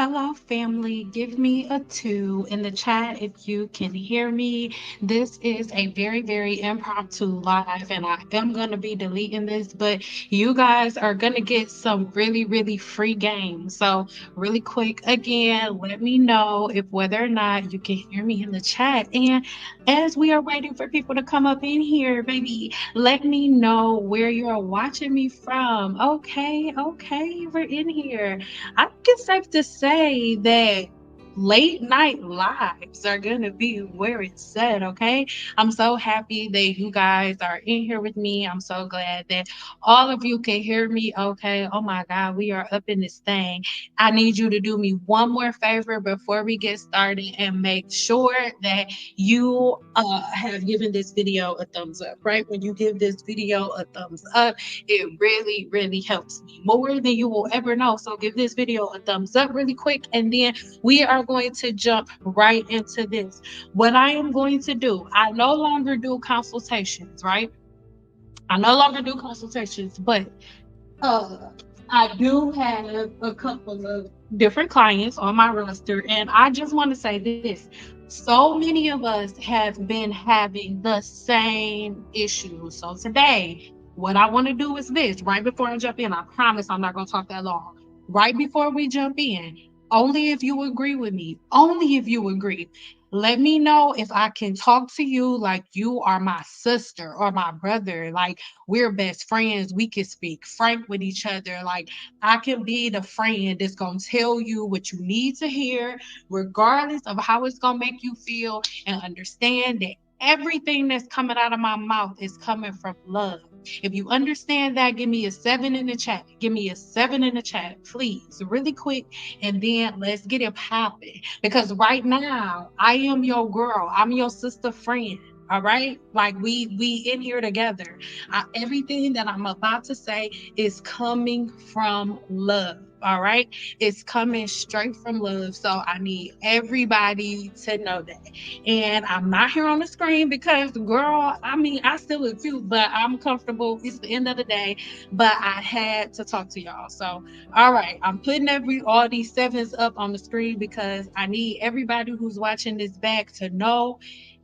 Hello, family. Give me a 2 in the chat if you can hear me. This is a very, very impromptu live, and I am going to be deleting this, but you guys are going to get some really, really free games. So, really quick, again, let me know if whether or not you can hear me in the chat. And as we are waiting for people to come up in here, baby, let me know where you're watching me from. Okay, we're in here. I think it's safe to say that late night lives are going to be where it's at. Okay. I'm so happy that you guys are in here with me. I'm so glad that all of you can hear me. Okay. Oh my God, we are up in this thing. I need you to do me one more favor before we get started and make sure that you have given this video a thumbs up, right? When you give this video a thumbs up, it really, really helps me more than you will ever know. So give this video a thumbs up really quick, and then we are going to jump right into this. What I am going to do, I no longer do consultations, right? I no longer do consultations, but uh, I do have a couple of different clients on my roster, and I just want to say this. So many of us have been having the same issues. So today, what I want to do is this right before I jump in. I promise I'm not going to talk that long. Right before we jump in, only if you agree with me, only if you agree. Let me know if I can talk to you like you are my sister or my brother. Like, we're best friends. We can speak frank with each other. Like, I can be the friend that's going to tell you what you need to hear, regardless of how it's going to make you feel, and understand that everything that's coming out of my mouth is coming from love. If you understand that, give me a 7 in the chat. Give me a 7 in the chat, please, really quick. And then let's get it popping. Because right now, I am your girl. I'm your sister friend. All right, like we in here together. Everything that I'm about to say is coming from love. All right, it's coming straight from love. So I need everybody to know that. And I'm not here on the screen because, girl, I mean, I still look cute, but I'm comfortable. It's the end of the day, but I had to talk to y'all. So, all right, I'm putting all these sevens up on the screen because I need everybody who's watching this back to know.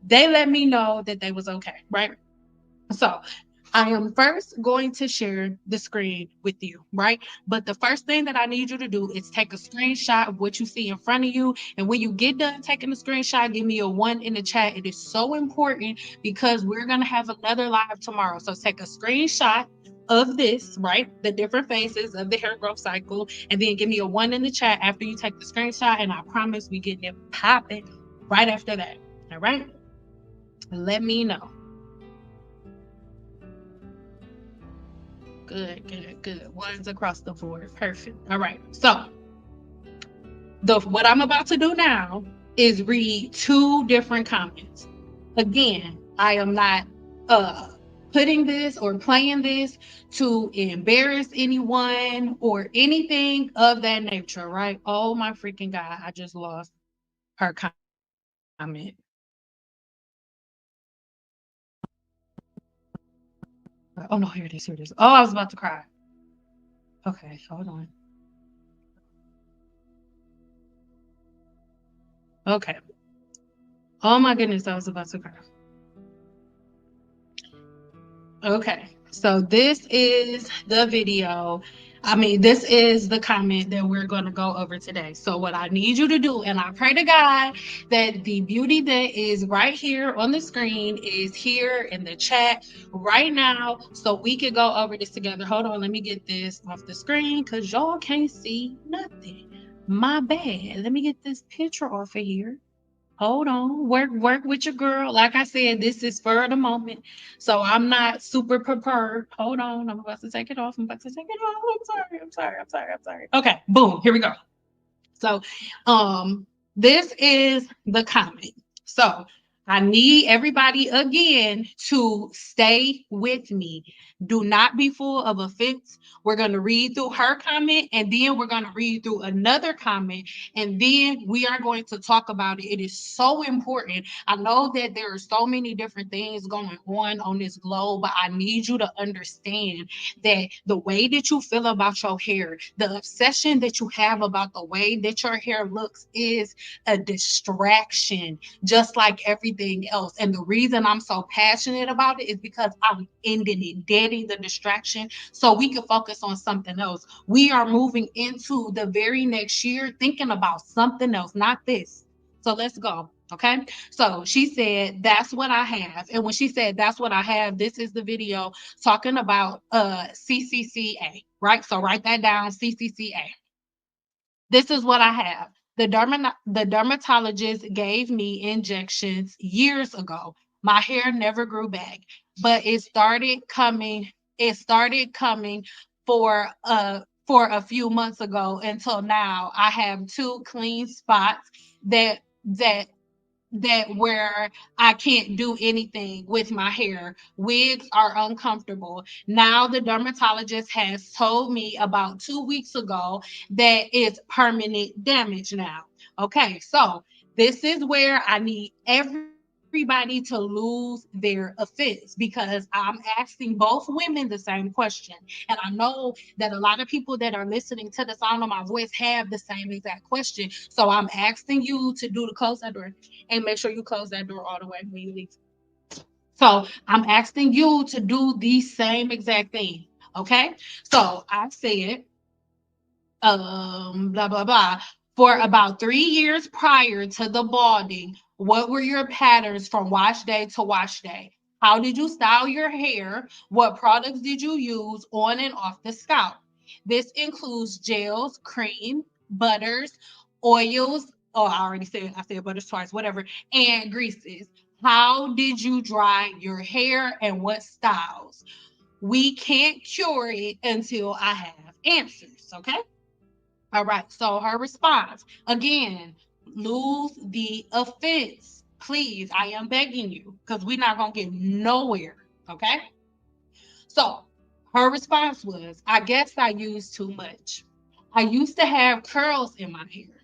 They let me know that they was okay, right? So I am first going to share the screen with you, right? But the first thing that I need you to do is take a screenshot of what you see in front of you. And when you get done taking the screenshot, give me a 1 in the chat. It is so important because we're going to have another live tomorrow. So take a screenshot of this, right? The different phases of the hair growth cycle. And then give me a 1 in the chat after you take the screenshot. And I promise we getting it popping right after that. All right? Let me know. Good. Ones across the board. Perfect. All right. So what I'm about to do now is read 2 different comments. Again, I am not uh putting this or playing this to embarrass anyone or anything of that nature, right? Oh my freaking God, I just lost her comment. Oh no, here it is. Oh, I was about to cry. Okay, hold on. Okay. Oh my goodness, I was about to cry. Okay, so this is the video. I mean, this is the comment that we're going to go over today. So, what I need you to do, and I pray to God that the beauty that is right here on the screen is here in the chat right now, so we can go over this together. Hold on, let me get this off the screen because y'all can't see nothing. My bad. Let me get this picture off of here. Hold on, work with your girl. Like I said, this is for the moment, so I'm not super prepared. Hold on, I'm about to take it off. I'm about to take it off. I'm sorry. Okay, boom, here we go. So, this is the comment. So I need everybody again to stay with me. Do not be full of offense. We're going to read through her comment and then we're going to read through another comment and then we are going to talk about it. It is so important. I know that there are so many different things going on this globe, but I need you to understand that the way that you feel about your hair, the obsession that you have about the way that your hair looks is a distraction just like everything else. And the reason I'm so passionate about it is because I'm ending it, deading the distraction so we can focus on something else. We are moving into the very next year thinking about something else, not this. So let's go. Okay. So she said, that's what I have. And when she said, that's what I have, this is the video talking about CCCA, right? So write that down, CCCA. This is what I have. The dermatologist gave me injections years ago. My hair never grew back, but it started coming for a few months ago until now. I have two clean spots that that where I can't do anything with my hair. Wigs are uncomfortable. Now the dermatologist has told me about 2 weeks ago that it's permanent damage now. Okay, so this is where I need everybody to lose their offense because I'm asking both women the same question. And I know that a lot of people that are listening to the sound of my voice have the same exact question. So I'm asking you to do the close that door and make sure you close that door all the way when you leave. So I'm asking you to do the same exact thing. Okay. So I said, blah blah blah, for about 3 years prior to the balding, what were your patterns from wash day to wash day? How did you style your hair? What products did you use on and off the scalp? This includes gels, cream, butters, oils. Oh, I said butters twice, whatever, and greases. How did you dry your hair and what styles? We can't cure it until I have answers, okay? All right. So her response again, lose the offense. Please, I am begging you because we're not going to get nowhere. Okay. So her response was, I guess I used too much. I used to have curls in my hair.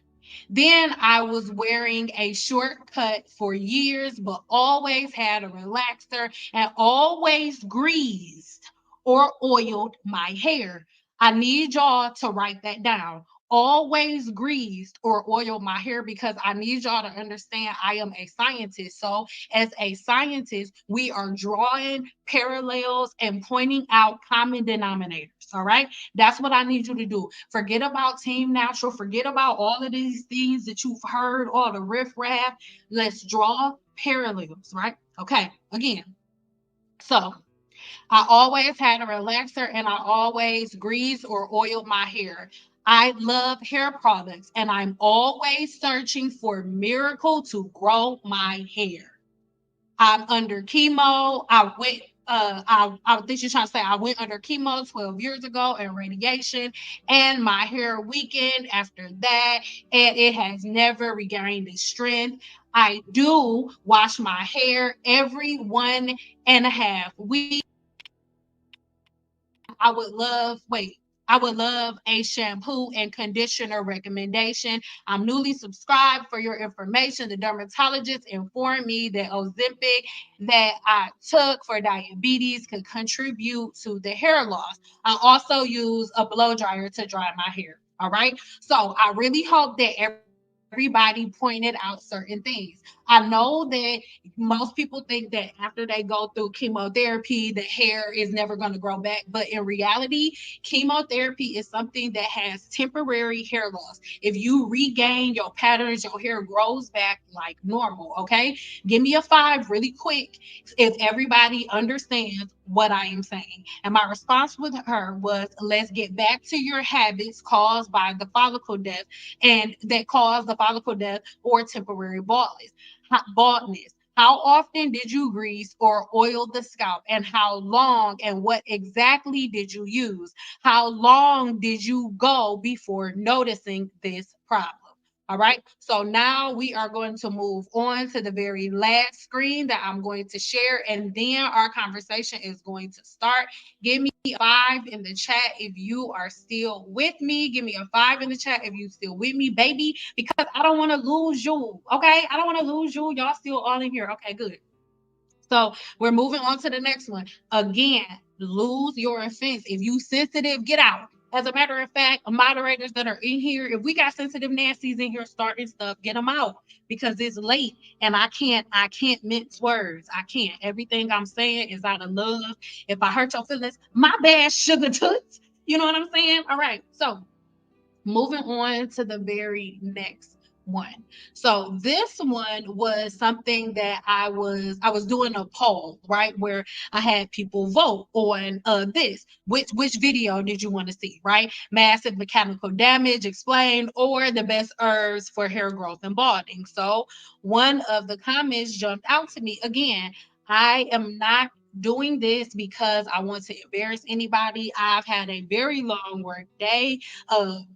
Then I was wearing a shortcut for years, but always had a relaxer and always greased or oiled my hair. I need y'all to write that down. Always greased or oiled my hair because I need y'all to understand I am a scientist. So, as a scientist, we are drawing parallels and pointing out common denominators. All right. That's what I need you to do. Forget about Team Natural. Forget about all of these things that you've heard, all the riffraff. Let's draw parallels, right? Okay. Again. So I always had a relaxer and I always greased or oiled my hair. I love hair products and I'm always searching for miracle to grow my hair. I'm under chemo. I think she's trying to say I went under chemo 12 years ago and radiation, and my hair weakened after that, and it has never regained its strength. I do wash my hair every 1.5 weeks. I would love, wait, I would love a shampoo and conditioner recommendation. I'm newly subscribed for your information. The dermatologist informed me that Ozempic that I took for diabetes could contribute to the hair loss. I also use a blow dryer to dry my hair. All right. So I really hope that everybody pointed out certain things. I know that most people think that after they go through chemotherapy, the hair is never going to grow back. But in reality, chemotherapy is something that has temporary hair loss. If you regain your patterns, your hair grows back like normal. Okay. Give me a five really quick if everybody understands what I am saying. And my response with her was, let's get back to your habits caused by the follicle death and that cause the follicle death or temporary baldness. How often did you grease or oil the scalp, and how long and what exactly did you use? How long did you go before noticing this problem? All right. So now we are going to move on to the very last screen that I'm going to share, and then our conversation is going to start. Give me a 5 in the chat if you are still with me. Give me a 5 in the chat if you still with me, baby, because I don't want to lose you. Okay. I don't want to lose you. Y'all still all in here. Okay, good. So we're moving on to the next one. Again, lose your offense. If you sensitive, get out. As a matter of fact, moderators that are in here, if we got sensitive Nancy's in here starting stuff, get them out because it's late and I can't mince words. I can't. Everything I'm saying is out of love. If I hurt your feelings, my bad, sugar toots. You know what I'm saying? All right. So moving on to the very next one. So this one was something that I was doing a poll, right, where I had people vote on this. Which video did you want to see, right? Massive mechanical damage explained or the best herbs for hair growth and balding. So one of the comments jumped out to me again. I am not doing this because I want to embarrass anybody. I've had a very long work day,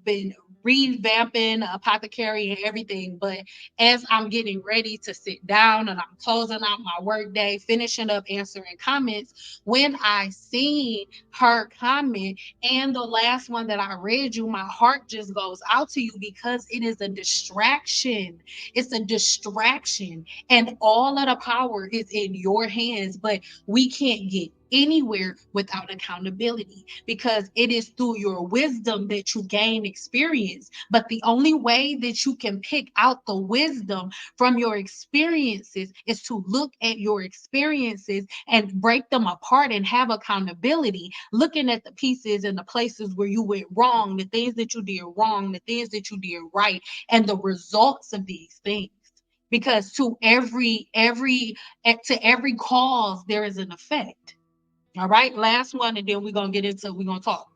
been revamping apothecary and everything. But as I'm getting ready to sit down and I'm closing out my work day, finishing up answering comments, when I seen her comment and the last one that I read you, my heart just goes out to you because it is a distraction. It's a distraction. And all of the power is in your hands, but we can't get anywhere without accountability because it is through your wisdom that you gain experience. But the only way that you can pick out the wisdom from your experiences is to look at your experiences and break them apart and have accountability, looking at the pieces and the places where you went wrong, the things that you did wrong, the things that you did right, and the results of these things. Because to every cause there is an effect. All right, last one, and then we're gonna talk.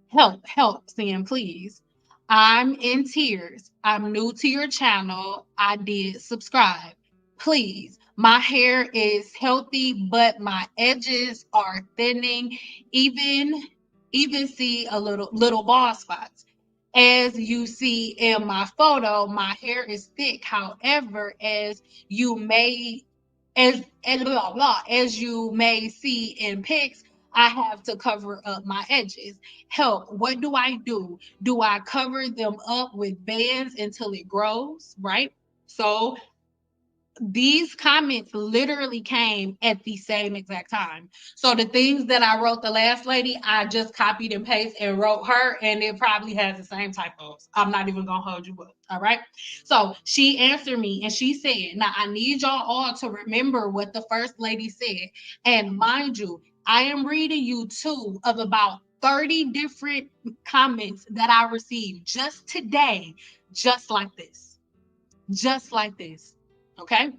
Help, Sam, please. I'm in tears. I'm new to your channel. I did subscribe. Please. My hair is healthy, but my edges are thinning. Even even see a little bald spots. As you see in my photo, my hair is thick. However, you may as blah blah as you may see in pics, I have to cover up my edges. Help. What do I do? Do I cover them up with bands until it grows? Right. So these comments literally came at the same exact time. So the things that I wrote the last lady, I just copied and pasted and wrote her, and it probably has the same typos. I'm not even gonna hold you up. All right. So she answered me and she said, now I need y'all all to remember what the first lady said. And mind you, I am reading you two of about 30 different comments that I received just today, just like this. Just like this. Okay.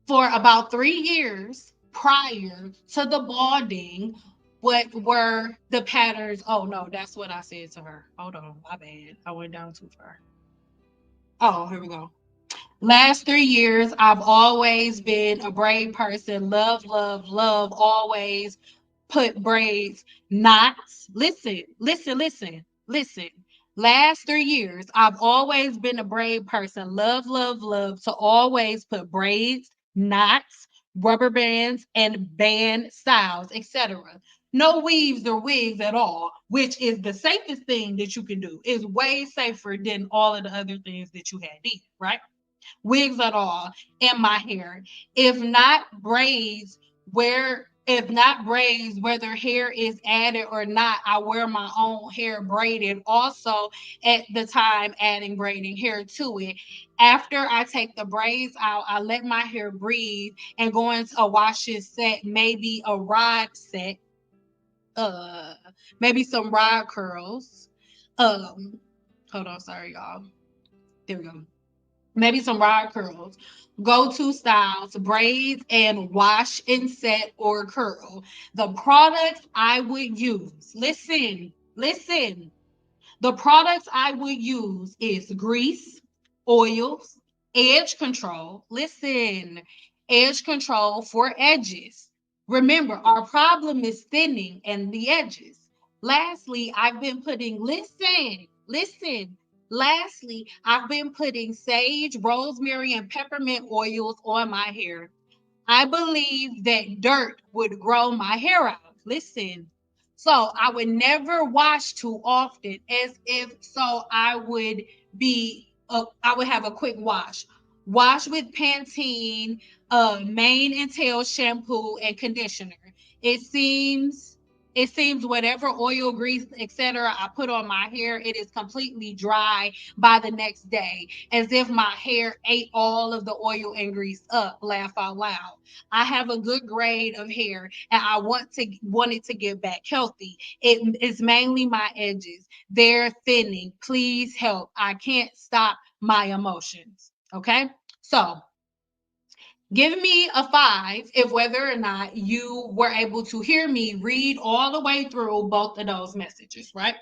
For about 3 years prior to the balding, what were the patterns? Oh no, that's what I said to her. Hold on, my bad. I went down too far. Oh, here we go. Last 3 years, I've always been a braid person. Love, love, love, always put braids, knots. Listen, listen, listen, listen. Last 3 years, I've always been a braid person. Love, love, love to always put braids, knots, rubber bands, and band styles, etc. No weaves or wigs at all, which is the safest thing that you can do. Is way safer than all of the other things that you had did, right? Wigs at all in my hair. If not braids, whether hair is added or not, I wear my own hair braided. Also, at the time, adding braiding hair to it. After I take the braids out, I let my hair breathe and go into a washing set, maybe a rod set, uh, maybe some rod curls. Um, Hold on, sorry, y'all. There we go, maybe some rod curls, go-to styles, braids, and wash and set or curl. The products I would use. Listen. The products I would use is grease, oils, edge control. Listen, edge control for edges. Remember, our problem is thinning and the edges. Lastly, I've been putting, listen, Lastly, I've been putting sage, rosemary, and peppermint oils on my hair. I believe that dirt would grow my hair out. Listen. So I would never wash too often, as if so I would have a quick wash. Wash with Pantene, mane and tail shampoo and conditioner. It seems it seems whatever oil, grease, etc. I put on my hair, it is completely dry by the next day, as if my hair ate all of the oil and grease up. Laugh out loud. I have a good grade of hair and I want it to get back healthy. It is mainly my edges. They're thinning. Please help. I can't stop my emotions. Okay? So, give me a 5 if whether or not you were able to hear me read all the way through both of those messages, right?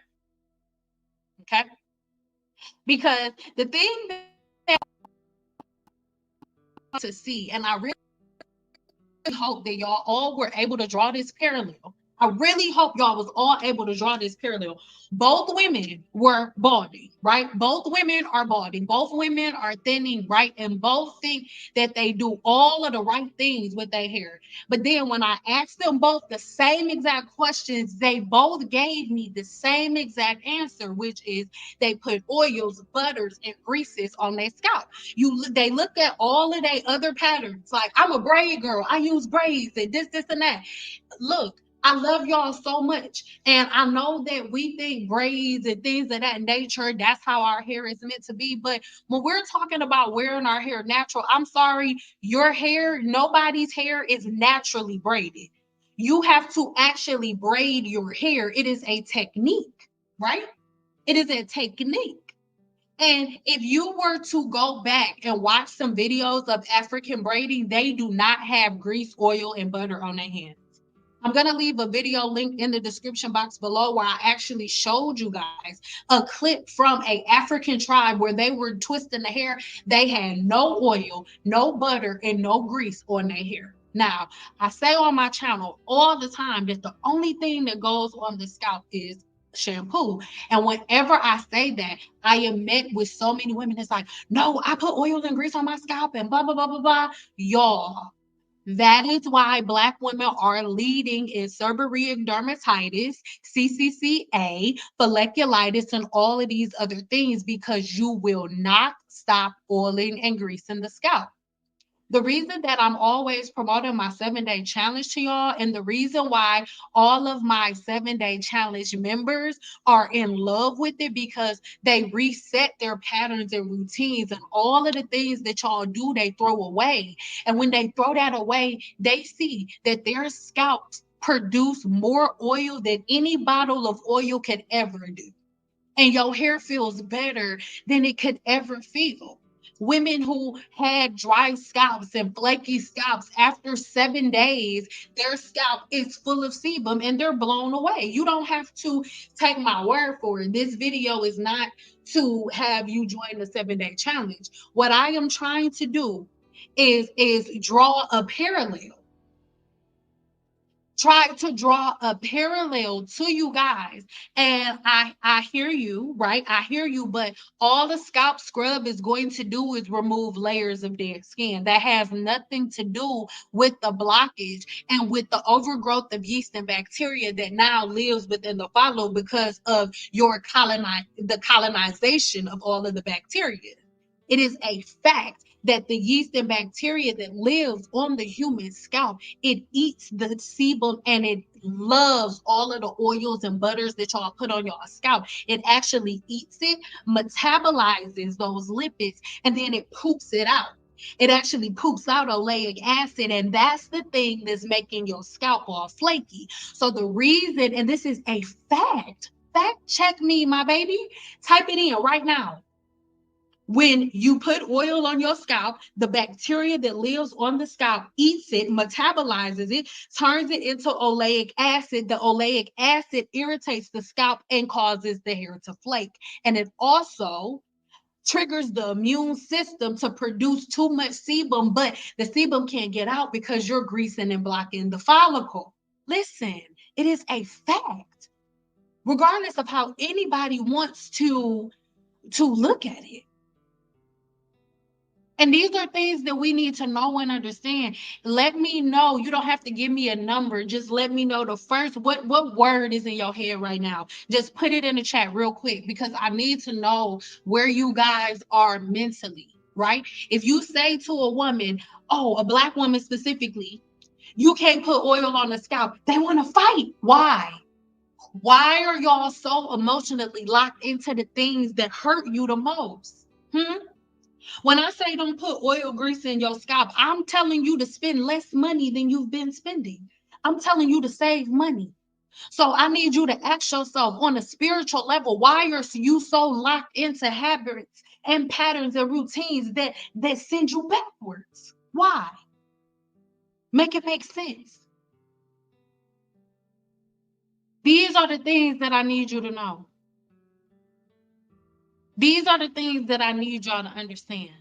Okay? Because the thing that to see, and I really hope that y'all all were able to draw this parallel. I really hope y'all was all able to draw this parallel. Both women were balding, right? Both women are balding. Both women are thinning, right? And both think that they do all of the right things with their hair. But then when I asked them both the same exact questions, they both gave me the same exact answer, which is they put oils, butters, and greases on their scalp. They look at all of their other patterns. Like, I'm a braid girl. I use braids and this, and that. Look, I love y'all so much. And I know that we think braids and things of that nature, that's how our hair is meant to be. But when we're talking about wearing our hair natural, I'm sorry, your hair, nobody's hair is naturally braided. You have to actually braid your hair. It is a technique, right? It is a technique. And if you were to go back and watch some videos of African braiding, they do not have grease, oil, and butter on their hands. I'm going to leave a video link in the description box below where I actually showed you guys a clip from a African tribe where they were twisting the hair. They had no oil, no butter, and no grease on their hair. Now, I say on my channel all the time that the only thing that goes on the scalp is shampoo. And whenever I say that, I am met with so many women. It's like, no, I put oil and grease on my scalp and blah, blah, blah, blah, blah. Y'all, that is why Black women are leading in seborrheic dermatitis, CCCA, folliculitis, and all of these other things because you will not stop oiling and greasing the scalp. The reason that I'm always promoting my 7-day challenge to y'all, and the reason why all of my 7-day challenge members are in love with it, because they reset their patterns and routines, and all of the things that y'all do, they throw away. And when they throw that away, they see that their scalps produce more oil than any bottle of oil could ever do, and your hair feels better than it could ever feel. Women who had dry scalps and flaky scalps, after 7 days, their scalp is full of sebum and they're blown away. You don't have to take my word for it. This video is not to have you join the 7-day challenge. What I am trying to do is draw a parallel, try to draw a parallel to you guys. And I hear you, right? I hear you, but all the scalp scrub is going to do is remove layers of dead skin. That has nothing to do with the blockage and with the overgrowth of yeast and bacteria that now lives within the follow because of the colonization of all of the bacteria. It is a fact that the yeast and bacteria that lives on the human scalp, it eats the sebum and it loves all of the oils and butters that y'all put on your scalp. It actually eats it, metabolizes those lipids, and then it poops it out. It actually poops out oleic acid, and that's the thing that's making your scalp all flaky. So the reason, and this is a fact check me, my baby, type it in right now. When you put oil on your scalp, the bacteria that lives on the scalp eats it, metabolizes it, turns it into oleic acid. The oleic acid irritates the scalp and causes the hair to flake. And it also triggers the immune system to produce too much sebum, but the sebum can't get out because you're greasing and blocking the follicle. Listen, it is a fact. Regardless of how anybody wants to to look at it. And these are things that we need to know and understand. Let me know. You don't have to give me a number. Just let me know the first what word is in your head right now. Just put it in the chat real quick because I need to know where you guys are mentally, right? If you say to a woman, oh, a black woman specifically, you can't put oil on the scalp. They want to fight. Why? Why are y'all so emotionally locked into the things that hurt you the most? Hmm? When I say don't put oil grease in your scalp, I'm telling you to spend less money than you've been spending. I'm telling you to save money. So I need you to ask yourself on a spiritual level, why are you so locked into habits and patterns and routines that send you backwards? Why? Make it make sense. These are the things that I need you to know. These are the things that I need y'all to understand.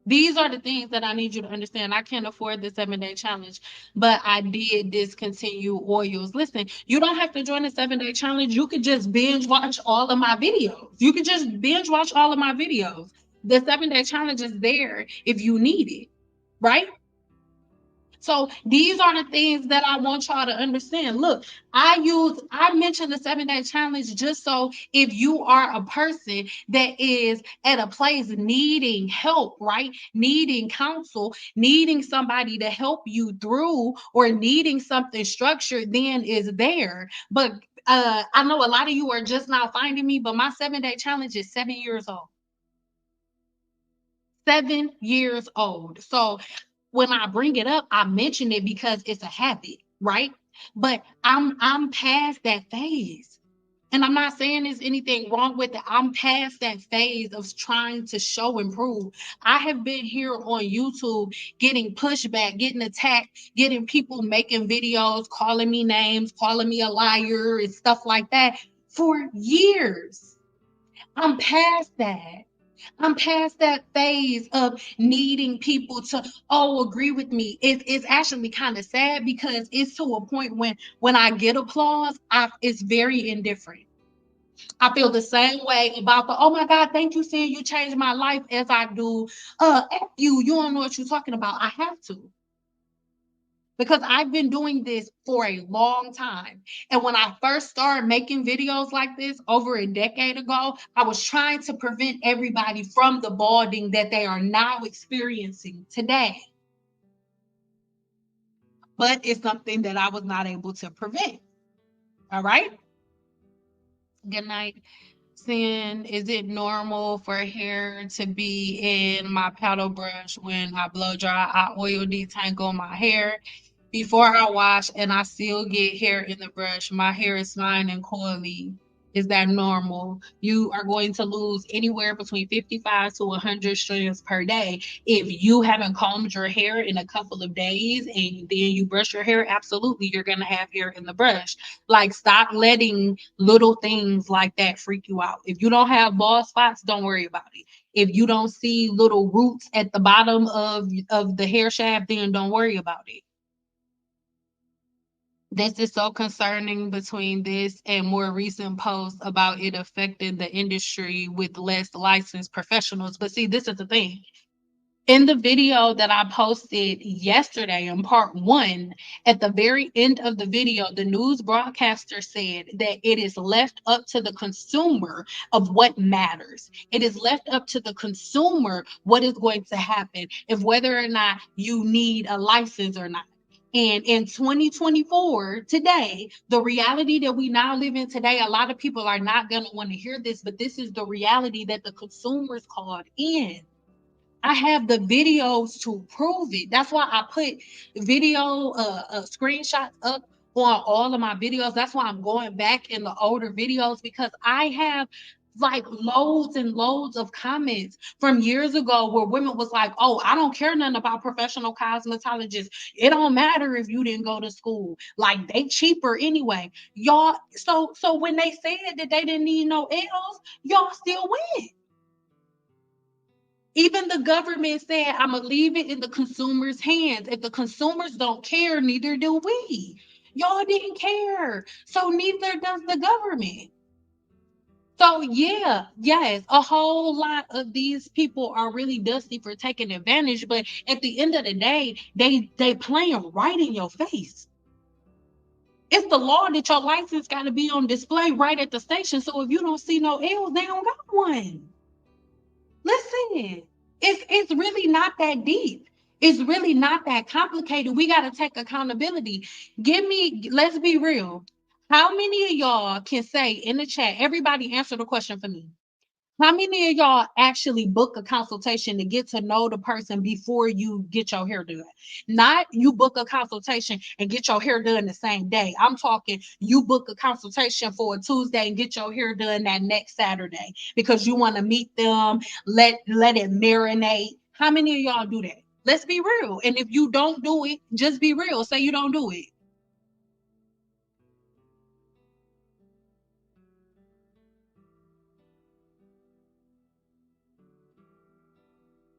These are the things that I need you to understand. I can't afford the 7-day challenge, but I did discontinue oils. Listen, you don't have to join the 7-day challenge. You could just binge watch all of my videos. You could just binge watch all of my videos. The 7-day challenge is there if you need it, right? So these are the things that I want y'all to understand. Look, I mentioned the 7-day challenge just so if you are a person that is at a place needing help, right? Needing counsel, needing somebody to help you through, or needing something structured, then is there. But I know a lot of you are just now finding me, but my 7-day challenge is 7 years old. 7 years old. So when I bring it up, I mention it because it's a habit, right? But I'm past that phase. And I'm not saying there's anything wrong with it. I'm past that phase of trying to show and prove. I have been here on YouTube getting pushback, getting attacked, getting people making videos, calling me names, calling me a liar, and stuff like that for years. I'm past that. I'm past that phase of needing people to agree with me. It's actually kind of sad because it's to a point when I get applause, it's very indifferent. I feel the same way about the oh my God, thank you, saying you changed my life as I do. F you don't know what you're talking about. I have to because I've been doing this for a long time. And when I first started making videos like this over a decade ago, I was trying to prevent everybody from the balding that they are now experiencing today. But it's something that I was not able to prevent. All right. Good night. Sin, is it normal for hair to be in my paddle brush when I blow dry? I oil detangle my hair before I wash and I still get hair in the brush. My hair is fine and coily. Is that normal? You are going to lose anywhere between 55 to 100 strands per day. If you haven't combed your hair in a couple of days and then you brush your hair, absolutely, you're going to have hair in the brush. Like, stop letting little things like that freak you out. If you don't have bald spots, don't worry about it. If you don't see little roots at the bottom of the hair shaft, then don't worry about it. This is so concerning between this and more recent posts about it affecting the industry with less licensed professionals. But see, this is the thing. In the video that I posted yesterday in part one, at the very end of the video, the news broadcaster said that it is left up to the consumer of what matters. It is left up to the consumer what is going to happen, if whether or not you need a license or not. And in 2024, today, the reality that we now live in today, a lot of people are not going to want to hear this, but this is the reality that the consumers called in. I have the videos to prove it. That's why I put video screenshots up on all of my videos. That's why I'm going back in the older videos because I have like loads and loads of comments from years ago where women was like, oh, I don't care nothing about professional cosmetologists. It don't matter if you didn't go to school. Like, they cheaper anyway. Y'all, so when they said that they didn't need no L's, y'all still win. Even the government said, I'm going to leave it in the consumer's hands. If the consumers don't care, neither do we. Y'all didn't care. So neither does the government. So yeah, yes, a whole lot of these people are really dusty for taking advantage, but at the end of the day, they playing right in your face. It's the law that your license got to be on display right at the station. So if you don't see no L's, they don't got one. Listen, it's really not that deep. It's really not that complicated. We got to take accountability. Let's be real. How many of y'all can say in the chat, everybody answer the question for me. How many of y'all actually book a consultation to get to know the person before you get your hair done? Not you book a consultation and get your hair done the same day. I'm talking you book a consultation for a Tuesday and get your hair done that next Saturday because you want to meet them, let it marinate. How many of y'all do that? Let's be real. And if you don't do it, just be real. Say you don't do it.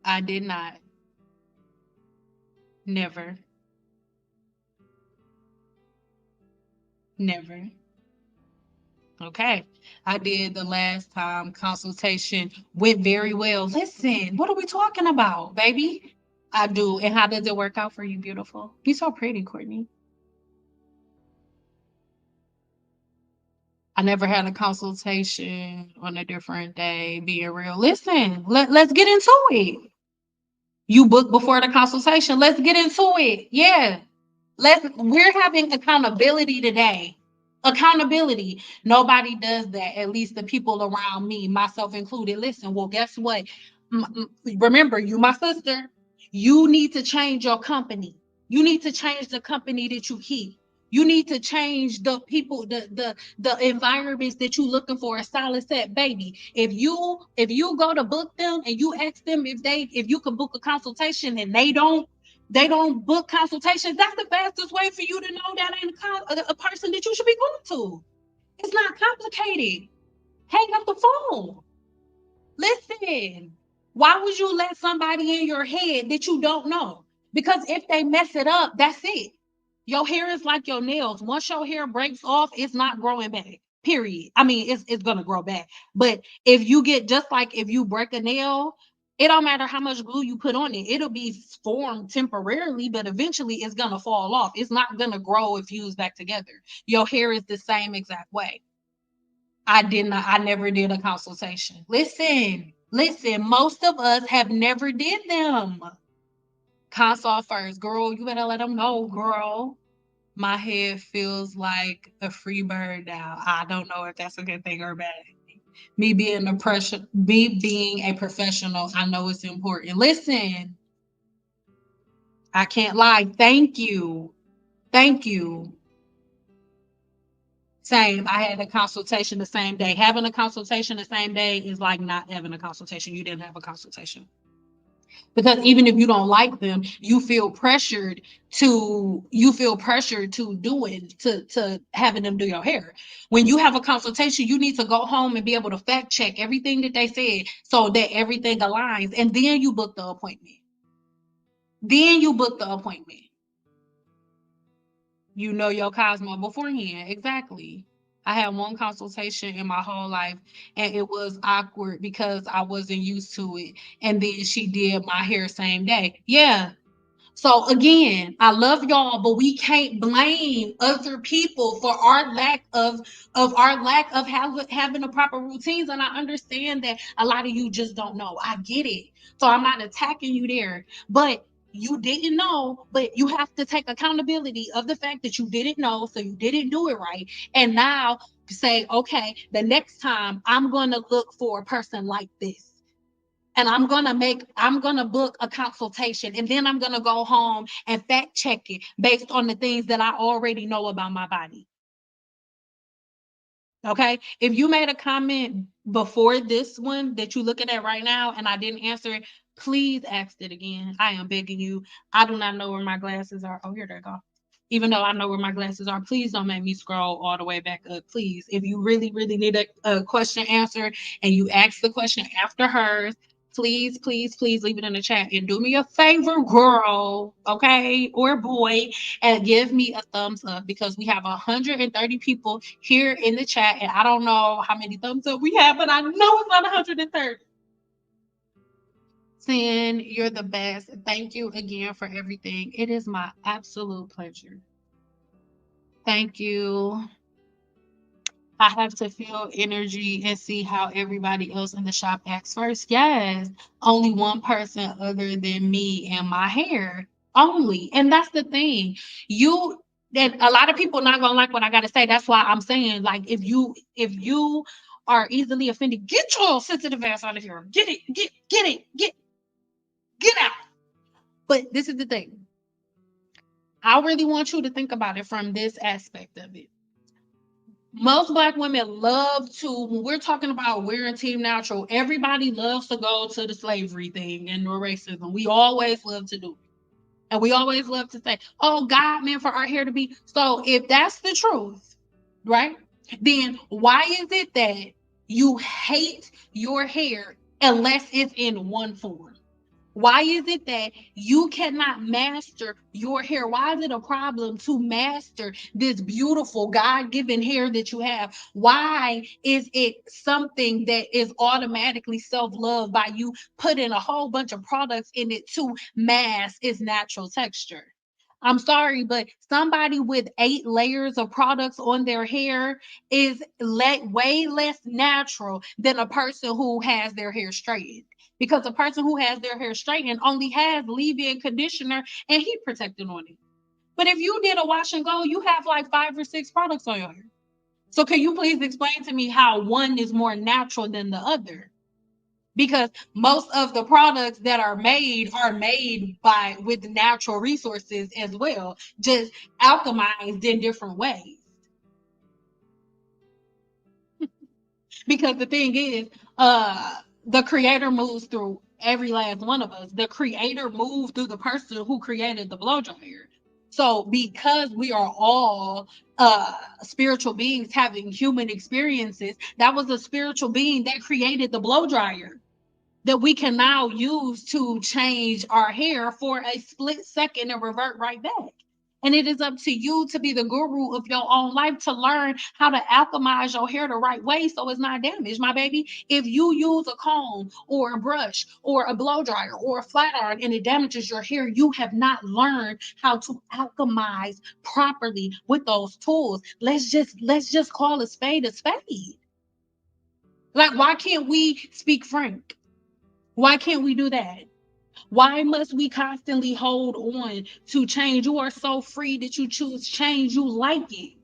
I did not. Never. Never. Okay. I did the last time consultation went very well. Listen, what are we talking about, baby? I do. And how does it work out for you, beautiful? You're so pretty, Courtney. I never had a consultation on a different day, being real. Listen, let's get into it. You booked before the consultation. Let's get into it. Yeah. We're having accountability today. Accountability. Nobody does that. At least the people around me, myself included. Listen, well, guess what? Remember, you my sister. You need to change your company. You need to change the company that you keep. You need to change the people, the environments that you're looking for a solid set, baby. If you go to book them and you ask them if you can book a consultation and they don't book consultations, that's the fastest way for you to know that ain't a person that you should be going to. It's not complicated. Hang up the phone. Listen, why would you let somebody in your head that you don't know? Because if they mess it up, that's it. Your hair is like your nails. Once your hair breaks off, it's not growing back. Period. I mean, it's gonna grow back. But if you get just like if you break a nail, it don't matter how much glue you put on it. It'll be formed temporarily, but eventually it's gonna fall off. It's not gonna grow and fuse back together. Your hair is the same exact way. I never did a consultation. Listen, most of us have never did them. Consult first. Girl, you better let them know, girl. My head feels like a free bird now. I don't know if that's a good thing or bad. Me being a professional, I know it's important. Listen, I can't lie. Thank you. Thank you. Same. I had a consultation the same day. Having a consultation the same day is like not having a consultation. You didn't have a consultation. Because even if you don't like them, you feel pressured to do it, to having them do your hair. When you have a consultation, you need to go home and be able to fact check everything that they said so that everything aligns. And then you book the appointment. Then you book the appointment. You know your Cosmo beforehand. Exactly. I had one consultation in my whole life and it was awkward because I wasn't used to it. And then she did my hair same day. Yeah, so again, I love y'all, but we can't blame other people for our lack of having the proper routines. And I understand that a lot of you just don't know. I get it. So I'm not attacking you there, but you didn't know, but you have to take accountability of the fact that you didn't know, so you didn't do it right. And now say, okay, the next time I'm gonna look for a person like this and I'm gonna book a consultation and then I'm gonna go home and fact check it based on the things that I already know about my body. Okay. If you made a comment before this one that you're looking at right now and I didn't answer it, please ask it again. I am begging you. I do not know where my glasses are. Oh, here they go. Even though I know where my glasses are, please don't make me scroll all the way back up. Please. If you really, really need a question answered and you ask the question after hers, please, please, please leave it in the chat and do me a favor, girl, okay, or boy, and give me a thumbs up because we have 130 people here in the chat, and I don't know how many thumbs up we have, but I know it's not 130. Sin, you're the best. Thank you again for everything. It is my absolute pleasure. Thank you. I have to feel energy and see how everybody else in the shop acts first. Yes, only one person other than me and my hair. Only. And that's the thing. You and a lot of people not gonna like what I gotta say. That's why I'm saying, like, if you are easily offended, get your sensitive ass out of here. Get it, get out. But this is the thing. I really want you to think about it from this aspect of it. Most black women love to, when we're talking about wearing team natural, everybody loves to go to the slavery thing and the racism. We always love to do it. And we always love to say, oh, God meant for our hair to be. So if that's the truth, right? Then why is it that you hate your hair unless it's in one form? Why is it that you cannot master your hair? Why is it a problem to master this beautiful God given hair that you have? Why is it something that is automatically self love by you putting a whole bunch of products in it to mask its natural texture? I'm sorry, but somebody with 8 layers of products on their hair is way less natural than a person who has their hair straightened, because a person who has their hair straightened only has leave-in conditioner and heat protectant on it. But if you did a wash and go, you have like 5 or 6 products on your hair. So can you please explain to me how one is more natural than the other? Because most of the products that are made by with natural resources as well, just alchemized in different ways. Because the thing is, the creator moves through every last one of us. The creator moved through the person who created the blow dryer. So because we are all spiritual beings having human experiences, that was a spiritual being that created the blow dryer that we can now use to change our hair for a split second and revert right back. And it is up to you to be the guru of your own life to learn how to alchemize your hair the right way so it's not damaged, my baby. If you use a comb or a brush or a blow dryer or a flat iron and it damages your hair, you have not learned how to alchemize properly with those tools. Let's just call a spade a spade. Like, why can't we speak frank? Why can't we do that? Why must we constantly hold on to change? You are so free that you choose change. You like it.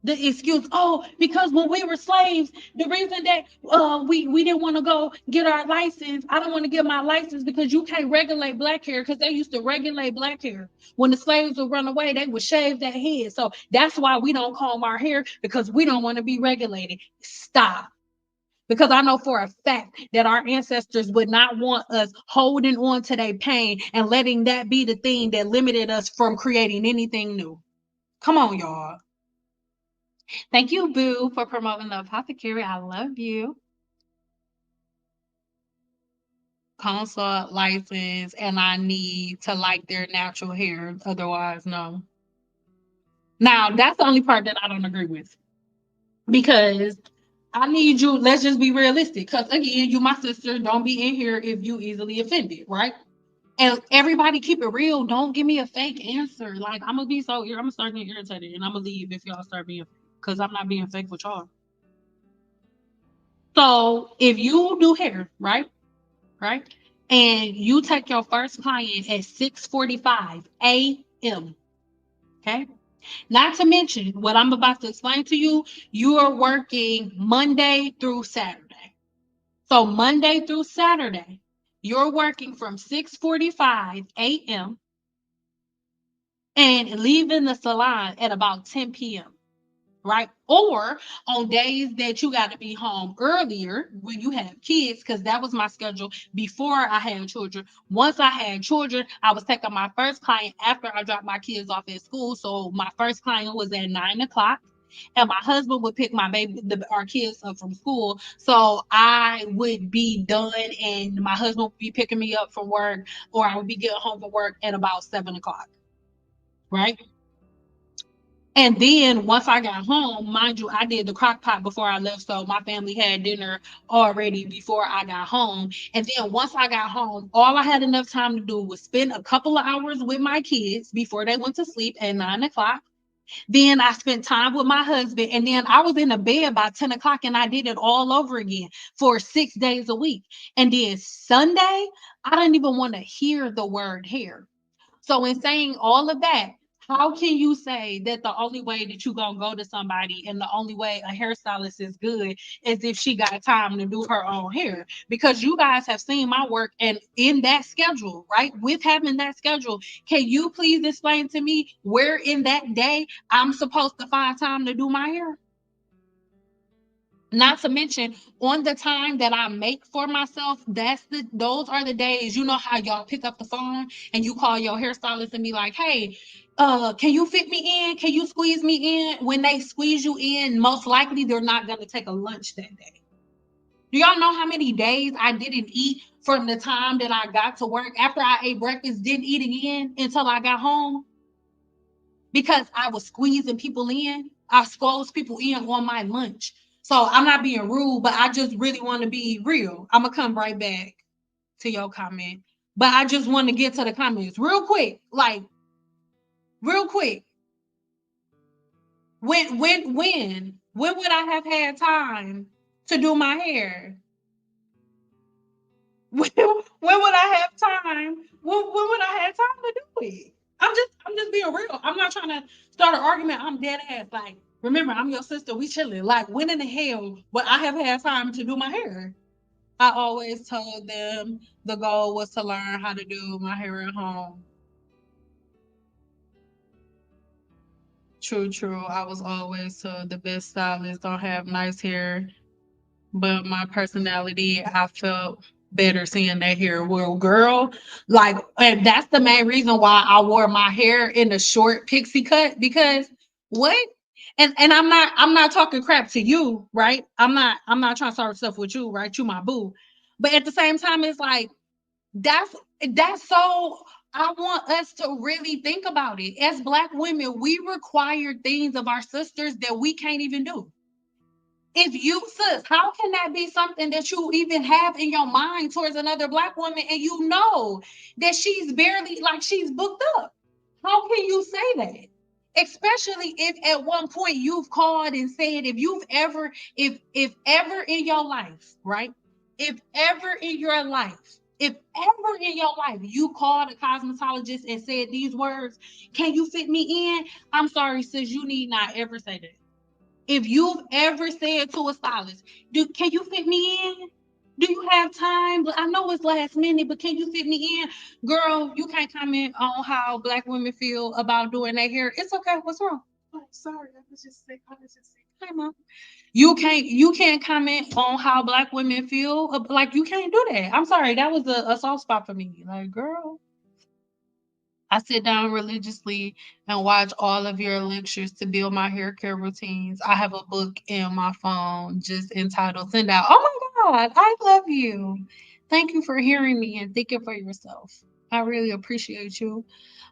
The excuse, oh, because when we were slaves, the reason that we didn't want to go get our license, I don't want to get my license because you can't regulate black hair, because they used to regulate black hair. When the slaves would run away, they would shave their head. So that's why we don't comb our hair, because we don't want to be regulated. Stop. Because I know for a fact that our ancestors would not want us holding on to their pain and letting that be the thing that limited us from creating anything new. Come on, y'all. Thank you, Boo, for promoting the apothecary. I love you. Consult license, and I need to like their natural hair. Otherwise, no. Now, that's the only part that I don't agree with. Because I need you, let's just be realistic. Because again, you, my sister, don't be in here if you easily offended, right? And everybody keep it real. Don't give me a fake answer. Like, I'm gonna be I'm gonna start getting irritated and I'm gonna leave if y'all start being fake. Because I'm not being fake with y'all. So if you do hair, right? Right? And you take your first client at 6:45 a.m. Okay. Not to mention what I'm about to explain to you, you are working Monday through Saturday. So Monday through Saturday, you're working from 6:45 a.m. and leaving the salon at about 10 p.m. Right? Or on days that you got to be home earlier when you have kids, because that was my schedule before I had children. Once I had children, I was taking my first client after I dropped my kids off at school. So my first client was at 9 o'clock. and my husband would pick our kids up from school. So I would be done, and my husband would be picking me up from work, or I would be getting home from work at about 7 o'clock, right? And then once I got home, mind you, I did the crock pot before I left, so my family had dinner already before I got home. And then once I got home, all I had enough time to do was spend a couple of hours with my kids before they went to sleep at 9 o'clock. Then I spent time with my husband, and then I was in the bed by 10 o'clock, and I did it all over again for 6 days a week. And then Sunday, I didn't even want to hear the word hair. So in saying all of that, how can you say that the only way that you're gonna go to somebody and the only way a hairstylist is good is if she got time to do her own hair? Because you guys have seen my work, and in that schedule, right? With having that schedule, can you please explain to me where in that day I'm supposed to find time to do my hair? Not to mention on the time that I make for myself, those are the days, you know how y'all pick up the phone and you call your hairstylist and be like, hey, can you fit me in? Can you squeeze me in? When they squeeze you in, most likely they're not gonna take a lunch that day. Do y'all know how many days I didn't eat from the time that I got to work after I ate breakfast, didn't eat again until I got home? Because I was squeezing people in. I squeezed people in on my lunch. So I'm not being rude, but I just really want to be real. I'm gonna come right back to your comment. But I just want to get to the comments real quick. Like real quick. When would I have had time to do my hair? When would I have time? When would I have time to do it? I'm just being real. I'm not trying to start an argument. I'm dead ass. Like, remember, I'm your sister. We chilling. Like, when in the hell would I have had time to do my hair? I always told them the goal was to learn how to do my hair at home. True, true. I was always told the best stylists don't have nice hair, but my personality, I felt better seeing that hair. Well, girl, like, and that's the main reason why I wore my hair in a short pixie cut because what? And I'm not talking crap to you, right? I'm not trying to start stuff with you, right? You my boo. But at the same time, it's like that's that's so I want us to really think about it. As black women, we require things of our sisters that we can't even do. If you, sis, how can that be something that you even have in your mind towards another black woman and you know that she's barely like she's booked up? How can you say that? Especially if at one point you've called and said if ever in your life, right? If ever in your life you called a cosmetologist and said these words, can you fit me in? I'm sorry, sis, you need not ever say that. If you've ever said to a stylist, can you fit me in? Do you have time? But I know it's last minute, but can you fit me in? Girl, you can't comment on how black women feel about doing their hair. It's okay. What's wrong? Oh, sorry. I was just saying. Hey, mom. You can't comment on how black women feel. Like you can't do that. I'm sorry. That was a soft spot for me. Like, girl. I sit down religiously and watch all of your lectures to build my hair care routines. I have a book in my phone just entitled Send Out. Oh my God, I love you. Thank you for hearing me and thinking for yourself. I really appreciate you.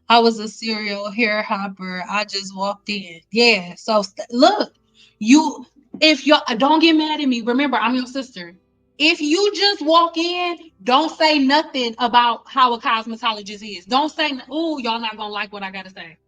I was a serial hair hopper. I just walked in. Yeah. So look, you if you don't get mad at me. Remember, I'm your sister. If you just walk in, don't say nothing about how a cosmetologist is. Don't say, "Oh, y'all not gonna like what I gotta say."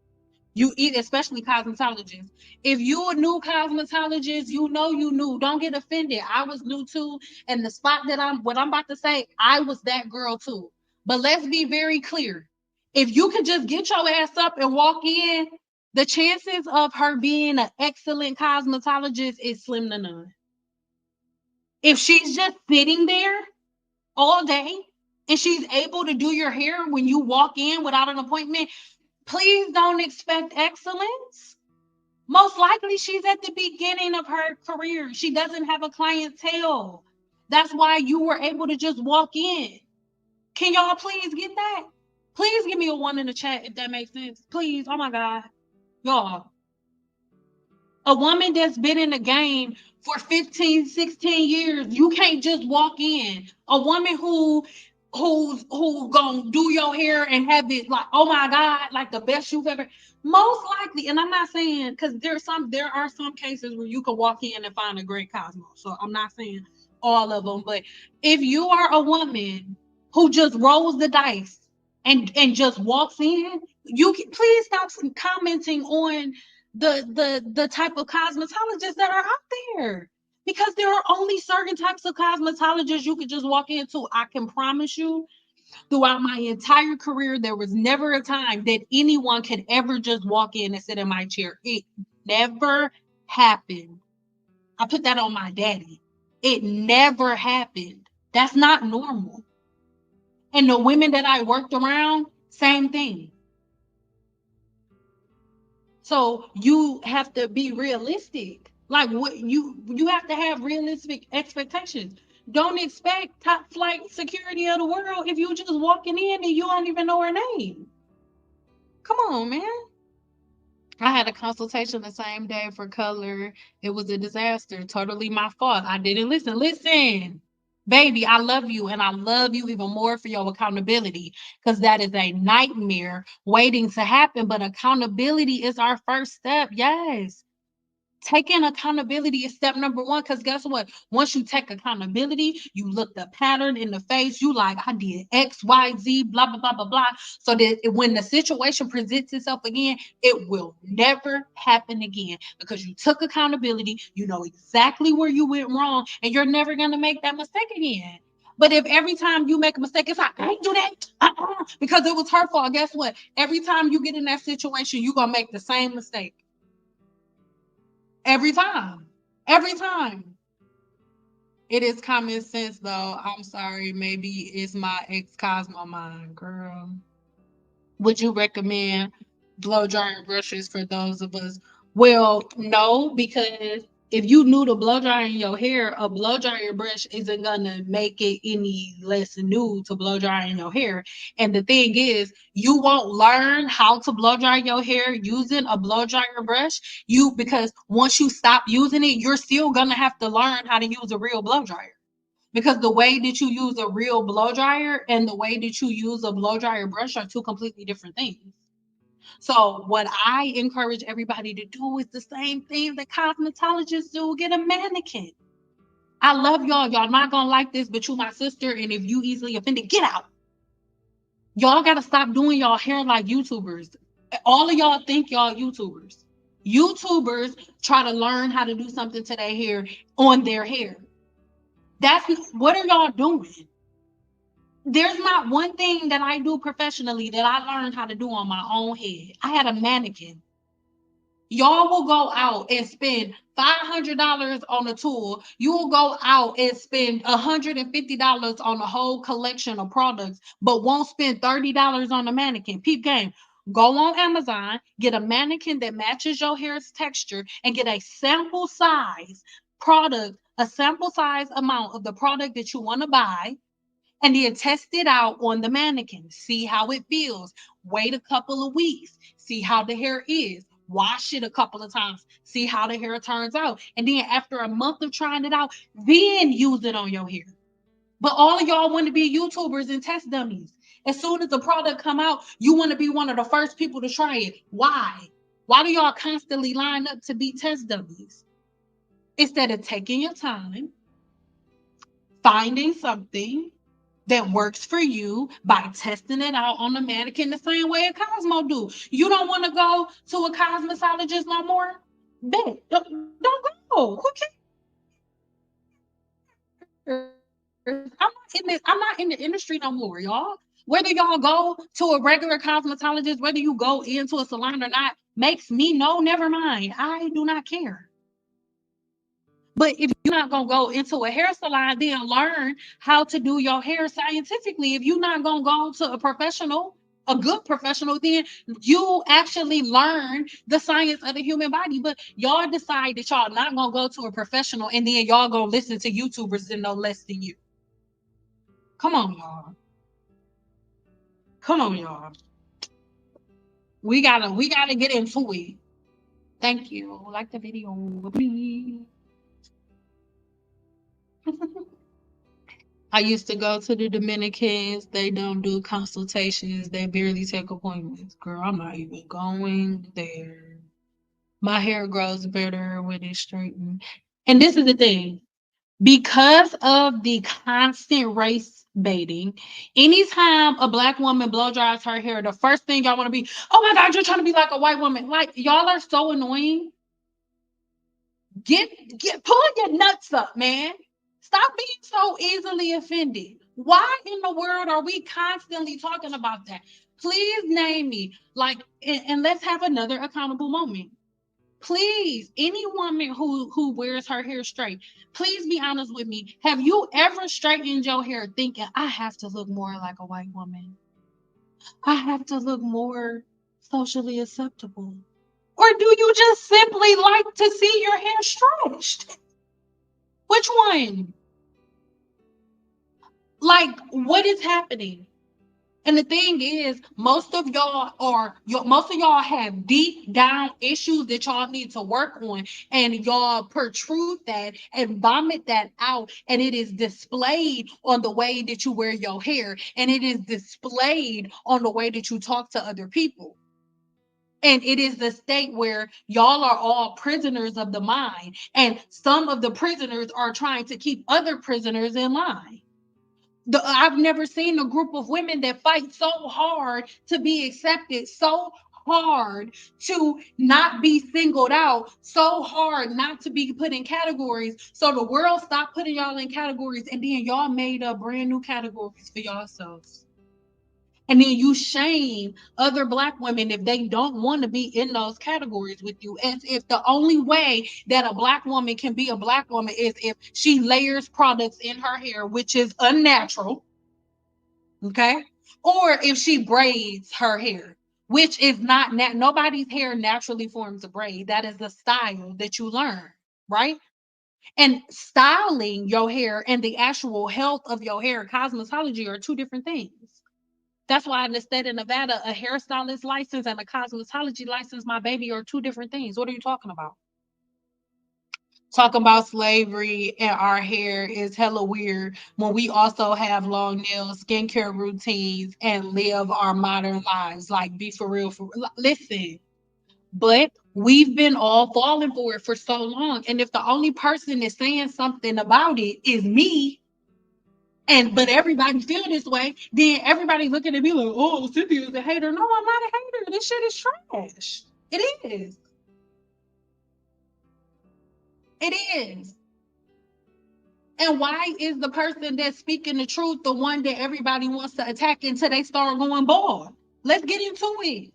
You eat, especially cosmetologists. If you a new cosmetologist, you know you new. Don't get offended. I was new too, and the spot that what I'm about to say, I was that girl too. But let's be very clear. If you could just get your ass up and walk in, the chances of her being an excellent cosmetologist is slim to none. If she's just sitting there all day and she's able to do your hair when you walk in without an appointment, please don't expect excellence. Most likely, she's at the beginning of her career. She doesn't have a clientele. That's why you were able to just walk in. Can y'all please get that? Please give me a one in the chat if that makes sense. Please. Oh my God. Y'all. A woman that's been in the game for 15, 16 years, you can't just walk in. A woman who's gonna do your hair and have it like, oh my God, like the best you've ever. Most likely, and I'm not saying, because there are some cases where you can walk in and find a great Cosmo. So I'm not saying all of them, but if you are a woman who just rolls the dice and just walks in, you can please stop commenting on the type of cosmetologists that are out there, because there are only certain types of cosmetologists you could just walk into. I can promise you, throughout my entire career, there was never a time that anyone could ever just walk in and sit in my chair. It never happened. I put that on my daddy. It never happened. That's not normal. And the women that I worked around, same thing. So you have to be realistic. Like, what you have to have realistic expectations. Don't expect top flight security of the world if you just walking in and you don't even know her name. Come on, man. I had a consultation the same day for color. It was a disaster. Totally my fault. I didn't listen. Listen, baby, I love you, and I love you even more for your accountability, because that is a nightmare waiting to happen. But accountability is our first step. Yes. Taking accountability is step number one. Because guess what? Once you take accountability, you look the pattern in the face. You like, I did X, Y, Z, blah, blah, blah, blah, blah. So that when the situation presents itself again, it will never happen again, because you took accountability. You know exactly where you went wrong, and you're never going to make that mistake again. But if every time you make a mistake, it's like, I ain't do that because it was her fault. Guess what? Every time you get in that situation, you're going to make the same mistake. Every time. Every time. It is common sense though. I'm sorry. Maybe it's my ex Cosmo mind, girl. Would you recommend blow drying brushes for those of us? Well, no, because if you knew to blow dry in your hair, a blow dryer brush isn't gonna make it any less new to blow dry in your hair. And the thing is, you won't learn how to blow dry your hair using a blow dryer brush. Because once you stop using it, you're still gonna have to learn how to use a real blow dryer, because the way that you use a real blow dryer and the way that you use a blow dryer brush are two completely different things. So what I encourage everybody to do is the same thing that cosmetologists do: get a mannequin. I love y'all. Y'all not gonna like this, but you my sister, and if you easily offended, get out. Y'all gotta stop doing y'all hair like YouTubers. All of y'all think y'all YouTubers. YouTubers try to learn how to do something to their hair on their hair. That's what are y'all doing? There's not one thing that I do professionally that I learned how to do on my own head. I had a mannequin. Y'all will go out and spend $500 on a tool. You will go out and spend $150 on a whole collection of products, but won't spend $30 on a mannequin. Peep game. Go on Amazon, get a mannequin that matches your hair's texture, and get a sample size product, a sample size amount of the product that you want to buy, and then test it out on the mannequin. See how it feels. Wait a couple of weeks. See how the hair is. Wash it a couple of times. See how the hair turns out. And then after a month of trying it out, then use it on your hair. But all of y'all want to be YouTubers and test dummies. As soon as the product come out, you want to be one of the first people to try it. Why? Why do y'all constantly line up to be test dummies? Instead of taking your time, finding something that works for you by testing it out on the mannequin the same way a Cosmo do. You don't want to go to a cosmetologist no more? Bet. Don't go. Who cares? I'm not in the industry no more, y'all. Whether y'all go to a regular cosmetologist, whether you go into a salon or not, makes me no, never mind. I do not care. But if you're not gonna go into a hair salon, then learn how to do your hair scientifically. If you're not gonna go to a professional, a good professional, then you actually learn the science of the human body. But y'all decide that y'all not gonna go to a professional, and then y'all gonna listen to YouTubers that know less than you. Come on, y'all. Come on, y'all. We gotta get into it. Thank you. Like the video, please. I used to go to the Dominicans. They don't do consultations. They barely take appointments. Girl, I'm not even going there. My hair grows better when it's straightened. And this is the thing. Because of the constant race baiting, anytime a black woman blow dries her hair, the first thing y'all want to be, oh my God, you're trying to be like a white woman. Like, y'all are so annoying. Get pull your nuts up, man. Stop being so easily offended. Why in the world are we constantly talking about that? Please name me. Like, and let's have another accountable moment. Please, any woman who wears her hair straight, please be honest with me. Have you ever straightened your hair thinking, I have to look more like a white woman? I have to look more socially acceptable. Or do you just simply like to see your hair stretched? Which one? Like, what is happening? And the thing is, most of y'all have deep down issues that y'all need to work on, and y'all protrude that and vomit that out, and it is displayed on the way that you wear your hair, and it is displayed on the way that you talk to other people. And it is the state where y'all are all prisoners of the mind, and some of the prisoners are trying to keep other prisoners in line. I've never seen a group of women that fight so hard to be accepted, so hard to not be singled out, so hard not to be put in categories. So the world stopped putting y'all in categories, and then y'all made up brand new categories for yourselves. And then you shame other black women if they don't want to be in those categories with you, as if the only way that a black woman can be a black woman is if she layers products in her hair, which is unnatural, okay? Or if she braids her hair, which is not nobody's hair naturally forms a braid. That is a style that you learn, right? And styling your hair and the actual health of your hair, cosmetology, are two different things. That's why in the state of Nevada, a hairstylist license and a cosmetology license, my baby, are two different things. What are you talking about? Talking about slavery and our hair is hella weird when we also have long nails, skincare routines, and live our modern lives. Like, be for real. Listen, but we've been all falling for it for so long. And if the only person that's saying something about it is me, and but everybody feel this way, then everybody looking at me like, oh, Cynthia's a hater. No, I'm not a hater. This shit is trash. It is. It is. And why is the person that's speaking the truth the one that everybody wants to attack until they start going bald? Let's get into it.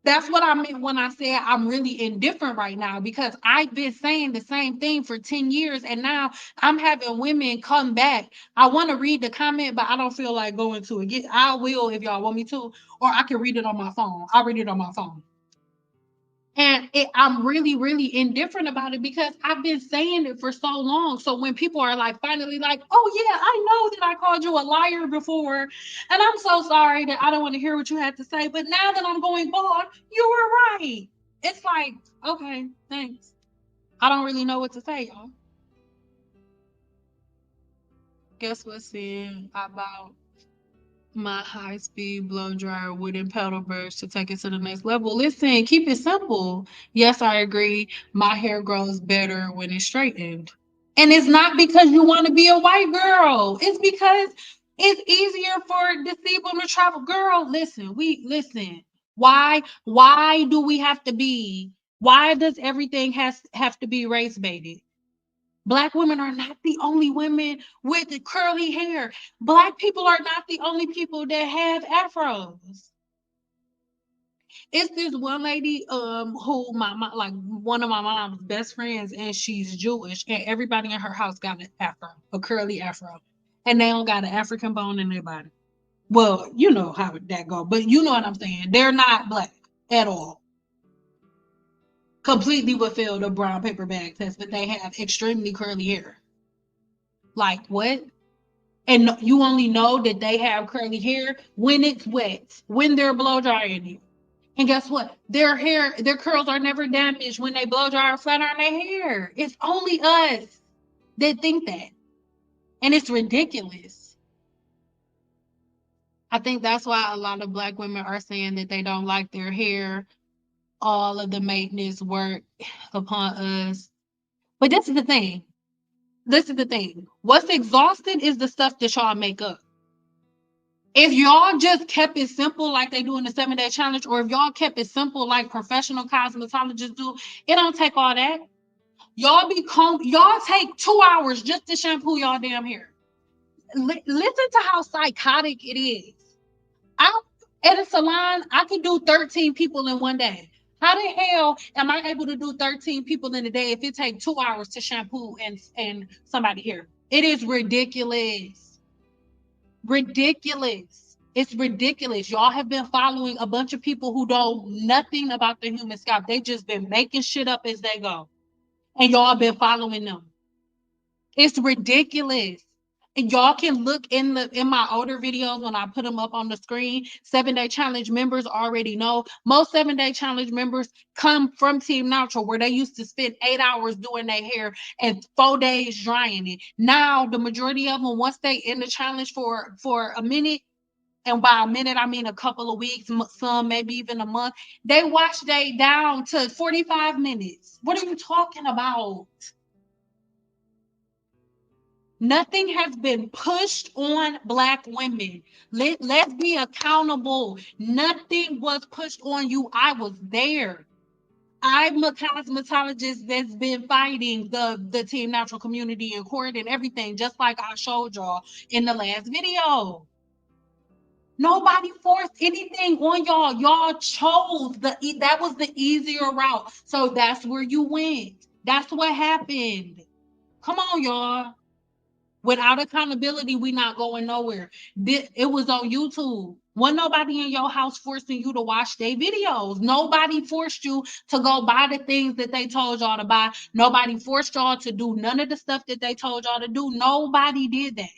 That's what I meant when I said I'm really indifferent right now, because I've been saying the same thing for 10 years, and now I'm having women come back. I want to read the comment, but I don't feel like going to it. I will if y'all want me to, or I can read it on my phone. I'll read it on my phone. And I'm really, really indifferent about it because I've been saying it for so long. So when people are like, finally, like, oh, yeah, I know that I called you a liar before. And I'm so sorry that I don't want to hear what you had to say. But now that I'm going bald, you were right. It's like, okay, thanks. I don't really know what to say, y'all. Guess what's in about my high speed blow dryer wooden pedal brush to take it to the next level? Listen, keep it simple. Yes, I agree. My hair grows better when it's straightened. And it's not because you want to be a white girl. It's because it's easier for disabled to travel. Girl, listen. Why do we have to be? Why does everything have to be race baited? Black women are not the only women with the curly hair. Black people are not the only people that have afros. It's this one lady who my mom, like one of my mom's best friends, and she's Jewish, and everybody in her house got an afro, a curly afro, and they don't got an African bone in their body. Well, you know how that go, but you know what I'm saying. They're not black at all. Completely would fail the brown paper bag test, but they have extremely curly hair. Like what? And you only know that they have curly hair when it's wet, when they're blow drying you. And guess what? Their hair, their curls are never damaged when they blow dry or flat iron their hair. It's only us that think that. And it's ridiculous. I think that's why a lot of black women are saying that they don't like their hair, all of the maintenance work upon us. But this is the thing. This is the thing. What's exhausting is the stuff that y'all make up. If y'all just kept it simple like they do in the 7 day challenge, or if y'all kept it simple like professional cosmetologists do, it don't take all that. Y'all take 2 hours just to shampoo y'all damn hair. Listen to how psychotic it is. I At a salon, I can do 13 people in one day. How the hell am I able to do 13 people in a day if it takes 2 hours to shampoo and somebody hair? It is ridiculous. Ridiculous. It's ridiculous. Y'all have been following a bunch of people who know nothing about the human scalp. They just been making shit up as they go. And y'all been following them. It's ridiculous. And y'all can look in my older videos when I put them up on the screen. 7 day challenge members already know. Most 7 day challenge members come from Team Natural, where they used to spend 8 hours doing their hair and 4 days drying it. Now the majority of them, once they in the challenge for a minute, and by a minute I mean a couple of weeks, some maybe even a month, they wash they down to 45 minutes. What are you talking about? Nothing has been pushed on black women. Let's be accountable. Nothing was pushed on you. I was there. I'm a cosmetologist that's been fighting the Team Natural community in court and everything, just like I showed y'all in the last video. Nobody forced anything on y'all. Y'all chose that was the easier route. So that's where you went. That's what happened. Come on, y'all. Without accountability, we not going nowhere. It was on YouTube. Wasn't nobody in your house forcing you to watch their videos. Nobody forced you to go buy the things that they told y'all to buy. Nobody forced y'all to do none of the stuff that they told y'all to do. Nobody did that.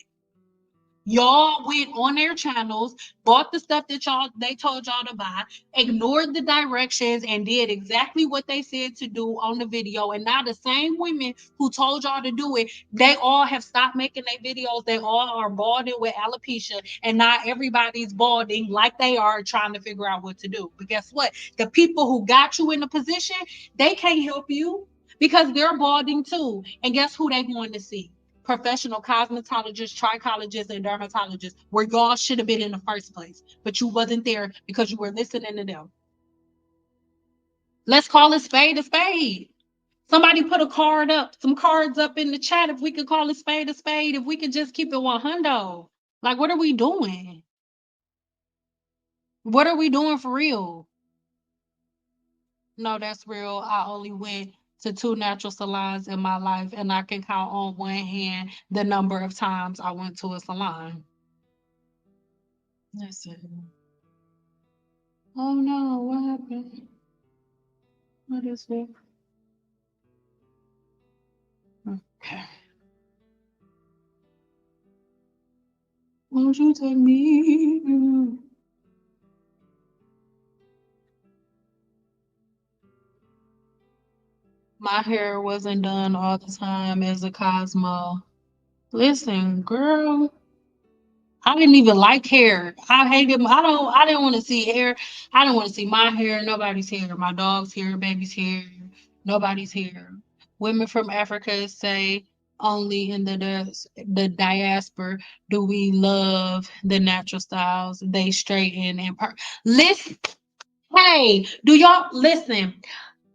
Y'all went on their channels, bought the stuff that they told y'all to buy, ignored the directions, and did exactly what they said to do on the video. And now the same women who told y'all to do it, they all have stopped making their videos. They all are balding with alopecia, and not everybody's balding like they are trying to figure out what to do. But guess what? The people who got you in the position, they can't help you because they're balding too. And guess who they going to see? Professional cosmetologists, trichologists, and dermatologists, where y'all should have been in the first place, but you wasn't there because you were listening to them. Let's call a spade a spade. Somebody put some cards up in the chat if we could call a spade, if we could just keep it 100. Like, what are we doing? What are we doing for real? No, that's real. I only went to 2 natural salons in my life, and I can count on one hand the number of times I went to a salon. Listen. Oh no, what happened? What is it? Okay. Won't you take me? My hair wasn't done all the time as a Cosmo. Listen, girl, I didn't even like hair. I hated. I didn't want to see hair. I didn't want to see my hair. Nobody's hair. My dog's hair. Baby's hair. Nobody's hair. Women from Africa say only in the diaspora do we love the natural styles. They straighten and listen. Hey, do y'all listen?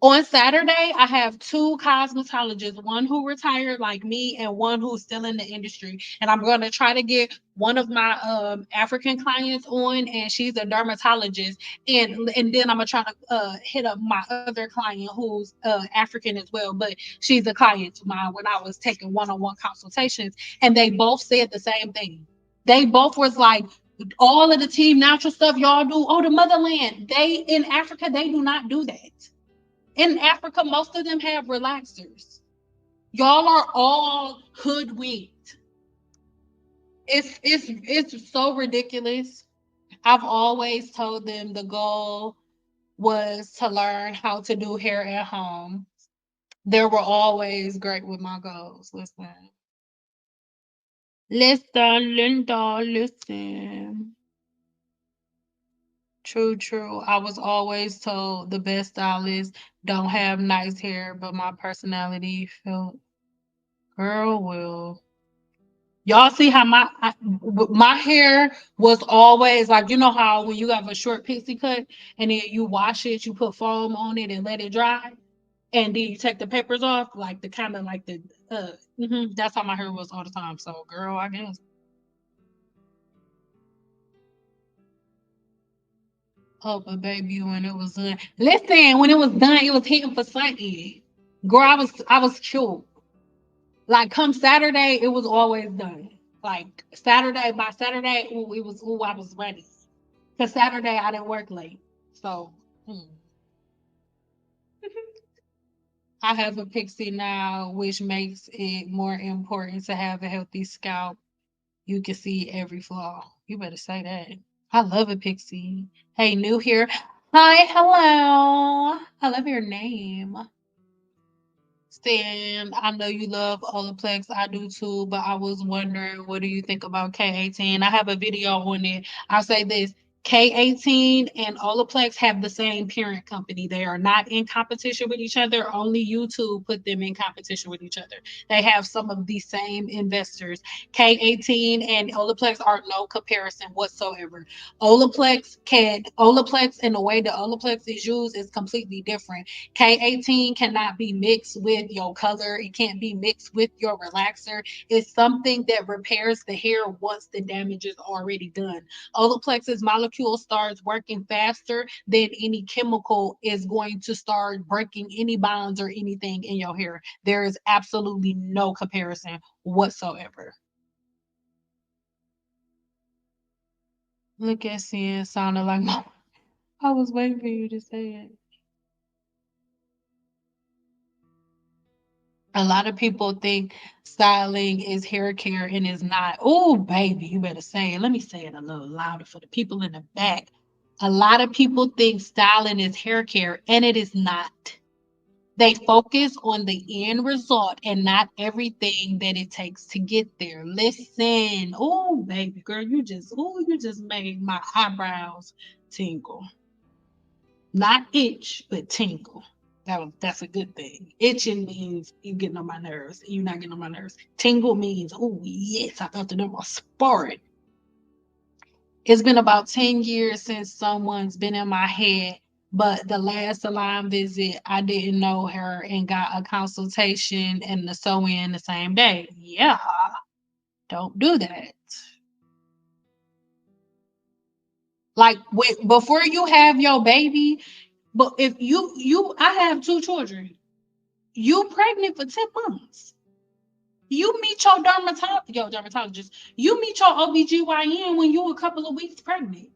On Saturday, I have two cosmetologists, one who retired like me and one who's still in the industry. And I'm going to try to get one of my African clients on, and she's a dermatologist. And then I'm going to try to hit up my other client who's African as well, but she's a client of mine when I was taking one-on-one consultations. And they both said the same thing. They both was like, all of the Team Natural stuff y'all do, oh, the motherland. They in Africa, they do not do that. In Africa, most of them have relaxers. Y'all are all hoodwinked. It's so ridiculous. I've always told them the goal was to learn how to do hair at home. They were always great with my goals. Listen, Linda, listen. True, true. I was always told the best stylists don't have nice hair, but my personality felt, girl, will. Y'all see how my hair was always like, you know how when you have a short pixie cut and then you wash it, you put foam on it and let it dry, and then you take the papers off, like the kind of like the that's how my hair was all the time. So, girl, I guess. Oh, but baby, when it was done, listen, when it was done, it was hitting for something. Girl, I was cute. Like come Saturday, it was always done. Like Saturday by Saturday, ooh, it was ooh, I was ready. Cause Saturday I didn't work late, so I have a pixie now, which makes it more important to have a healthy scalp. You can see every flaw. You better say that. I love a pixie. Hey, new here. Hi, hello. I love your name. Stan, I know you love Olaplex. I do too, but I was wondering, what do you think about K18? I have a video on it. I'll say this. K18 and Olaplex have the same parent company. They are not in competition with each other. Only YouTube put them in competition with each other. They have some of the same investors. K18 and Olaplex are no comparison whatsoever. Olaplex and the way the Olaplex is used is completely different. K18 cannot be mixed with your color. It can't be mixed with your relaxer. It's something that repairs the hair once the damage is already done. Olaplex's molecule starts working faster than any chemical is going to start breaking any bonds or anything in your hair. There is absolutely no comparison whatsoever. Look at Sin sounding like mom. I was waiting for you to say it. A lot of people think styling is hair care and it's not. Oh, baby, you better say it. Let me say it a little louder for the people in the back. A lot of people think styling is hair care and it is not. They focus on the end result and not everything that it takes to get there. Listen. Oh, baby girl, you just made my eyebrows tingle. Not itch, but tingle. That's a good thing. Itching means you getting on my nerves. You're not getting on my nerves. Tingle means, oh yes, I felt it in my spirit. It's been about 10 years since someone's been in my head, but the last salon visit, I didn't know her and got a consultation and the sew in the same day. Yeah, don't do that. Like before you have your baby, but if I have two children. You pregnant for 10 months. You meet your dermatologist. You meet your OBGYN when you a couple of weeks pregnant.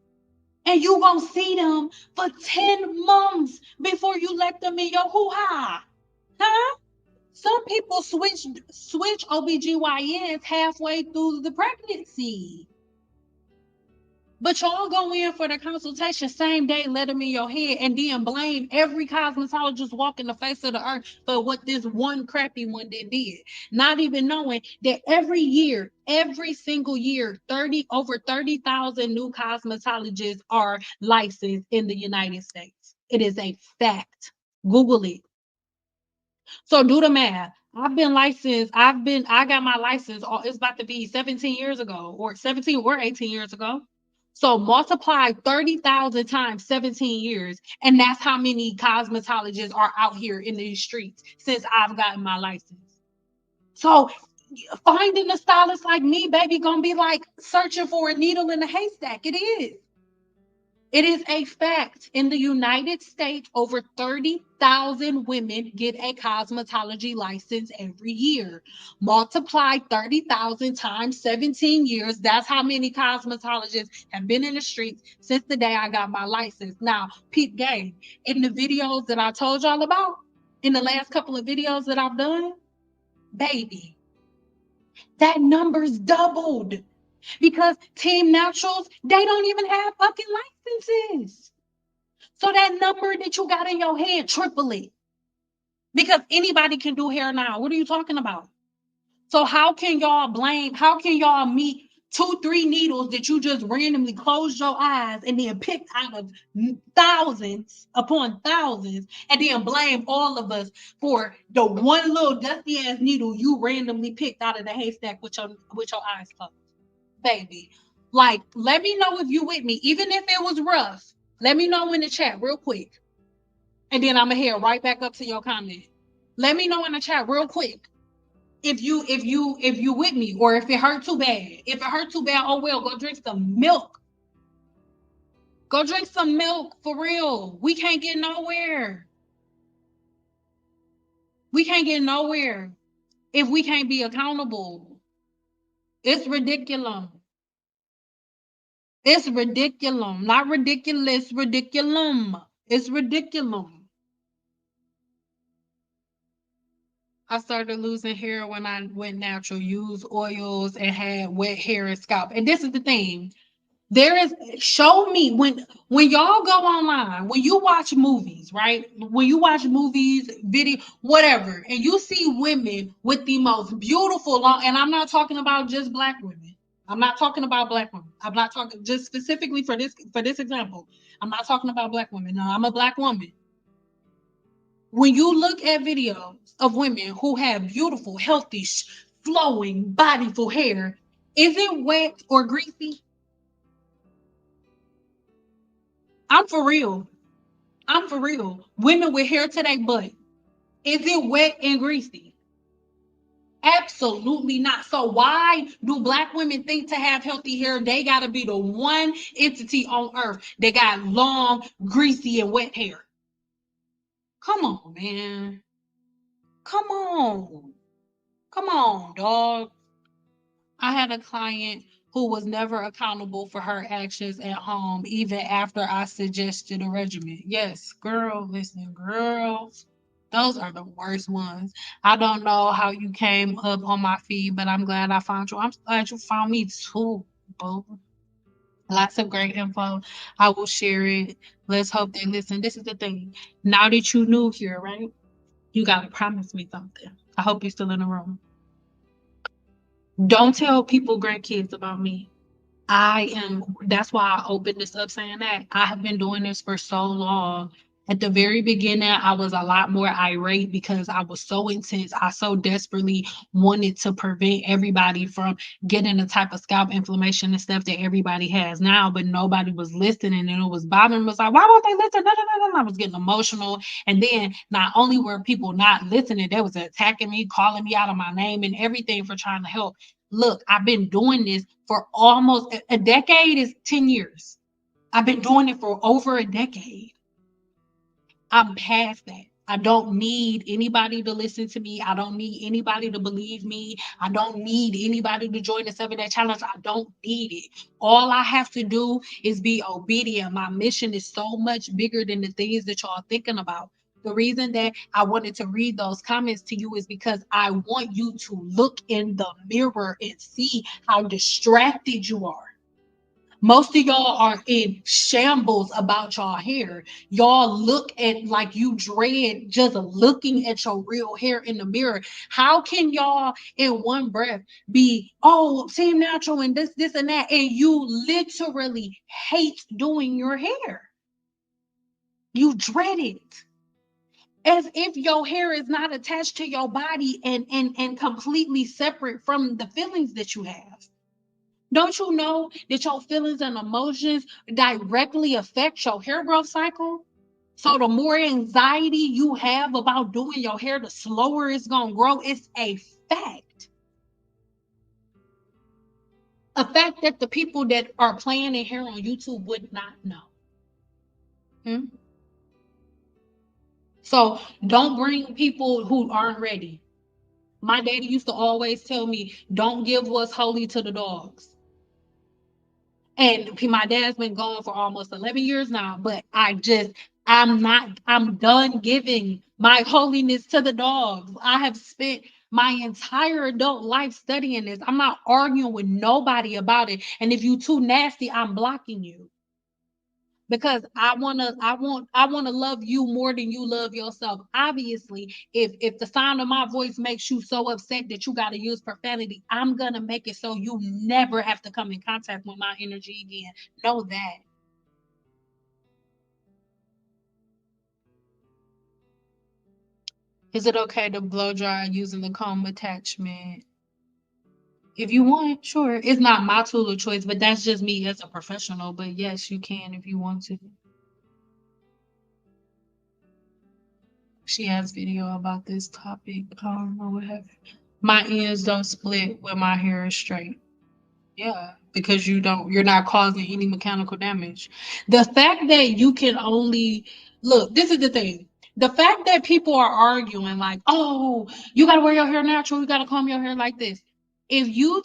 And you gonna see them for 10 months before you let them in your hoo-ha. Huh? Some people switch OBGYNs halfway through the pregnancy. But y'all go in for the consultation same day, let them in your head, and then blame every cosmetologist walking the face of the earth for what this one crappy one did. Not even knowing that every year, every single year, 30,000 new cosmetologists are licensed in the United States. It is a fact. Google it. So do the math. I got my license, it's about to be 17 years ago, or 17 or 18 years ago. So multiply 30,000 times 17 years, and that's how many cosmetologists are out here in these streets since I've gotten my license. So finding a stylist like me, baby, gonna be like searching for a needle in a haystack. It is. It is a fact. In the United States, over 30,000 women get a cosmetology license every year. Multiply 30,000 times 17 years. That's how many cosmetologists have been in the streets since the day I got my license. Now, peep game. In the videos that I told y'all about, in the last couple of videos that I've done, baby, that number's doubled because Team Naturals, they don't even have fucking licenses. So that number that you got in your head, triple it. Because anybody can do hair now. What are you talking about? So how can y'all meet two, three needles that you just randomly closed your eyes and then picked out of thousands upon thousands and then blame all of us for the one little dusty ass needle you randomly picked out of the haystack with your eyes closed? Baby. Like, let me know if you with me. Even if it was rough, let me know in the chat real quick. And then I'm gonna head right back up to your comment. Let me know in the chat real quick if you with me, or if it hurt too bad. If it hurt too bad, oh well, go drink some milk. Go drink some milk for real. We can't get nowhere. We can't get nowhere if we can't be accountable. It's ridiculous. It's ridiculous. Not ridiculous, ridiculum. It's ridiculous. I started losing hair when I went natural, used oils, and had wet hair and scalp. And this is the thing. There is show me when y'all go online, when you watch movies, right? When you watch movies, video, whatever, and you see women with the most beautiful long, and I'm not talking about just black women. I'm not talking about black women. I'm not talking just specifically for this example. I'm not talking about black women. No, I'm a black woman. When you look at videos of women who have beautiful, healthy, flowing, bodyful hair, is it wet or greasy? I'm for real. I'm for real. Women with hair to their butt. Is it wet and greasy? Absolutely not. So why do black women think to have healthy hair, they gotta be the one entity on earth that got long, greasy, and wet hair? Come on, man. Come on. Come on, dog. I had a client who was never accountable for her actions at home, even after I suggested a regimen. Yes, girl, listen, girls, those are the worst ones. I don't know how you came up on my feed, but I'm glad I found you. I'm glad you found me too, boo. Lots of great info. I will share it. Let's hope they listen. This is the thing. Now that you new here, right? You gotta promise me something. I hope you're still in the room. Don't tell people grandkids about me. That's why I opened this up saying that I have been doing this for so long. At the very beginning, I was a lot more irate because I was so intense. I so desperately wanted to prevent everybody from getting the type of scalp inflammation and stuff that everybody has now, but nobody was listening and it was bothering me. It was like, why won't they listen? No, no, no, no. I was getting emotional. And then not only were people not listening, they was attacking me, calling me out of my name and everything for trying to help. Look, I've been doing this for almost a decade is 10 years. I've been doing it for over a decade. I'm past that. I don't need anybody to listen to me. I don't need anybody to believe me. I don't need anybody to join the 7 day challenge. I don't need it. All I have to do is be obedient. My mission is so much bigger than the things that y'all thinking about. The reason that I wanted to read those comments to you is because I want you to look in the mirror and see how distracted you are. Most of y'all are in shambles about y'all hair. Y'all look at like you dread just looking at your real hair in the mirror. How can y'all in one breath be, oh, Team Natural and this, and that, and you literally hate doing your hair? You dread it. As if your hair is not attached to your body and completely separate from the feelings that you have. Don't you know that your feelings and emotions directly affect your hair growth cycle? So the more anxiety you have about doing your hair, the slower it's gonna grow. It's a fact. A fact that the people that are playing their hair on YouTube would not know. Hmm? So don't bring people who aren't ready. My daddy used to always tell me, don't give what's holy to the dogs. And my dad's been gone for almost 11 years now, but I'm done giving my holiness to the dogs. I have spent my entire adult life studying this. I'm not arguing with nobody about it. And if you too nasty, I'm blocking you. because I wanna love you more than you love yourself. Obviously, if the sound of my voice makes you so upset that you gotta use profanity, I'm gonna make it so you never have to come in contact with my energy again. Know that. Is it okay to blow dry using the comb attachment? If you want, sure. It's not my tool of choice, but that's just me as a professional. But yes, you can if you want to. She has video about this topic. I don't know what happened. My ends don't split when my hair is straight. Yeah, because you're not causing any mechanical damage. The fact that you can only look, this is the thing. The fact that people are arguing like, "Oh, you got to wear your hair natural, you got to comb your hair like this." If you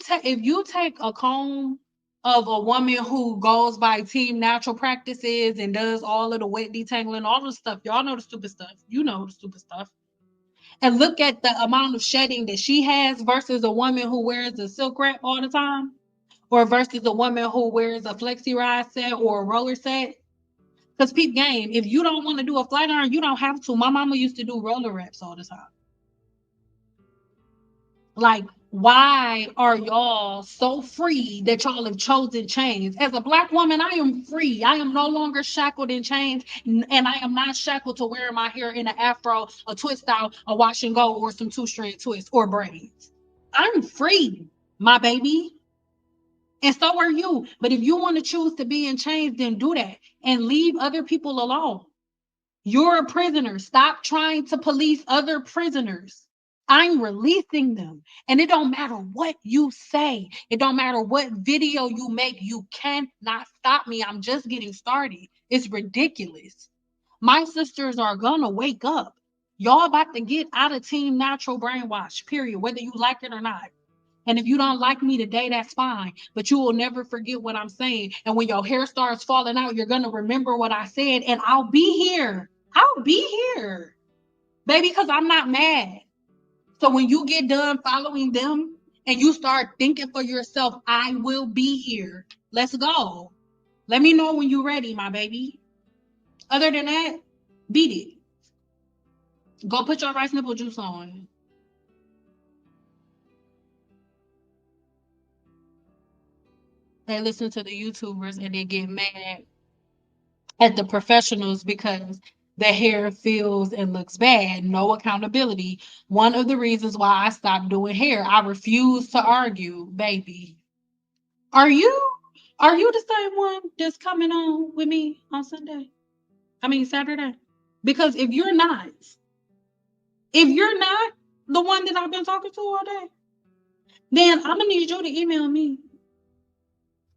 take a comb of a woman who goes by team natural practices and does all of the wet detangling, all the stuff, y'all know the stupid stuff. You know the stupid stuff. And look at the amount of shedding that she has versus a woman who wears a silk wrap all the time or versus a woman who wears a flexi ride set or a roller set. Because peep game, if you don't want to do a flat iron, you don't have to. My mama used to do roller wraps all the time. Like, why are y'all so free that y'all have chosen chains? As a black woman, I am free. I am no longer shackled in chains, and I am not shackled to wearing my hair in an afro, a twist out, a wash and go, or some two-strand twist or braids. I'm free, my baby. And so are you. But if you want to choose to be in chains, then do that and leave other people alone. You're a prisoner. Stop trying to police other prisoners. I'm releasing them. And it don't matter what you say. It don't matter what video you make. You cannot stop me. I'm just getting started. It's ridiculous. My sisters are gonna wake up. Y'all about to get out of team natural brainwash, period, whether you like it or not. And if you don't like me today, that's fine. But you will never forget what I'm saying. And when your hair starts falling out, you're going to remember what I said. And I'll be here. I'll be here, baby, because I'm not mad. So when you get done following them and you start thinking for yourself, I will be here. Let's go. Let me know when you're ready, my baby. Other than that, beat it. Go put your rice nipple juice on. They listen to the YouTubers and they get mad at the professionals because the hair feels and looks bad. No accountability. One of the reasons why I stopped doing hair, I refuse to argue, baby. Are you the same one that's coming on with me on Sunday? I mean Saturday? Because if you're not the one that I've been talking to all day, then I'm gonna need you to email me.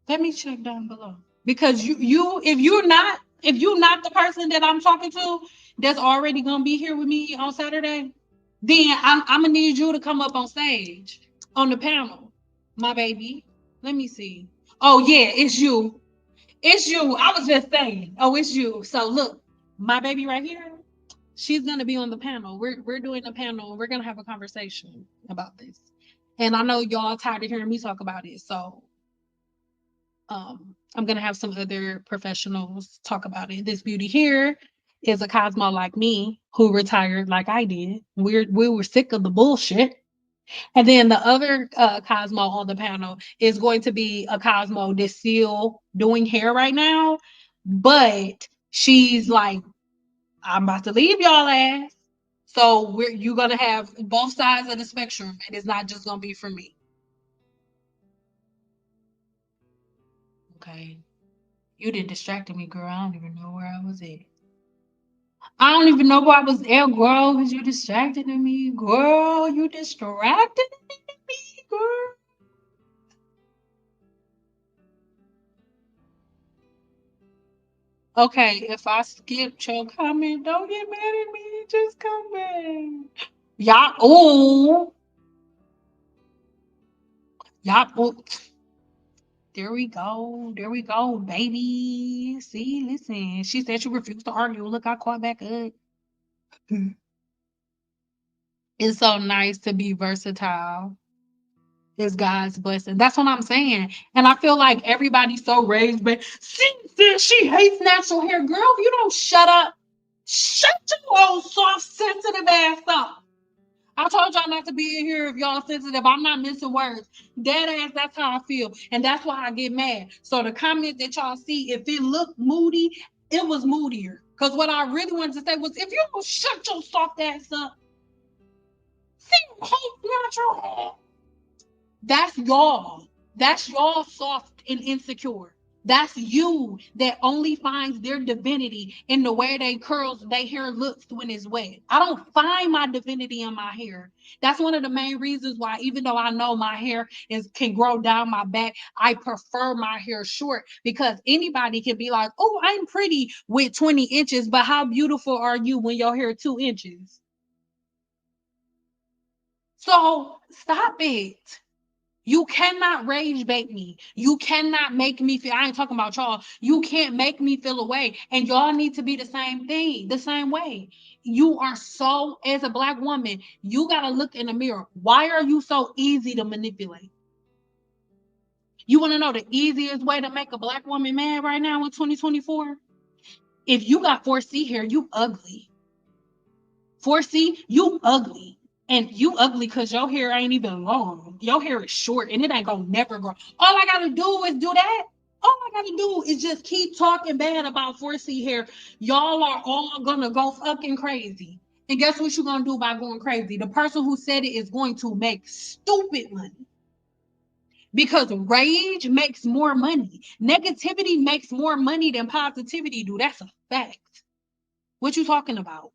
Let me check down below. Because if you're not the person that I'm talking to that's already gonna be here with me on Saturday, then I'm gonna need you to come up on stage on the panel, my baby. Let me see. Oh yeah, it's you. It's you. I was just saying. Oh, it's you. So look, my baby right here, she's gonna be on the panel. We're doing a panel. We're gonna have a conversation about this. And I know y'all tired of hearing me talk about it. So I'm gonna have some other professionals talk about it. This beauty here is a Cosmo like me who retired like I did. We were sick of the bullshit. And then the other Cosmo on the panel is going to be a Cosmo that's still doing hair right now, but she's like, I'm about to leave y'all ass. So you're gonna have both sides of the spectrum, and it's not just gonna be for me. Okay. You did distracted me, girl. I don't even know where I was at. I don't even know where I was at, girl, because you distracted me, girl. You distracted me, girl. Okay, if I skipped your comment, don't get mad at me. Just come back. Y'all, oh, y'all, oh. There we go. There we go, baby. See, listen. She said she refused to argue. Look, I caught back up. It's so nice to be versatile. is God's blessing. That's what I'm saying. And I feel like everybody's so raised, but she hates natural hair. Girl, if you don't shut up, shut your old soft, sensitive ass up. I told y'all not to be in here if y'all sensitive. I'm not missing words. Dead ass, that's how I feel. And that's why I get mad. So the comment that y'all see, if it looked moody, it was moodier. Because what I really wanted to say was, if you don't shut your soft ass up, see, hate natural hair. That's y'all. That's y'all soft and insecure. That's you that only finds their divinity in the way they curls, their hair looks when it's wet. I don't find my divinity in my hair. That's one of the main reasons why, even though I know my hair can grow down my back, I prefer my hair short because anybody can be like, oh, I'm pretty with 20 inches, but how beautiful are you when your hair 2 inches? So stop it. You cannot rage bait me. You cannot make me feel. I ain't talking about y'all. You can't make me feel away. And y'all need to be the same thing, the same way. You are so, as a black woman, you got to look in the mirror. Why are you so easy to manipulate? You want to know the easiest way to make a black woman mad right now in 2024? If you got 4C hair, you ugly. 4C, you ugly. And you ugly because your hair ain't even long. Your hair is short and it ain't gonna never grow. All I gotta do is do that. All I gotta do is just keep talking bad about 4C hair. Y'all are all gonna go fucking crazy. And guess what you're gonna do by going crazy? The person who said it is going to make stupid money. Because rage makes more money. Negativity makes more money than positivity do. That's a fact. What you talking about?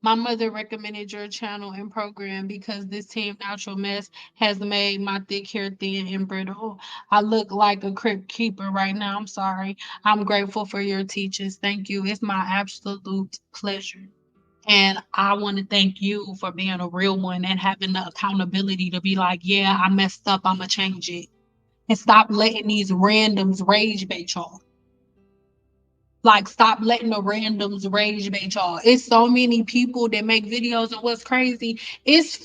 My mother recommended your channel and program because this Team Natural Mess has made my thick hair thin and brittle. I look like a crypt keeper right now. I'm sorry. I'm grateful for your teachings. Thank you. It's my absolute pleasure. And I want to thank you for being a real one and having the accountability to be like, yeah, I messed up. I'm going to change it. And stop letting these randoms rage bait y'all. Like, stop letting the randoms rage bait y'all. It's so many people that make videos, and what's crazy, it's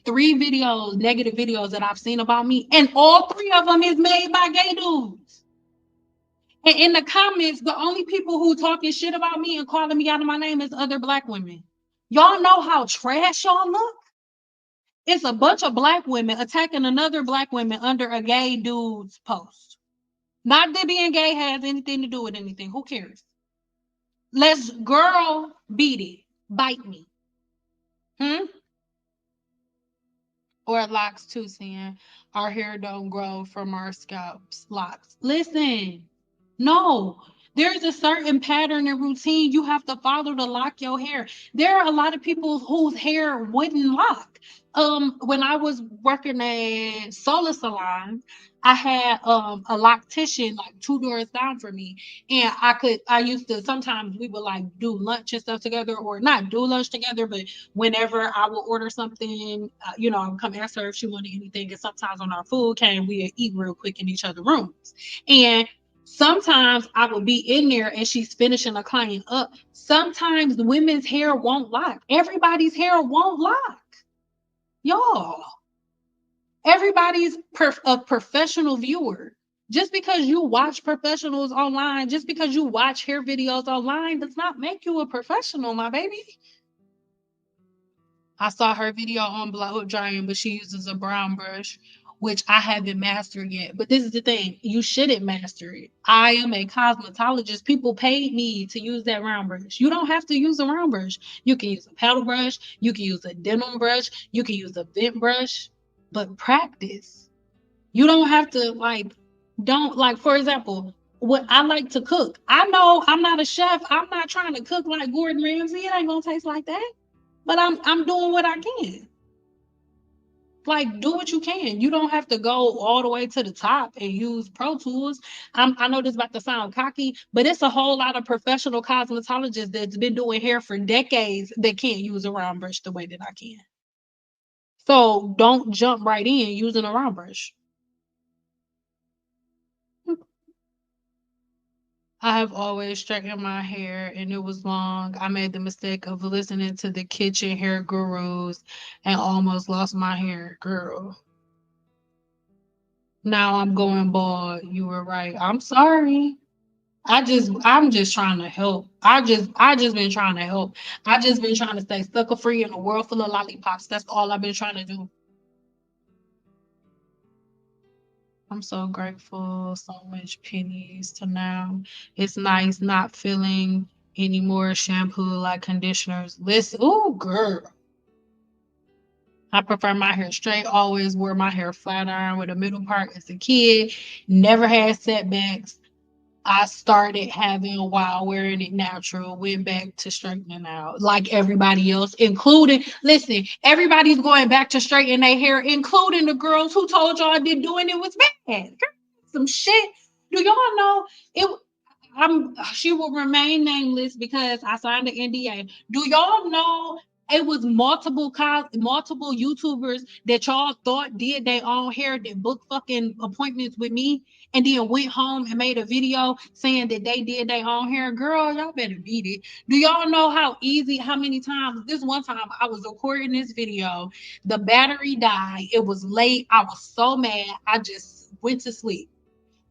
3 videos, negative videos that I've seen about me, and all 3 of them is made by gay dudes. And in the comments, the only people who talking shit about me and calling me out of my name is other black women. Y'all know how trash y'all look? It's a bunch of black women attacking another black woman under a gay dude's post. Not that being gay has anything to do with anything. Who cares? Let's girl beat it. Bite me. Hmm? Or locks too, saying our hair don't grow from our scalps. Locks. Listen, no. There's a certain pattern and routine you have to follow to lock your hair. There are a lot of people whose hair wouldn't lock. When I was working at Solar Salon, I had a loctician like 2 doors down from me. And I used to sometimes we would like do lunch and stuff together, or not do lunch together, but whenever I would order something, I would come ask her if she wanted anything. And sometimes when our food came, we'd eat real quick in each other's rooms. And sometimes I would be in there and she's finishing a client up. Sometimes the women's hair won't lock. Everybody's hair won't lock. Y'all, everybody's a professional viewer. Just because you watch professionals online, just because you watch hair videos online, does not make you a professional, my baby. I saw her video on blow drying, but she uses a brown brush, which I haven't mastered yet. But this is the thing, you shouldn't master it. I am a cosmetologist. People paid me to use that round brush. You don't have to use a round brush. You can use a paddle brush, you can use a denim brush, you can use a vent brush, but practice. You don't have to don't like, for example, what I like to cook. I know I'm not a chef. I'm not trying to cook like Gordon Ramsay. It ain't gonna taste like that. But I'm doing what I can. Like, do what you can. You don't have to go all the way to the top and use Pro Tools. I know this is about to sound cocky, but it's a whole lot of professional cosmetologists that's been doing hair for decades that can't use a round brush the way that I can. So don't jump right in using a round brush. I have always straightened my hair and it was long. I made the mistake of listening to the kitchen hair gurus and almost lost my hair, girl. Now I'm going bald. You were right. I'm sorry. I'm just trying to help. I just been trying to help. I just been trying to stay sucker free in a world full of lollipops. That's all I've been trying to do. I'm so grateful. So much pennies to now. It's nice not feeling any more shampoo like conditioners. Listen, oh girl. I prefer my hair straight. Always wore my hair flat iron with a middle part as a kid. Never had setbacks. I started having while wearing it natural, went back to straightening out like everybody else, including, listen, everybody's going back to straighten their hair, including the girls who told y'all that doing it was bad. Girl, some shit. Do y'all know it? She will remain nameless because I signed an NDA. Do y'all know it was multiple YouTubers that y'all thought did their own hair that booked fucking appointments with me and then went home and made a video saying that they did their own hair? Girl, y'all better beat it. Do y'all know how easy, how many times? This one time I was recording this video, the battery died. It was late. I was so mad. I just went to sleep.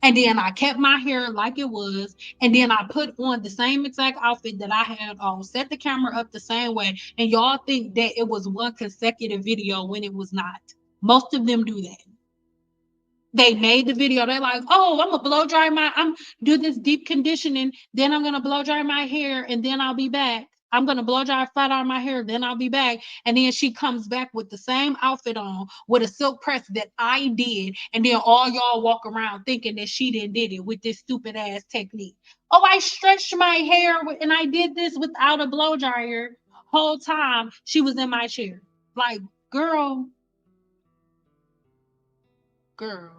And then I kept my hair like it was. And then I put on the same exact outfit that I had on, set the camera up the same way. And y'all think that it was one consecutive video when it was not. Most of them do that. They made the video. They're like, oh, I'm gonna blow dry I'm do this deep conditioning, then I'm gonna blow dry my hair, and then I'll be back. I'm gonna blow dry flat on my hair, then I'll be back. And then she comes back with the same outfit on with a silk press that I did, and then all y'all walk around thinking that she didn't did it with this stupid ass technique. Oh, I stretched my hair and I did this without a blow dryer. Whole time she was in my chair. Like, girl, girl.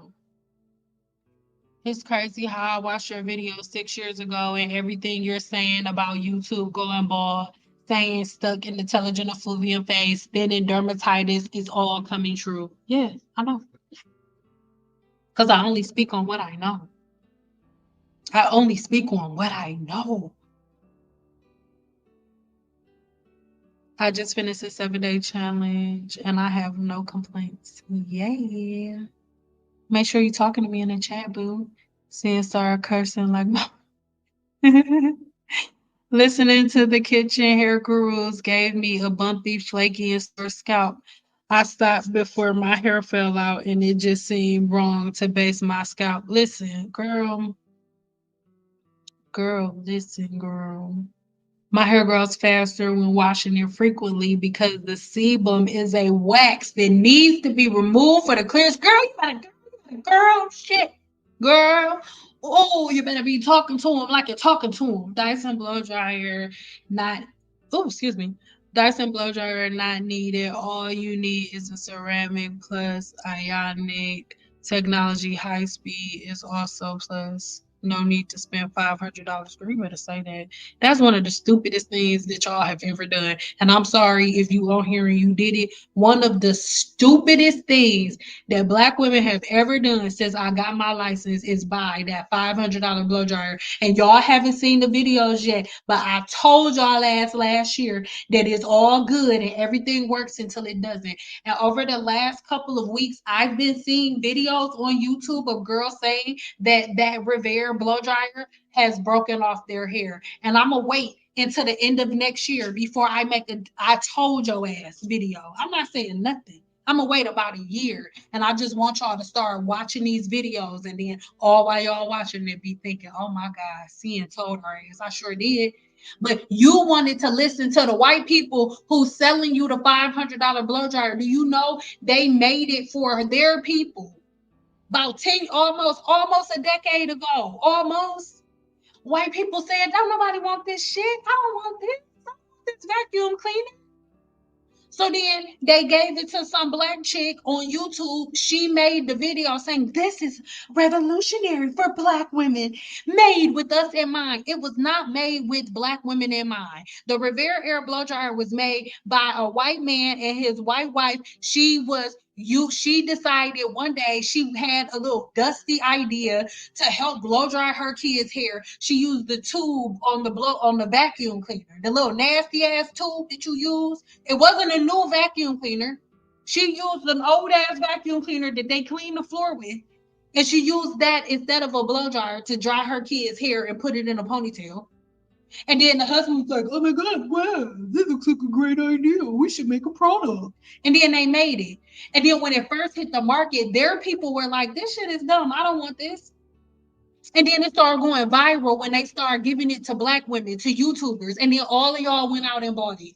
It's crazy how I watched your video 6 years ago and everything you're saying about YouTube going bald, saying stuck in the intelligent effluvium phase, spinning dermatitis is all coming true. Yes, I know. Because I only speak on what I know. I only speak on what I know. I just finished a 7-day challenge and I have no complaints. Yeah. Make sure you're talking to me in the chat, boo. Seeing start cursing like Listening to the kitchen hair gurus gave me a bumpy, flaky, and sore scalp. I stopped before my hair fell out, and it just seemed wrong to base my scalp. Listen, listen, girl. My hair grows faster when washing it frequently because the sebum is a wax that needs to be removed for the clearance. Girl, shit, girl. Oh, you better be talking to him like you're talking to him. Dyson blow dryer, not. Oh, excuse me. Dyson blow dryer not needed. All you need is a ceramic plus ionic technology. High speed is also plus. No need to spend $500. Girl, you better say that. That's one of the stupidest things that y'all have ever done. And I'm sorry if you on here and you did it. One of the stupidest things that Black women have ever done since I got my license is buy that $500 blow dryer. And y'all haven't seen the videos yet, but I told y'all last year that it's all good and everything works until it doesn't. And over the last couple of weeks, I've been seeing videos on YouTube of girls saying that Revere blow dryer has broken off their hair. And I'm gonna wait until the end of next year before I make a I told your ass video. I'm not saying nothing. I'm gonna wait about a year, and I just want y'all to start watching these videos, and then all while y'all watching it, be thinking, "Oh my God, seeing told her ass." I sure did. But you wanted to listen to the white people who's selling you the $500 blow dryer. Do you know they made it for their people about 10, almost a decade ago, almost? White people said, "Don't nobody want this shit. I don't want this. I don't want this vacuum cleaner." So then they gave it to some Black chick on YouTube. She made the video saying, "This is revolutionary for Black women, made with us in mind." It was not made with Black women in mind. The Revere Air Blow Dryer was made by a white man and his white wife. She was She decided one day she had a little dusty idea to help blow dry her kids' hair. She used the tube on the vacuum cleaner, the little nasty ass tube that you use. It wasn't a new vacuum cleaner. She used an old ass vacuum cleaner that they clean the floor with. And she used that instead of a blow dryer to dry her kids' hair and put it in a ponytail. And then the husband was like, "Oh my God, wow, this looks like a great idea. We should make a product." And then they made it. And then when it first hit the market, their people were like, "This shit is dumb. I don't want this." And then it started going viral when they started giving it to black women, to YouTubers. And then all of y'all went out and bought it.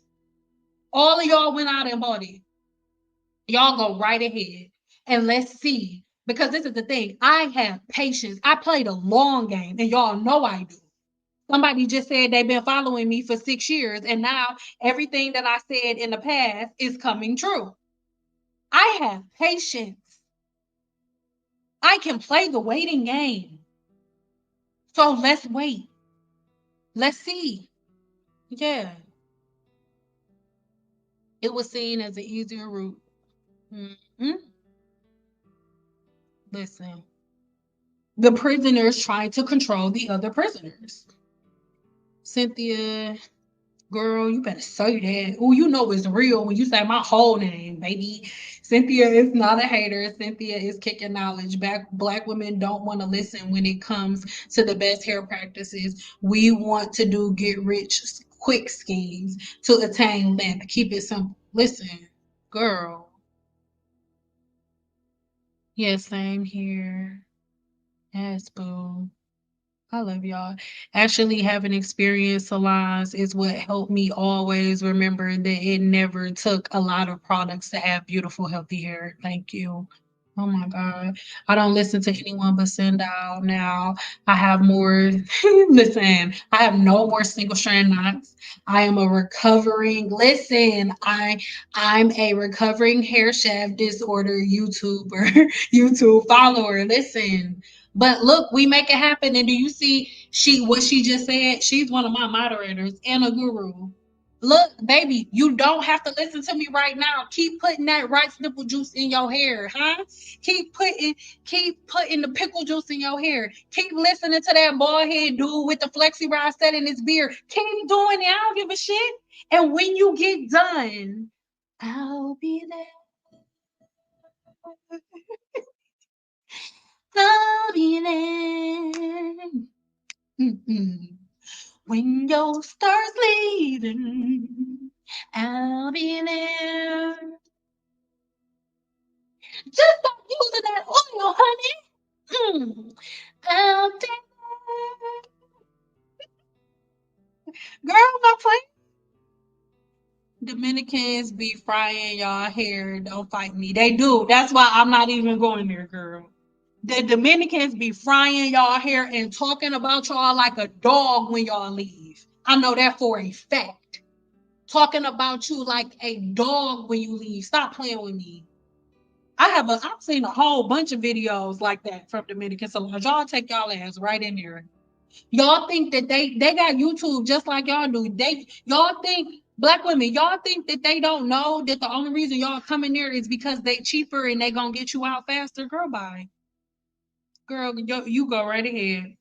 All of y'all went out and bought it. Y'all go right ahead and let's see. Because this is the thing. I have patience. I play the long game, and y'all know I do. Somebody just said they've been following me for 6 years, and now everything that I said in the past is coming true. I have patience. I can play the waiting game. So let's wait. Let's see. Yeah. It was seen as an easier route. Mm-hmm. Listen, the prisoners tried to control the other prisoners. Cynthia, girl, you better say that. Oh, you know it's real when you say my whole name, baby. Cynthia is not a hater. Cynthia is kicking knowledge. Black women don't want to listen when it comes to the best hair practices. We want to do get rich quick schemes to attain length. Keep it simple. Listen, girl. Yeah, same here. Yes, boo. I love y'all. Actually, having experienced salons is what helped me always remember that it never took a lot of products to have beautiful, healthy hair. Thank you. Oh my God. I don't listen to anyone but Sundial now. I have more, listen, I have no more single strand knots. I am a recovering, listen, I'm a recovering hair shaft disorder YouTuber, YouTube follower. Listen. But look, we make it happen. And do you see what she just said? She's one of my moderators and a guru. Look, baby, you don't have to listen to me right now. Keep putting that rice nipple juice in your hair, huh? Keep putting the pickle juice in your hair. Keep listening to that bald head dude with the flexi rod set in his beard. Keep doing it. I don't give a shit. And when you get done, I'll be there. I'll be there. Mm-mm. When your star's leaving, I'll be there. Just stop using that oil, honey. I'll be there. Girl, I'm not playing. Dominicans be frying y'all hair. Don't fight me. They do. That's why I'm not even going there, girl. The Dominicans be frying y'all hair and talking about y'all like a dog when y'all leave. I know that for a fact. Talking about you like a dog when you leave. Stop playing with me. I've seen a whole bunch of videos like that from Dominican salons. Y'all take y'all ass right in there. Y'all think that they got YouTube just like y'all do. Y'all think black women, y'all think that they don't know that the only reason y'all come in there is because they cheaper and they gonna get you out faster. Girl, bye. Girl, you go right ahead.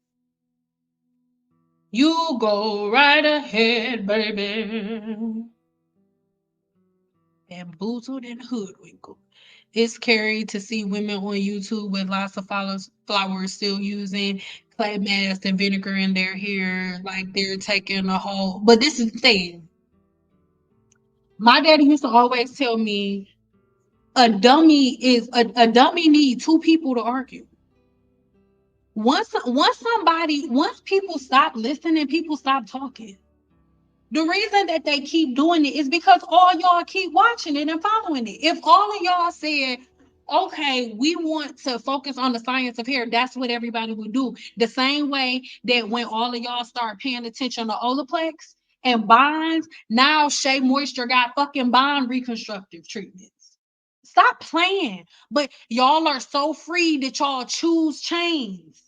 You go right ahead, baby. Bamboozled and hoodwinkled. It's scary to see women on YouTube with lots of followers still using clay mask and vinegar in their hair, like they're taking a whole. But this is the thing. My daddy used to always tell me a dummy need two people to argue. Once people stop listening, people stop talking. The reason that they keep doing it is because all y'all keep watching it and following it. If all of y'all said, okay, we want to focus on the science of hair, that's what everybody would do. The same way that when all of y'all start paying attention to Olaplex and bonds, now Shea Moisture got fucking bond reconstructive treatments. Stop playing. But y'all are so free that y'all choose chains.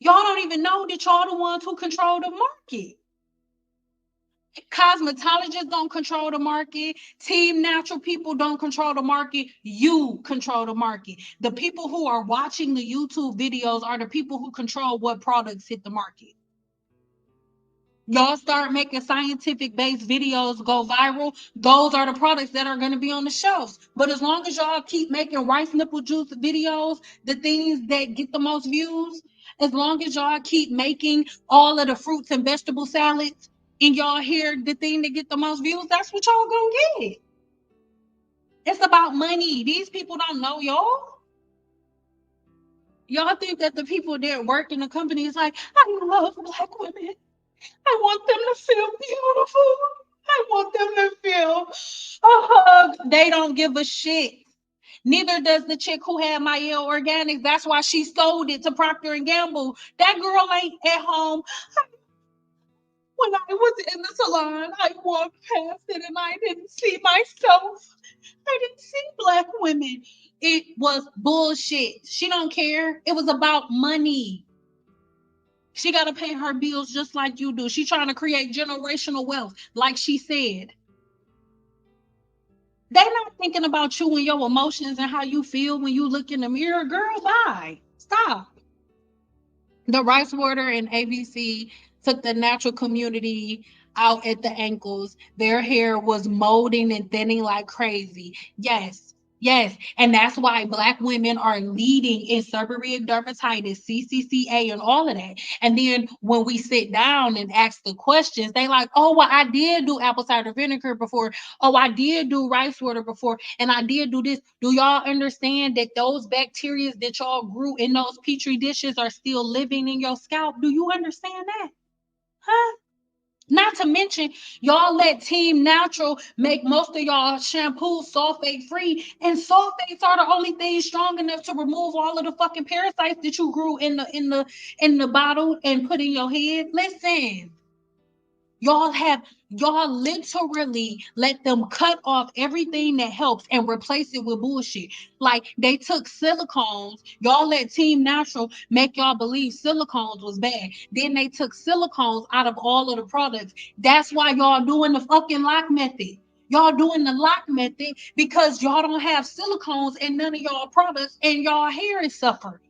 Y'all don't even know that y'all the ones who control the market. Cosmetologists don't control the market. Team Natural people don't control the market. You control the market. The people who are watching the YouTube videos are the people who control what products hit the market. Y'all start making scientific based videos go viral, those are the products that are going to be on the shelves. But as long as y'all keep making rice nipple juice videos, the things that get the most views, as long as y'all keep making all of the fruits and vegetable salads and y'all hear the thing that get the most views, that's what y'all gonna get. It's about money. These people don't know y'all. Y'all think that the people that work in the company is like, I love black women. I want them to feel beautiful. I want them to feel a hug. They don't give a shit. Neither does the chick who had my Yale Organics. That's why she sold it to Procter and Gamble. That girl ain't at home. When I was in the salon, I walked past it and I didn't see myself. I didn't see black women. It was bullshit. She don't care. It was about money. She got to pay her bills just like you do. She trying to create generational wealth, like she said. They not thinking about you and your emotions and how you feel when you look in the mirror. Girl, bye. Stop. The rice water and ABC took the natural community out at the ankles. Their hair was molding and thinning like crazy. Yes, yes. And that's why Black women are leading in seborrheic dermatitis, CCCA, and all of that. And then when we sit down and ask the questions, they like, oh, well, I did do apple cider vinegar before. Oh, I did do rice water before. And I did do this. Do y'all understand that those bacteria that y'all grew in those petri dishes are still living in your scalp? Do you understand that? Huh? Not to mention, y'all let Team Natural make most of y'all shampoos sulfate free, and sulfates are the only thing strong enough to remove all of the fucking parasites that you grew in the bottle and put in your head. Listen, y'all literally let them cut off everything that helps and replace it with bullshit. Like they took silicones, y'all let Team Natural make y'all believe silicones was bad. Then they took silicones out of all of the products. That's why y'all doing the fucking lock method. Y'all doing the lock method because y'all don't have silicones in none of y'all products and y'all hair is suffering.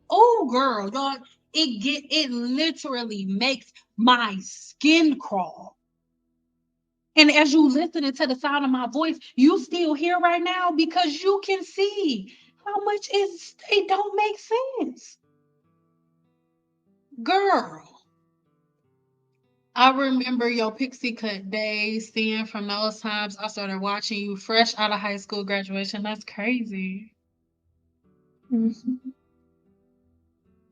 Oh girl, y'all, it literally makes my skin crawl. And as you listening to the sound of my voice, you still here right now because you can see how much it don't make sense. Girl, I remember your pixie cut days, seeing from those times I started watching you fresh out of high school graduation. That's crazy. Mhm.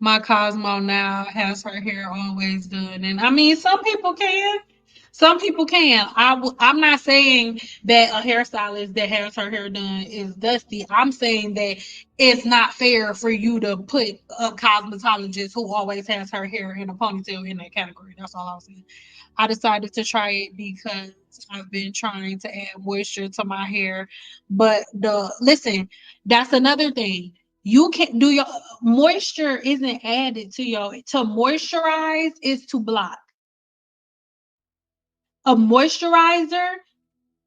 My Cosmo now has her hair always done. And I mean, some people can. Some people can. I'm not saying that a hairstylist that has her hair done is dusty. I'm saying that it's not fair for you to put a cosmetologist who always has her hair in a ponytail in that category. That's all I was saying. I decided to try it because I've been trying to add moisture to my hair. But listen, that's another thing. You can do your moisture isn't added to moisturize is to block. A moisturizer,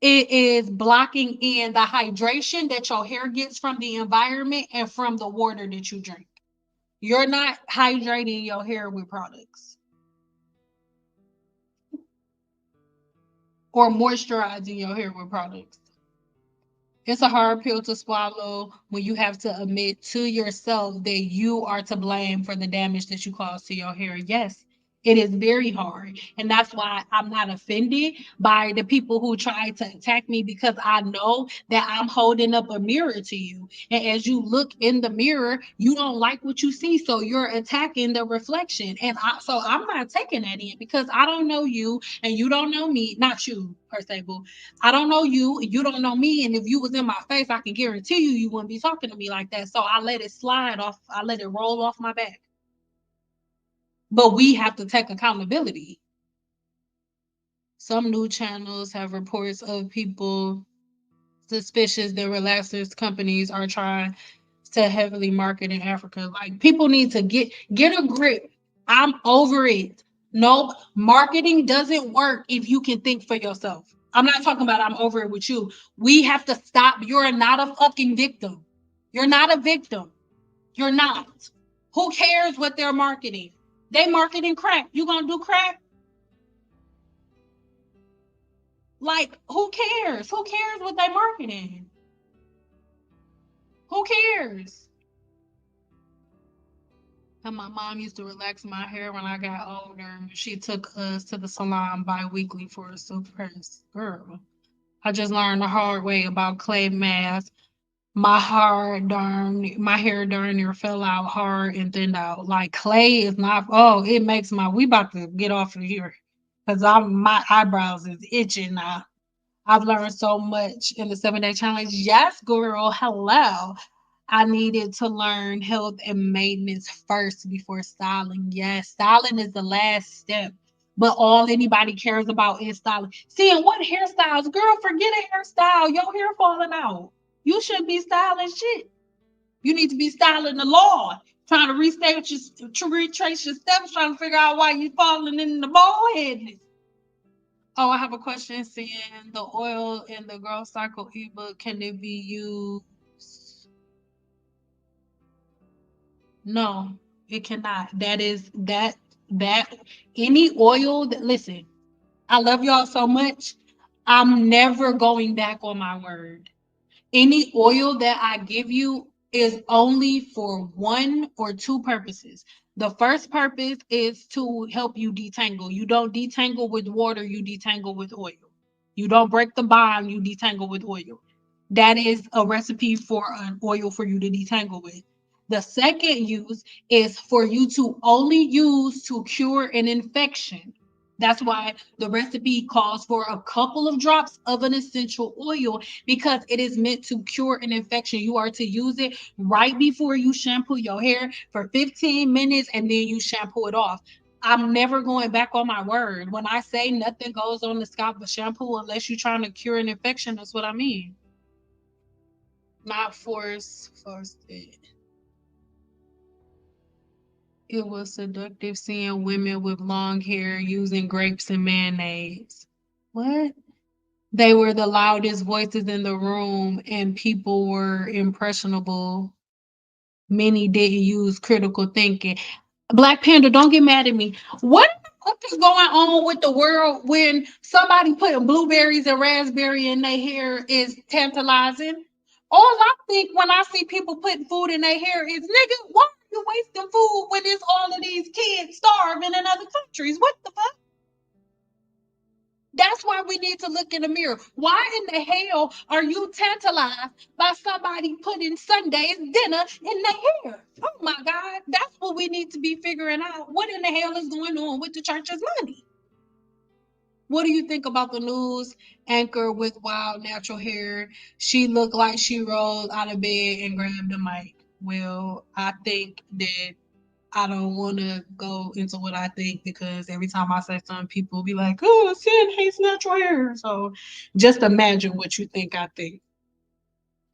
it is blocking in the hydration that your hair gets from the environment and from the water that you drink. You're not hydrating your hair with products or moisturizing your hair with products. It's a hard pill to swallow when you have to admit to yourself that you are to blame for the damage that you caused to your hair. Yes, it is very hard. And that's why I'm not offended by the people who try to attack me because I know that I'm holding up a mirror to you. And as you look in the mirror, you don't like what you see. So you're attacking the reflection. So I'm not taking that in because I don't know you and you don't know me. Not you per se, boo. I don't know you, you don't know me, and if you was in my face, I can guarantee you wouldn't be talking to me like that. So I let it slide off, I let it roll off my back. But we have to take accountability. Some new channels have reports of people suspicious that relaxers companies are trying to heavily market in Africa. Like people need to get a grip. I'm over it. Nope. Marketing doesn't work if you can think for yourself. I'm not talking about I'm over it with you. We have to stop. You're not a fucking victim. You're not a victim. You're not. Who cares what they're marketing? They marketing crack. You gonna do crack? Like, who cares? Who cares what they marketing? Who cares? And my mom used to relax my hair when I got older. She took us to the salon bi-weekly for a suppress. Girl, I just learned the hard way about clay mask. My hair darn near fell out hard and thinned out. Like clay is not, oh, it makes we about to get off of here. Cause my eyebrows is itching now. I've learned so much in the 7 day challenge. Yes, girl, hello. I needed to learn health and maintenance first before styling. Yes, styling is the last step. But all anybody cares about is styling. Seeing what hairstyles, girl, forget a hairstyle. Your hair falling out. You shouldn't be styling shit. You need to be styling the lawn, trying to to retrace your steps, trying to figure out why you falling in the bald headness. Oh, I have a question. Seeing the oil in the growth cycle ebook, can it be used? No, it cannot. That any oil that listen, I love y'all so much. I'm never going back on my word. Any oil that I give you is only for one or two purposes. The first purpose is to help you detangle. You don't detangle with water, you detangle with oil. You don't break the bond, you detangle with oil. That is a recipe for an oil for you to detangle with. The second use is for you to only use to cure an infection. That's why the recipe calls for a couple of drops of an essential oil because it is meant to cure an infection. You are to use it right before you shampoo your hair for 15 minutes and then you shampoo it off. I'm never going back on my word. When I say nothing goes on the scalp but shampoo unless you're trying to cure an infection, that's what I mean. Not forced it. It was seductive seeing women with long hair using grapes and mayonnaise. What? They were the loudest voices in the room and people were impressionable. Many didn't use critical thinking. Black Panda, don't get mad at me. What is going on with the world when somebody putting blueberries and raspberry in their hair is tantalizing? All I think when I see people putting food in their hair is, nigga, why are you wasting food when it's all of these kids starving in other countries? What the fuck? That's why we need to look in the mirror. Why in the hell are you tantalized by somebody putting Sunday's dinner in their hair? Oh my God. That's what we need to be figuring out. What in the hell is going on with the church's money? What do you think about the news anchor with wild natural hair? She looked like she rolled out of bed and grabbed the mic. Well, I think that I don't want to go into what I think because every time I say something, people be like, "Oh, Sin hates natural hair." So just imagine what you think I think.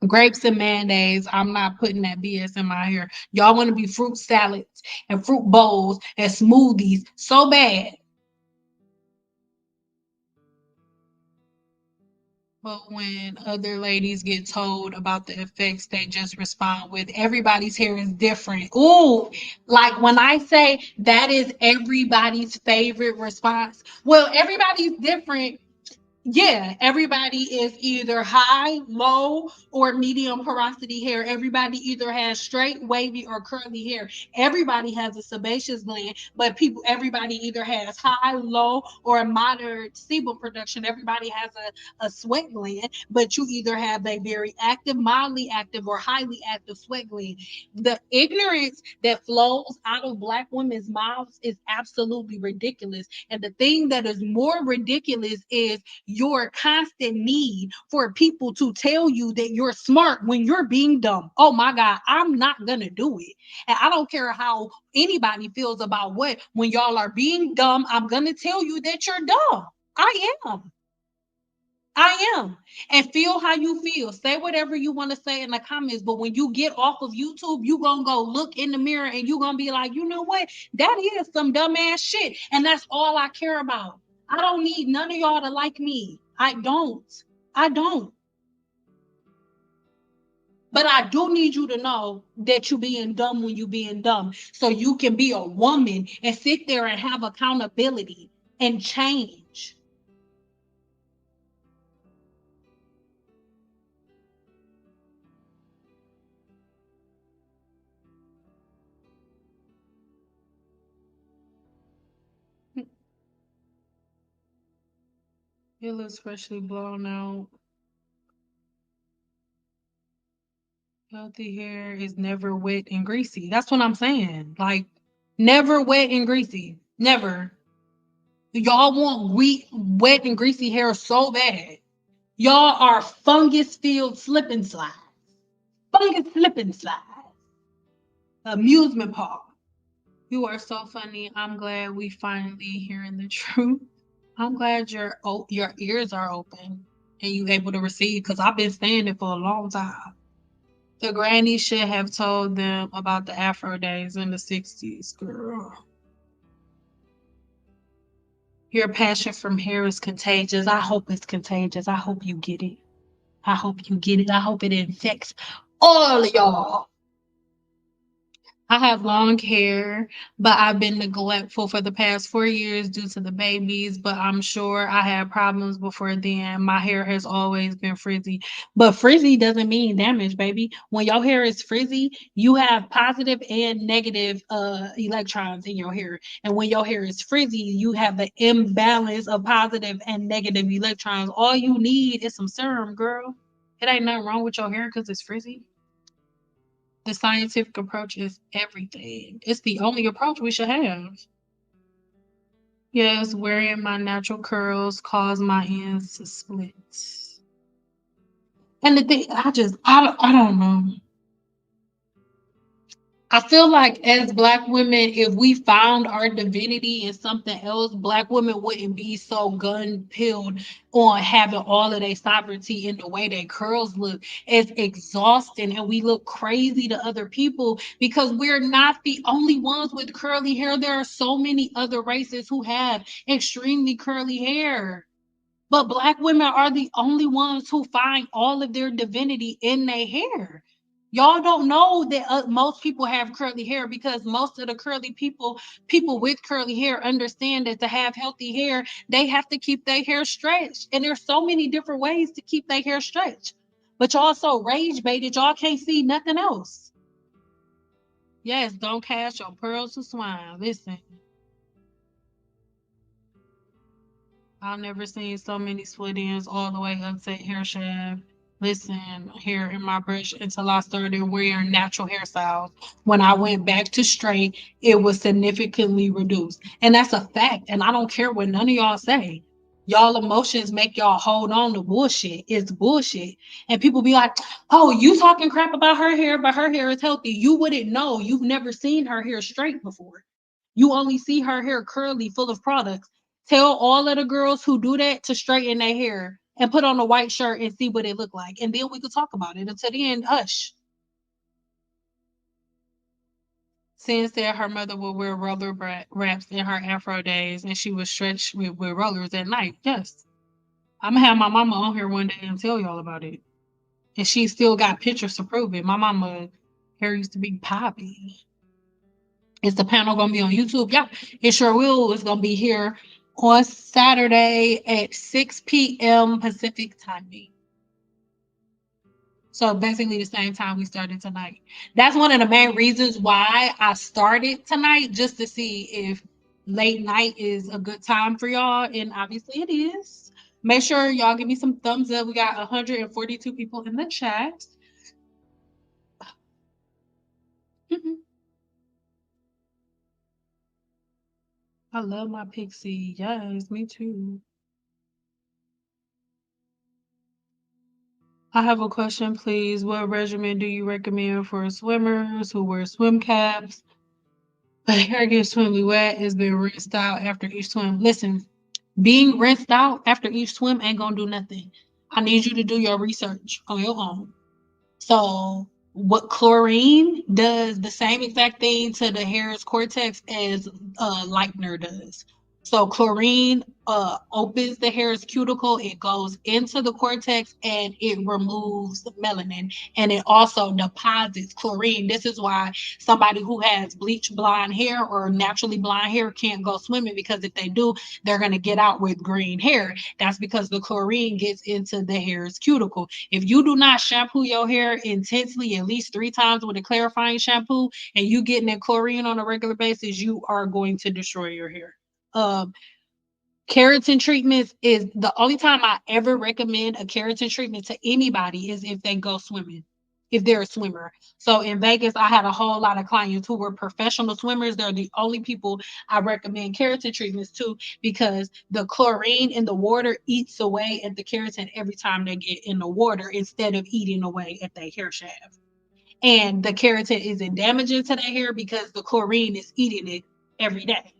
Grapes and mayonnaise. I'm not putting that BS in my hair. Y'all want to be fruit salads and fruit bowls and smoothies so bad. But when other ladies get told about the effects, they just respond with everybody's hair is different. Ooh, like when I say that is everybody's favorite response. Well, everybody's different. Yeah, everybody is either high, low, or medium porosity hair. Everybody either has straight, wavy, or curly hair. Everybody has a sebaceous gland, but everybody either has high, low, or moderate sebum production. Everybody has a sweat gland, but you either have a very active, mildly active, or highly active sweat gland. The ignorance that flows out of Black women's mouths is absolutely ridiculous. And the thing that is more ridiculous is your constant need for people to tell you that you're smart when you're being dumb. Oh my God, I'm not gonna do it. And I don't care how anybody feels about what, when y'all are being dumb, I'm gonna tell you that you're dumb. I am. I am. And feel how you feel. Say whatever you want to say in the comments. But when you get off of YouTube, you gonna go look in the mirror and you gonna be like, you know what? That is some dumbass shit. And that's all I care about. I don't need none of y'all to like me. I don't. I don't. But I do need you to know that you being dumb when you being dumb. So you can be a woman and sit there and have accountability and change. It looks freshly blown out. Healthy hair is never wet and greasy. That's what I'm saying. Like, never wet and greasy. Never. Y'all want wet and greasy hair so bad. Y'all are fungus filled slip and slide. Fungus slip and slide. Amusement park. You are so funny. I'm glad we finally hearing the truth. I'm glad your ears are open and you able to receive because I've been saying it for a long time. The granny should have told them about the Afro days in the 60s, girl. Your passion from here is contagious. I hope it's contagious. I hope you get it. I hope you get it. I hope it infects all of y'all. I have long hair, but I've been neglectful for the past 4 years due to the babies. But I'm sure I had problems before then. My hair has always been frizzy. But frizzy doesn't mean damage, baby. When your hair is frizzy, you have positive and negative electrons in your hair. And when your hair is frizzy, you have the imbalance of positive and negative electrons. All you need is some serum, girl. It ain't nothing wrong with your hair because it's frizzy. The scientific approach is everything. It's the only approach we should have. Yes, wearing my natural curls cause my ends to split. And the thing, I don't know. I feel like as Black women, if we found our divinity in something else, Black women wouldn't be so gun-pilled on having all of their sovereignty in the way their curls look. It's exhausting and we look crazy to other people because we're not the only ones with curly hair. There are so many other races who have extremely curly hair. But Black women are the only ones who find all of their divinity in their hair. Y'all don't know that most people have curly hair because most of the people with curly hair understand that to have healthy hair, they have to keep their hair stretched. And there's so many different ways to keep their hair stretched. But y'all so rage baited, y'all can't see nothing else. Yes, don't cast your pearls to swine. Listen, I've never seen so many split ends all the way up to hair shaft. Listen, hair in my brush until I started wearing natural hairstyles. When I went back to straight, it was significantly reduced. And that's a fact. And I don't care what none of y'all say. Y'all emotions make y'all hold on to bullshit. It's bullshit. And people be like, oh, you talking crap about her hair, but her hair is healthy. You wouldn't know. You've never seen her hair straight before. You only see her hair curly, full of products. Tell all of the girls who do that to straighten their hair and put on a white shirt and see what it look like. And then we could talk about it. Until then, hush. Sin said her mother would wear roller wraps in her afro days and she would stretch with rollers at night. Yes. I'm gonna have my mama on here one day and tell y'all about it. And she still got pictures to prove it. My mama hair used to be poppy. Is the panel gonna be on YouTube? Yeah, it sure will. It's gonna be here on Saturday at 6 p.m. Pacific timing. So basically the same time we started tonight. That's one of the main reasons why I started tonight, just to see if late night is a good time for y'all. And obviously it is. Make sure y'all give me some thumbs up. We got 142 people in the chat. I love my pixie. Yes, me too. I have a question, please. What regimen do you recommend for swimmers who wear swim caps? But hair gets swimmingly wet, has been rinsed out after each swim. Listen, Being rinsed out after each swim ain't gonna do nothing. I need you to do your research on your own. So what chlorine does the same exact thing to the hair's cortex as lightener does. So chlorine opens the hair's cuticle, it goes into the cortex and it removes melanin and it also deposits chlorine. This is why somebody who has bleach blonde hair or naturally blonde hair can't go swimming, because if they do, they're going to get out with green hair. That's because the chlorine gets into the hair's cuticle. If you do not shampoo your hair intensely at least 3 times with a clarifying shampoo and you getting that chlorine on a regular basis, you are going to destroy your hair. Um, Keratin treatments is the only time I ever recommend a keratin treatment to anybody is if they go swimming, if they're a swimmer. So in Vegas, I had a whole lot of clients who were professional swimmers. They're the only people I recommend keratin treatments to, because the chlorine in the water eats away at the keratin every time they get in the water instead of eating away at their hair shaft. And the keratin isn't damaging to the hair because the chlorine is eating it every day.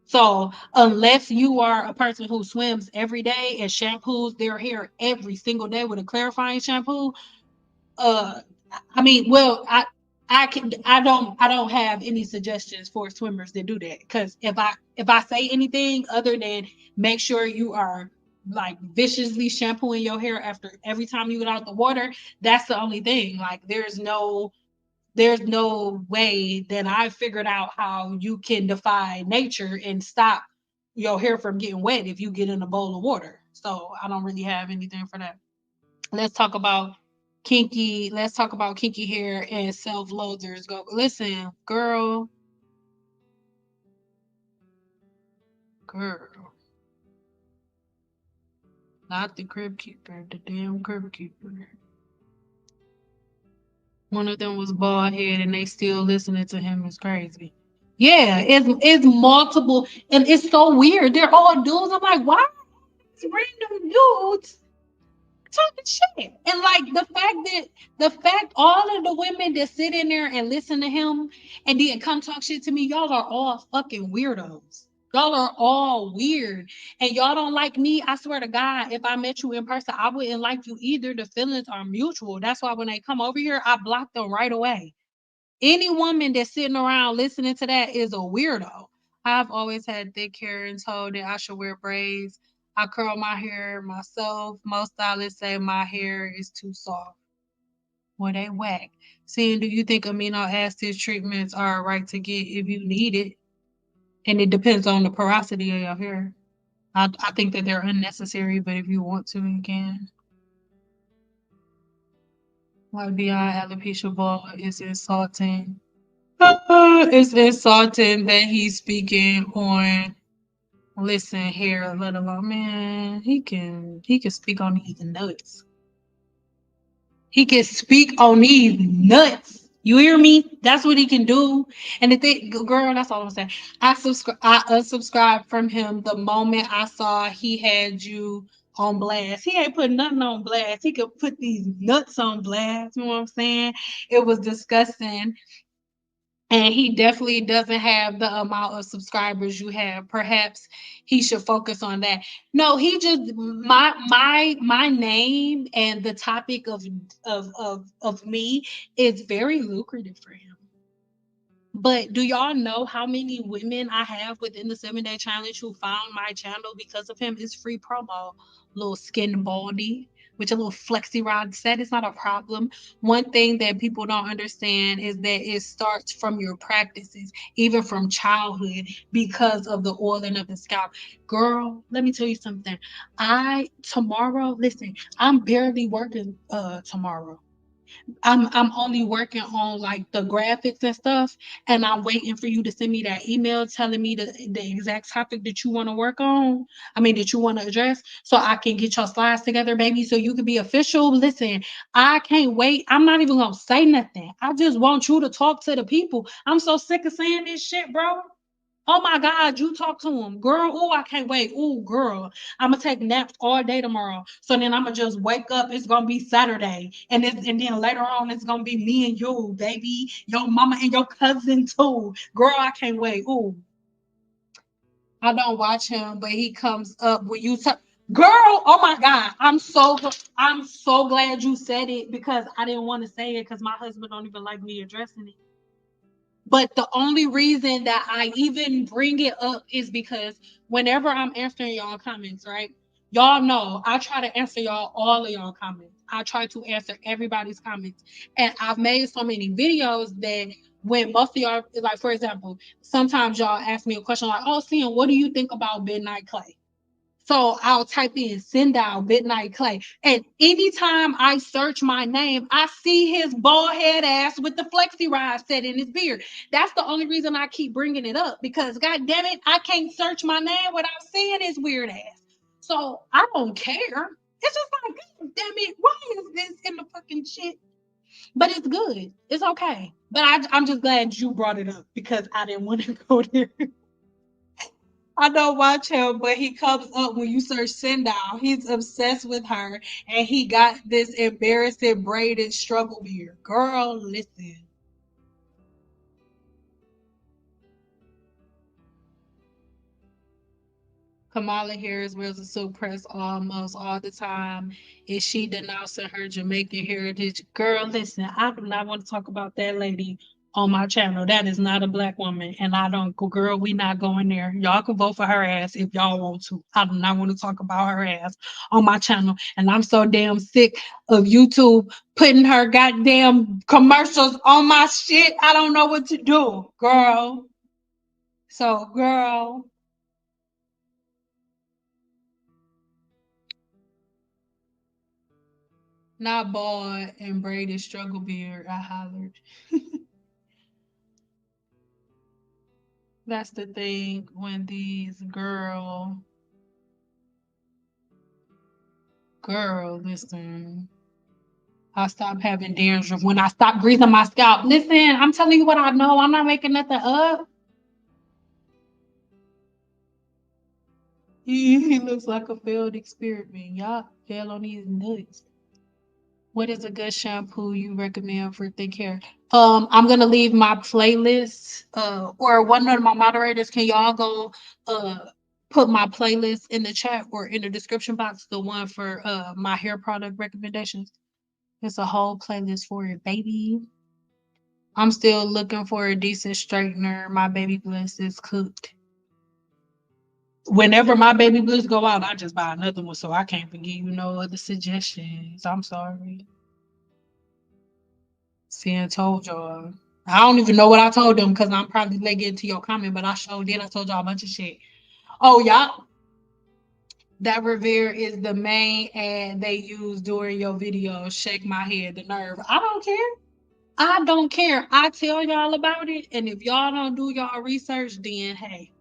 So unless you are a person who swims every day and shampoos their hair every single day with a clarifying shampoo, uh, I mean, well, I don't have any suggestions for swimmers that do that, because if I say anything other than make sure you are like viciously shampooing your hair after every time you get out the water, that's the only thing. Like there's no way that I figured out how you can defy nature and stop your hair from getting wet if you get in a bowl of water. So I don't really have anything for that. Let's talk about kinky hair and self-loathers. Go listen, girl, not the crib keeper, the damn crib keeper. One of them was bald head and they still listening to him. Is crazy. Yeah, it's multiple and it's so weird. They're all dudes. I'm like, why these random dudes talking shit? And like the fact all of the women that sit in there and listen to him and then come talk shit to me, y'all are all fucking weirdos. Y'all are all weird. And y'all don't like me. I swear to God, if I met you in person, I wouldn't like you either. The feelings are mutual. That's why when they come over here, I block them right away. Any woman that's sitting around listening to that is a weirdo. I've always had thick hair and told that I should wear braids. I curl my hair myself. Most stylists say my hair is too soft. Well, they whack. Seeing, do you think amino acid treatments are right to get if you need it? And it depends on the porosity of your hair. I think that they're unnecessary, but if you want to, you can. Like beyond alopecia ball is insulting. It's insulting that he's speaking on listen here, let alone man. He can speak on these nuts. He can speak on these nuts. You hear me? That's what he can do. And the thing, girl, that's all I'm saying. I unsubscribed from him the moment I saw he had you on blast. He ain't put nothing on blast. He could put these nuts on blast. You know what I'm saying? It was disgusting. And he definitely doesn't have the amount of subscribers you have. Perhaps he should focus on that. No, he just my name and the topic of me is very lucrative for him. But do y'all know how many women I have within the 7 day challenge who found my channel because of him? It's free promo. Little skin baldy, which a little flexi rod set is not a problem. One thing that people don't understand is that it starts from your practices, even from childhood, because of the oiling of the scalp. Girl, let me tell you something. Listen, I'm barely working tomorrow. I'm only working on like the graphics and stuff, and I'm waiting for you to send me that email telling me the exact topic that you want to work on. I mean that you want to address, so I can get your slides together, baby, so you can be official. Listen, I can't wait. I'm not even gonna say nothing. I just want you to talk to the people. I'm so sick of saying this shit, bro. Oh my God, you talk to him. Girl, oh, I can't wait. Oh, girl, I'm gonna take naps all day tomorrow. So then I'm gonna just wake up. It's gonna be Saturday. And then later on, it's gonna be me and you, baby, your mama and your cousin too. Girl, I can't wait. Oh, I don't watch him, but he comes up when you girl. Oh my god, I'm so glad you said it because I didn't want to say it because my husband don't even like me addressing it. But the only reason that I even bring it up is because whenever I'm answering y'all comments, right? Y'all know I try to answer all of y'all comments. I try to answer everybody's comments. And I've made so many videos that when most of y'all, like for example, sometimes y'all ask me a question like, oh, Sim, what do you think about Midnight Clay? So I'll type in send out Midnight Clay. And anytime I search my name, I see his bald head ass with the flexi ride set in his beard. That's the only reason I keep bringing it up because, god damn it, I can't search my name without seeing his weird ass. So I don't care. It's just like, god damn it, why is this in the fucking shit? But it's good. It's okay. But I'm just glad you brought it up because I didn't want to go there. I don't watch him, but he comes up when you search Sendal. He's obsessed with her, and he got this embarrassing braided struggle beard. Girl, listen. Kamala Harris wears a silk press almost all the time. Is she denouncing her Jamaican heritage? Girl, listen, I do not want to talk about that lady on my channel. That is not a black woman. And I don't go, girl, we not going there. Y'all can vote for her ass if y'all want to. I do not want to talk about her ass on my channel. And I'm so damn sick of YouTube putting her goddamn commercials on my shit. I don't know what to do, girl. So, girl. Not bald and braided struggle beard, I hollered. That's the thing when these girl, listen. I stopped having dandruff when I stopped greasing my scalp. Listen, I'm telling you what I know. I'm not making nothing up. He looks like a failed experiment. Y'all fell on these nuts. What is a good shampoo you recommend for thick hair? I'm gonna leave my playlist, or one of my moderators. Can y'all go put my playlist in the chat or in the description box? The one for my hair product recommendations. It's a whole playlist for it, baby. I'm still looking for a decent straightener. My baby bliss is cooked. Whenever my baby bliss go out, I just buy another one, so I can't give you no other suggestions. I'm sorry. See, I told y'all. I don't even know what I told them because I'm probably late getting to your comment, but I showed did. I told y'all a bunch of shit. Oh, y'all, that Revere is the main ad they use during your video. Shake my head, the nerve. I don't care. I don't care. I tell y'all about it, and if y'all don't do y'all research, then hey.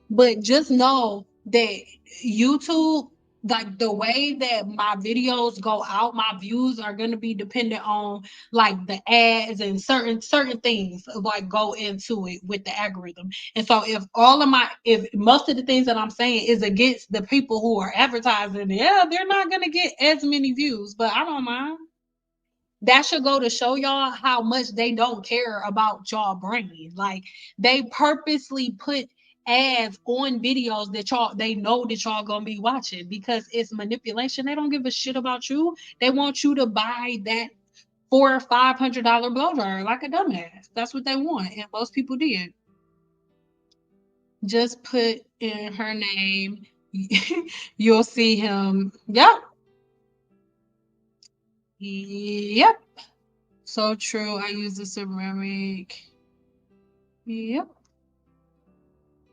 But just know that YouTube, like the way that my videos go out, my views are gonna be dependent on like the ads and certain things like go into it with the algorithm. And so if most of the things that I'm saying is against the people who are advertising, yeah, they're not gonna get as many views, but I don't mind. That should go to show y'all how much they don't care about y'all brain. Like they purposely put ads on videos that y'all they know that y'all gonna be watching because it's manipulation. They don't give a shit about you. They want you to buy that $400 or $500 blow dryer like a dumbass. That's what they want, and most people did. Just put in her name. You'll see him. Yep. Yep. So true. I use the ceramic. Yep.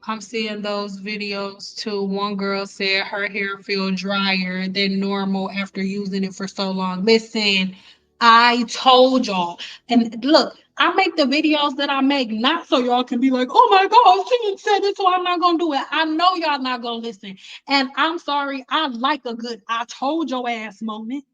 I'm seeing those videos too. One girl said her hair feel drier than normal after using it for so long. Listen, I told y'all. And look, I make the videos that I make not so y'all can be like, oh my God, she didn't say this, so I'm not gonna do it. I know y'all not gonna listen. And I'm sorry, I like a good I told your ass moment.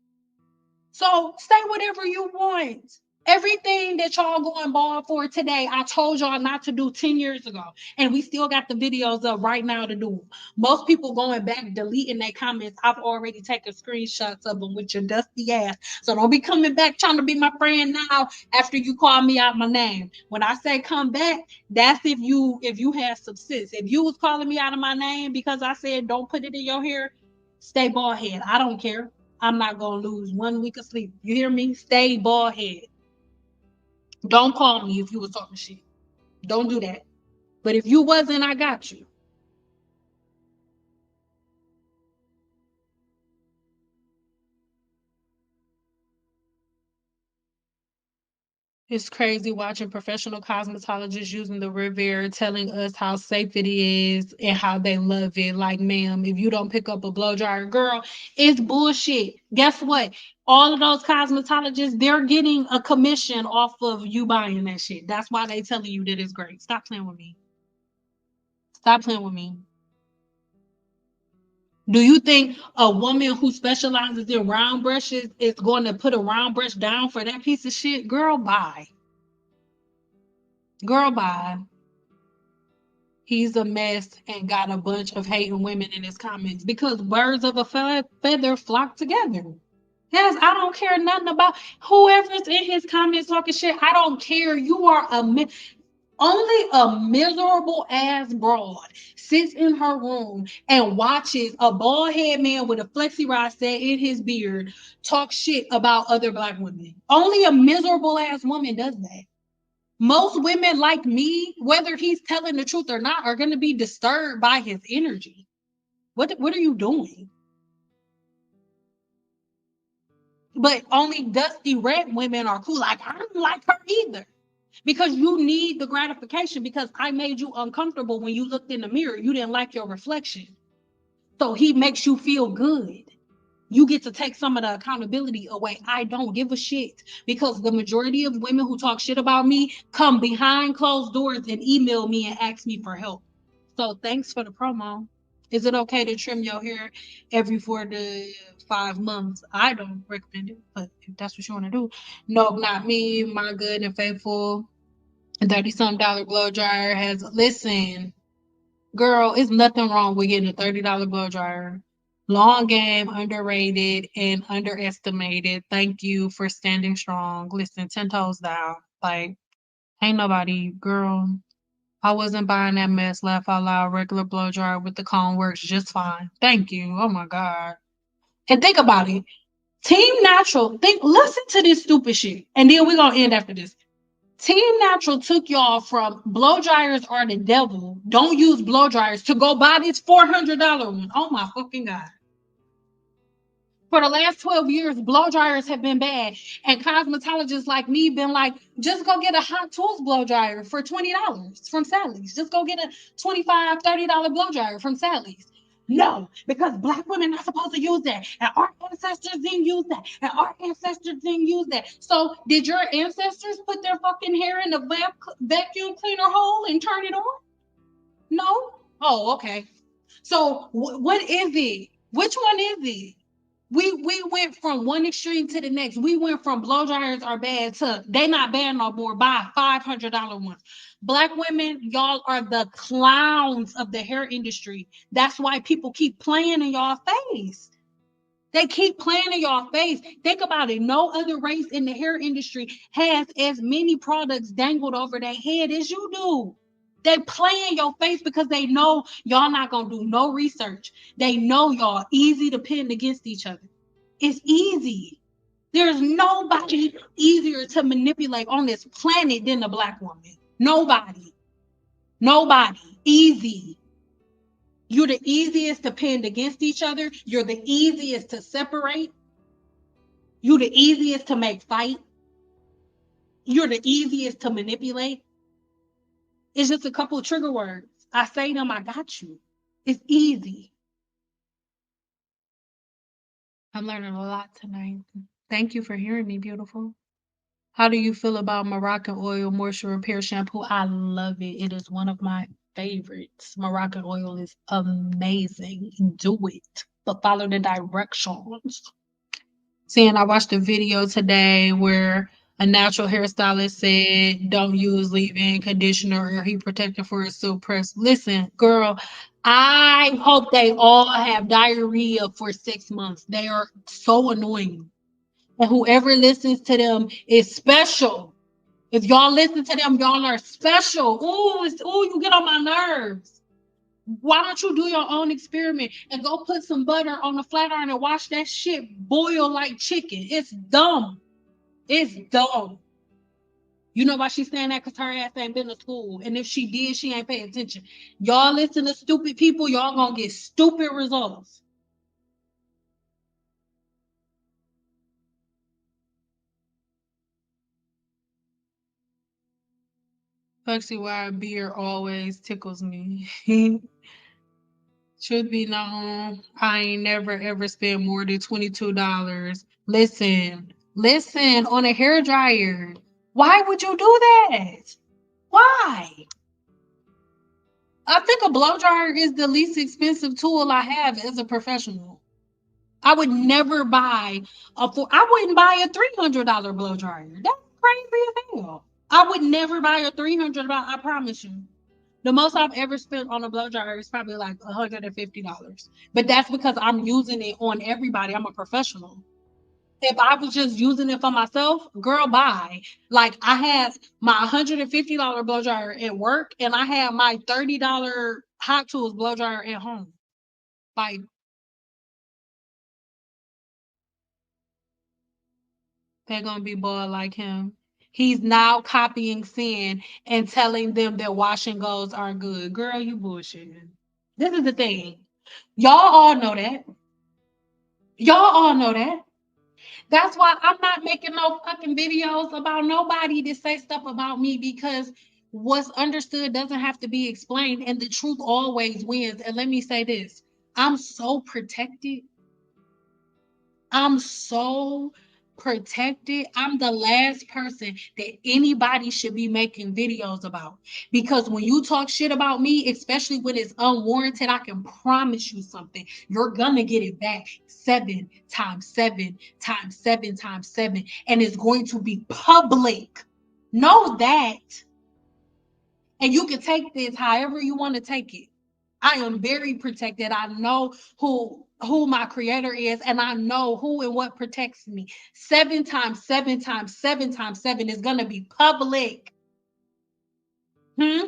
So say whatever you want. Everything that y'all going bald for today, I told y'all not to do 10 years ago. And we still got the videos up right now to do. Most people going back, deleting their comments. I've already taken screenshots of them with your dusty ass. So don't be coming back trying to be my friend now after you call me out my name. When I say come back, that's if you had some sense. If you was calling me out of my name because I said don't put it in your hair, stay bald head. I don't care. I'm not gonna lose 1 week of sleep. You hear me? Stay bald head. Don't call me if you was talking shit. Don't do that. But if you wasn't, I got you. It's crazy watching professional cosmetologists using the Riviera telling us how safe it is and how they love it. Like, ma'am, if you don't pick up a blow dryer, girl, it's bullshit. Guess what? All of those cosmetologists, they're getting a commission off of you buying that shit. That's why they telling you that it's great. Stop playing with me. Stop playing with me. Do you think a woman who specializes in round brushes is going to put a round brush down for that piece of shit? Girl, bye. Girl, bye. He's a mess and got a bunch of hating women in his comments because birds of a feather flock together. Yes, I don't care nothing about whoever's in his comments talking shit. I don't care. You are only a miserable ass broad sits in her room and watches a bald head man with a flexi rod set in his beard talk shit about other black women. Only a miserable ass woman does that. Most women like me, whether he's telling the truth or not, are going to be disturbed by his energy. What are you doing? But only dusty red women are cool. Like, I don't like her either. Because you need the gratification because I made you uncomfortable when you looked in the mirror. You didn't like your reflection. So he makes you feel good. You get to take some of the accountability away. I don't give a shit because the majority of women who talk shit about me come behind closed doors and email me and ask me for help. So thanks for the promo. Is it okay to trim your hair every 4 to 5 months? I don't recommend it, but if that's what you want to do, no, not me. My good and faithful 30 some dollar blow dryer has, listen, girl, it's nothing wrong with getting a $30 blow dryer. Long game, underrated and underestimated. Thank you for standing strong. Listen, 10 toes down. Like, ain't nobody, girl. I wasn't buying that mess. Laugh out loud. Regular blow dryer with the cone works just fine. Thank you. Oh my God. And think about it. Team Natural, listen to this stupid shit. And then we're gonna end after this. Team Natural took y'all from blow dryers are the devil. Don't use blow dryers to go buy this $400 one. Oh my fucking God. For the last 12 years, blow dryers have been bad. And cosmetologists like me been like, just go get a Hot Tools blow dryer for $20 from Sally's. Just go get a $25, $30 blow dryer from Sally's. No, because black women are supposed to use that. And our ancestors didn't use that. And our ancestors didn't use that. So did your ancestors put their fucking hair in a vacuum cleaner hole and turn it on? No? Oh, okay. So what is it? Which one is it? We went from one extreme to the next. We went from blow dryers are bad to they not bad no more. Buy $500 ones. Black women, y'all are the clowns of the hair industry. That's why people keep playing in y'all face. They keep playing in y'all face. Think about it. No other race in the hair industry has as many products dangled over their head as you do. They play in your face because they know y'all not gonna do no research. They know y'all easy to pin against each other. It's easy. There's nobody easier to manipulate on this planet than a black woman. Nobody. Nobody. Easy. You're the easiest to pin against each other. You're the easiest to separate. You're the easiest to make fight. You're the easiest to manipulate. It's just a couple of trigger words. I say them, I got you. It's easy. I'm learning a lot tonight. Thank you for hearing me, beautiful. How do you feel about Moroccan oil moisture repair shampoo? I love it. It is one of my favorites. Moroccan oil is amazing. Do it, but follow the directions. Seeing I watched a video today where A natural hairstylist said, don't use leave-in conditioner or heat protector for a silk press. Listen, girl, I hope they all have diarrhea for 6 months. They are so annoying. And whoever listens to them is special. If y'all listen to them, y'all are special. Ooh, you get on my nerves. Why don't you do your own experiment and go put some butter on a flat iron and watch that shit boil like chicken? It's dumb. It's dumb. You know why she's saying that? Because her ass ain't been to school. And if she did, she ain't pay attention. Y'all listen to stupid people, y'all gonna get stupid results. Actually, why beer always tickles me. Should be known, I ain't never ever spent more than $22. Listen, on a hair dryer. Why would you do that? Why? I think a blow dryer is the least expensive tool I have as a professional. I would never buy I wouldn't buy a $300 blow dryer. That's crazy as hell. I would never buy a $300, I promise you. The most I've ever spent on a blow dryer is probably like $150. But that's because I'm using it on everybody. I'm a professional. If I was just using it for myself, girl, bye. Like I had my $150 blow dryer at work and I had my $30 Hot Tools blow dryer at home. Like they're gonna be bored like him. He's now copying sin and telling them that wash and goes are good. Girl, you bullshitting. This is the thing. Y'all all know that. Y'all all know that. That's why I'm not making no fucking videos about nobody to say stuff about me because what's understood doesn't have to be explained and the truth always wins. And let me say this, I'm so protected. I'm so protected. I'm the last person that anybody should be making videos about. Because when you talk shit about me, especially when it's unwarranted, I can promise you something. You're gonna get it back 7 times 7 times 7 times 7. And it's going to be public. Know that. And you can take this however you want to take it. I am very protected. I know who my creator is, and I know who and what protects me. 7 times 7 times 7 times 7 is gonna be public. Hmm?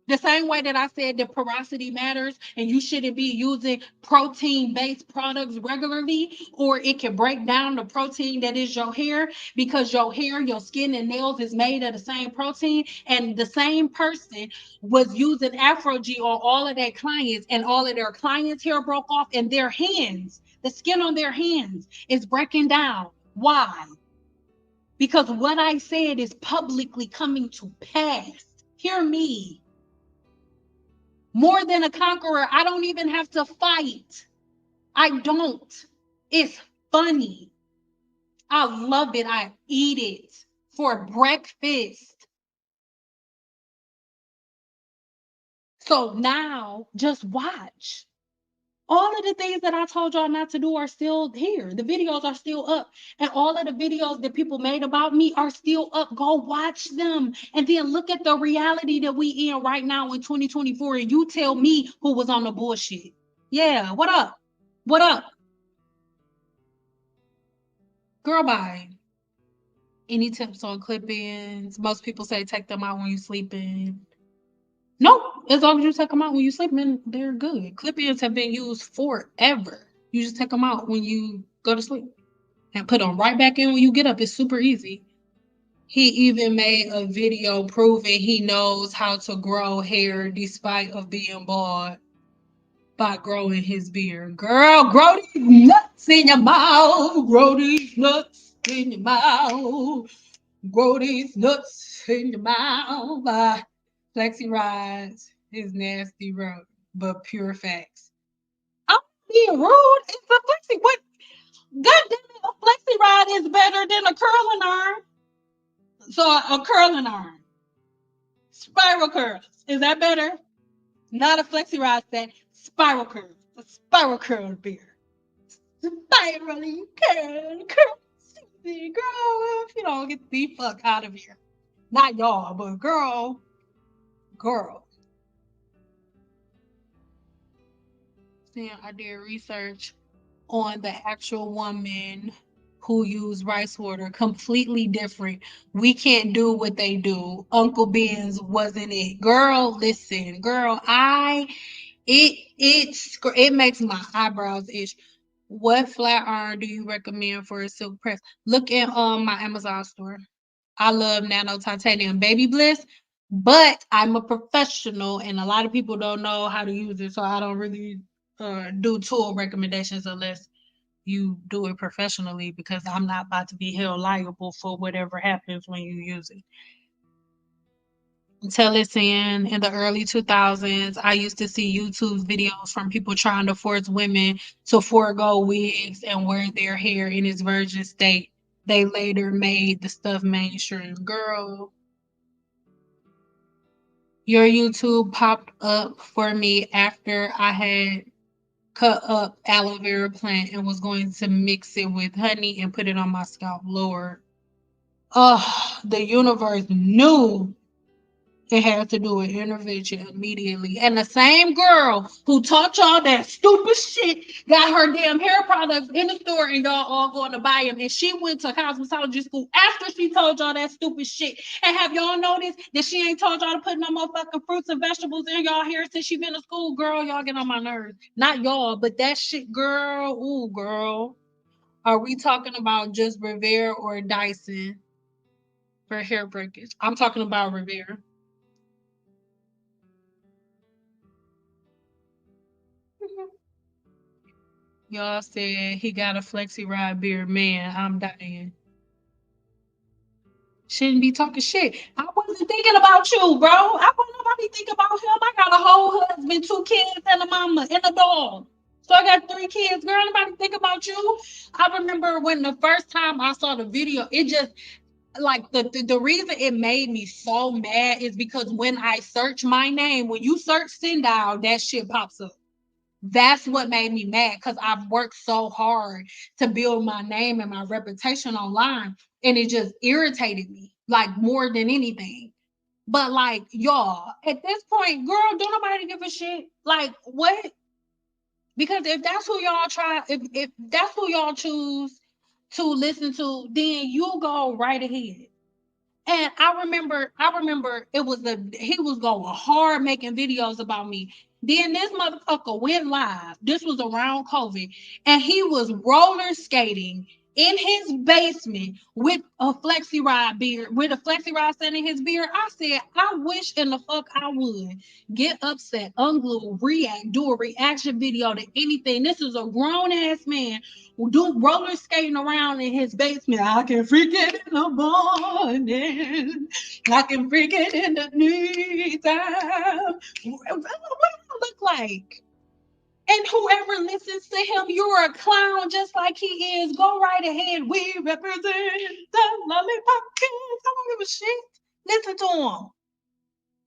The same way that I said that porosity matters and you shouldn't be using protein based products regularly, or it can break down the protein that is your hair because your hair, your skin, and nails is made of the same protein. And the same person was using Afro G on all of their clients, and all of their clients' hair broke off, and their hands, the skin on their hands, is breaking down. Why? Because what I said is publicly coming to pass. Hear me. More than a conqueror, I don't even have to fight. I don't. It's funny. I love it. I eat it for breakfast. So now just watch. All of the things that I told y'all not to do are still here. The videos are still up. And all of the videos that people made about me are still up. Go watch them. And then look at the reality that we in right now in 2024. And you tell me who was on the bullshit. Yeah, what up? What up? Girl, bye. Any tips on clip-ins? Most people say take them out when you're sleeping. Nope. As long as you take them out when you're sleeping, they're good. Clip-ins have been used forever. You just take them out when you go to sleep and put them right back in when you get up. It's super easy. He even made a video proving he knows how to grow hair despite of being bald by growing his beard. Girl, grow these nuts in your mouth. Grow these nuts in your mouth. Grow these nuts in your mouth. Flexi rides is nasty, bro, but pure facts. I'm being rude. It's a flexi. What? God damn it, a flexi ride is better than a curling iron. So a curling iron, spiral curls. Is that better? Not a flexi ride set. Spiral curls. A spiral curl beer. Spiraling curl. Girl, if you don't get the fuck out of here. Not y'all, but girl. See, I did research on the actual woman who used rice water. Completely different. We can't do what they do. Uncle Ben's wasn't it. Girl, listen, girl, it makes my eyebrows itch. What flat iron do you recommend for a silk press? Look at my Amazon store. I love nano titanium baby bliss, but I'm a professional and a lot of people don't know how to use it, so I don't really do tool recommendations unless you do it professionally because I'm not about to be held liable for whatever happens when you use it. Until it's in the early 2000s, I used to see YouTube videos from people trying to force women to forego wigs and wear their hair in its virgin state. They later made the stuff mainstream. Girl, your YouTube popped up for me after I had cut up aloe vera plant and was going to mix it with honey and put it on my scalp. Lord. Oh, the universe knew it had to do an intervention immediately. And the same girl who taught y'all that stupid shit got her damn hair products in the store and y'all all going to buy them. And she went to cosmetology school after she told y'all that stupid shit. And have y'all noticed that she ain't told y'all to put no motherfucking fruits and vegetables in y'all hair since she been to school? Girl, y'all get on my nerves. Not y'all, but that shit, girl. Ooh, girl. Are we talking about just Revere or Dyson for hair breakage? I'm talking about Revere. Y'all said he got a flexi ride beard. Man, I'm dying. Shouldn't be talking shit. I wasn't thinking about you, bro. I want nobody think about him. I got a whole husband, two kids, and a mama, and a dog. So I got three kids. Girl, nobody think about you. I remember when the first time I saw the video, it just like the reason it made me so mad is because when I search my name, when you search Sindal, that shit pops up. That's what made me mad because I've worked so hard to build my name and my reputation online, and it just irritated me like more than anything. But like y'all, at this point, girl, don't nobody give a shit. Like what? Because if that's who y'all try, if that's who y'all choose to listen to, then you go right ahead. And I remember it was he was going hard making videos about me. Then this motherfucker went live. This was around COVID, and he was roller skating in his basement with a flexi ride beard, with a flexi ride set in his beard. I said, I wish in the fuck I would get upset, unglue, react, do a reaction video to anything. This is a grown ass man do roller skating around in his basement. I can freak it in the morning. I can freak it in the nighttime. What do I look like? And whoever listens to him, you're a clown just like he is. Go right ahead. We represent the lollipop kids. I don't give a shit. Listen to him.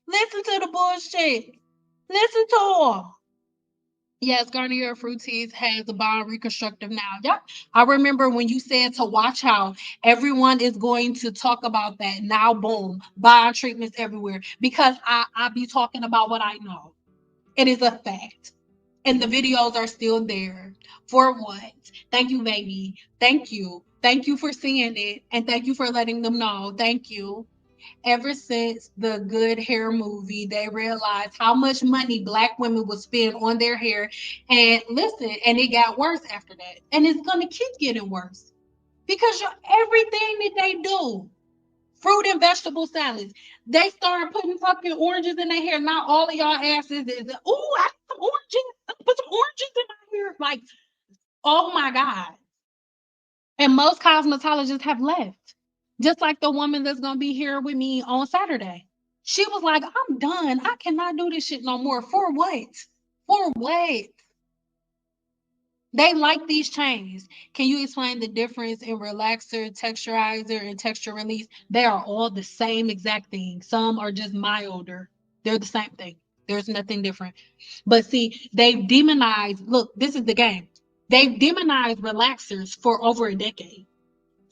Listen to the bullshit. Listen to him. Yes, Garnier Fructis has a bond reconstructive now. Yep. I remember when you said to watch how everyone is going to talk about that. Now, boom, bond treatments everywhere. Because I be talking about what I know. It is a fact. And the videos are still there. For what? Thank you, baby. Thank you. Thank you for seeing it. And thank you for letting them know. Thank you. Ever since the Good Hair movie, they realized how much money Black women would spend on their hair. And listen, and it got worse after that. And it's going to keep getting worse because everything that they do, fruit and vegetable salads, they start putting fucking oranges in their hair. Not all of y'all asses is, oh, I got some oranges. Put some oranges in my hair. Like, oh my God. And most cosmetologists have left. Just like the woman that's gonna be here with me on Saturday. She was like, I'm done. I cannot do this shit no more. For what? For what? They like these chains. Can you explain the difference in relaxer, texturizer, and texture release? They are all the same exact thing. Some are just milder. They're the same thing. There's nothing different. But see, they've demonized, look, this is the game. They've demonized relaxers for over a decade.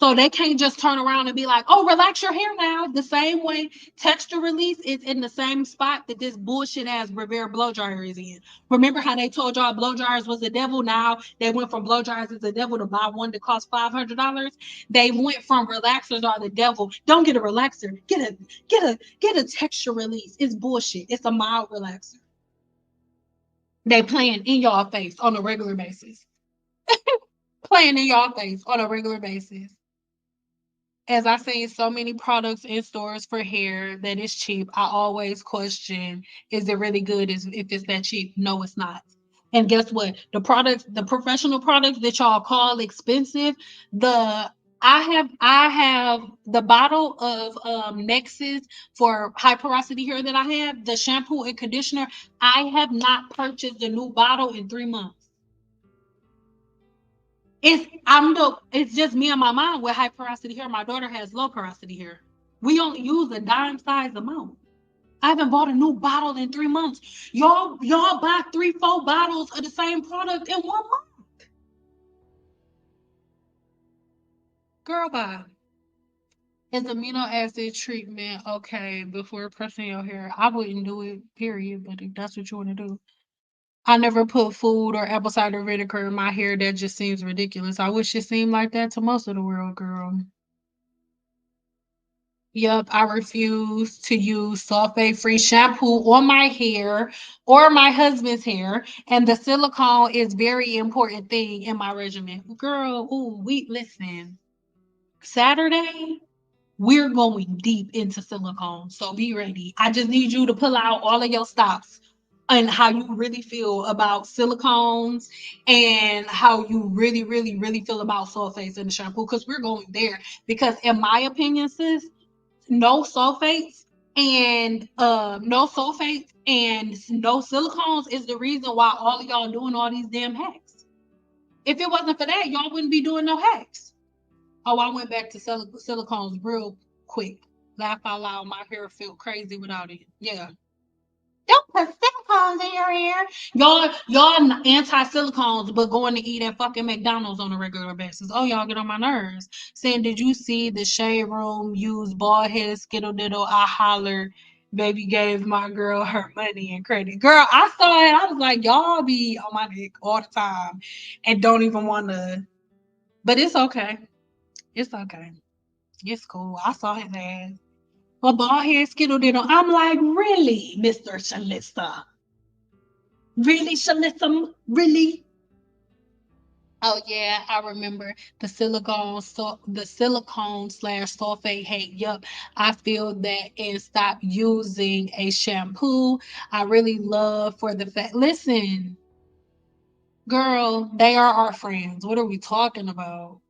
So they can't just turn around and be like, oh, relax your hair now. The same way texture release is in the same spot that this bullshit ass Rivera blow dryer is in. Remember how they told y'all blow dryers was the devil? Now they went from blow dryers as the devil to buy one that cost $500. They went from relaxers are the devil. Don't get a relaxer. Get a texture release. It's bullshit. It's a mild relaxer. They playing in y'all face on a regular basis. Playing in y'all face on a regular basis. As I seen so many products in stores for hair that is cheap, I always question, is it really good if it's that cheap? No, it's not. And guess what? The products, the professional products that y'all call expensive, the I have the bottle of Nexus for high porosity hair that I have, the shampoo and conditioner. I have not purchased a new bottle in 3 months. It's just me and my mom with high porosity hair. My daughter has low porosity hair. We only use a dime size amount. I haven't bought a new bottle in 3 months. Y'all buy 3, 4 bottles of the same product in 1 month. Girl, bye. Is amino acid treatment okay before pressing your hair? I wouldn't do it, period. But if that's what you want to do, I never put food or apple cider vinegar in my hair. That just seems ridiculous. I wish it seemed like that to most of the world, girl. Yep, I refuse to use sulfate-free shampoo on my hair or my husband's hair, and the silicone is very important thing in my regimen. Girl, ooh, we listen. Saturday, we're going deep into silicone, so be ready. I just need you to pull out all of your stops and how you really feel about silicones and how you really, really, really feel about sulfates in the shampoo because we're going there. Because in my opinion, sis, no sulfates and no sulfates and no silicones is the reason why all of y'all doing all these damn hacks. If it wasn't for that, y'all wouldn't be doing no hacks. Oh, I went back to silicones real quick. Laugh out loud, my hair felt crazy without it. Yeah. Don't put silicones in your hair. Y'all anti-silicones, but going to eat at fucking McDonald's on a regular basis. Oh, y'all get on my nerves. Saying, did you see the shade room use bald headed skittle diddle? I hollered. Baby gave my girl her money and credit. Girl, I saw it. I was like, y'all be on my dick all the time and don't even want to. But it's okay. It's okay. It's cool. I saw his ass. A bald head skittle diddle. I'm like, really, Mr. Shalissa? Really, Shalissa? Really? Oh yeah, I remember the silicone slash sulfate hate. Yup, I feel that and stop using a shampoo. I really love for the fact. Listen, girl, they are our friends. What are we talking about?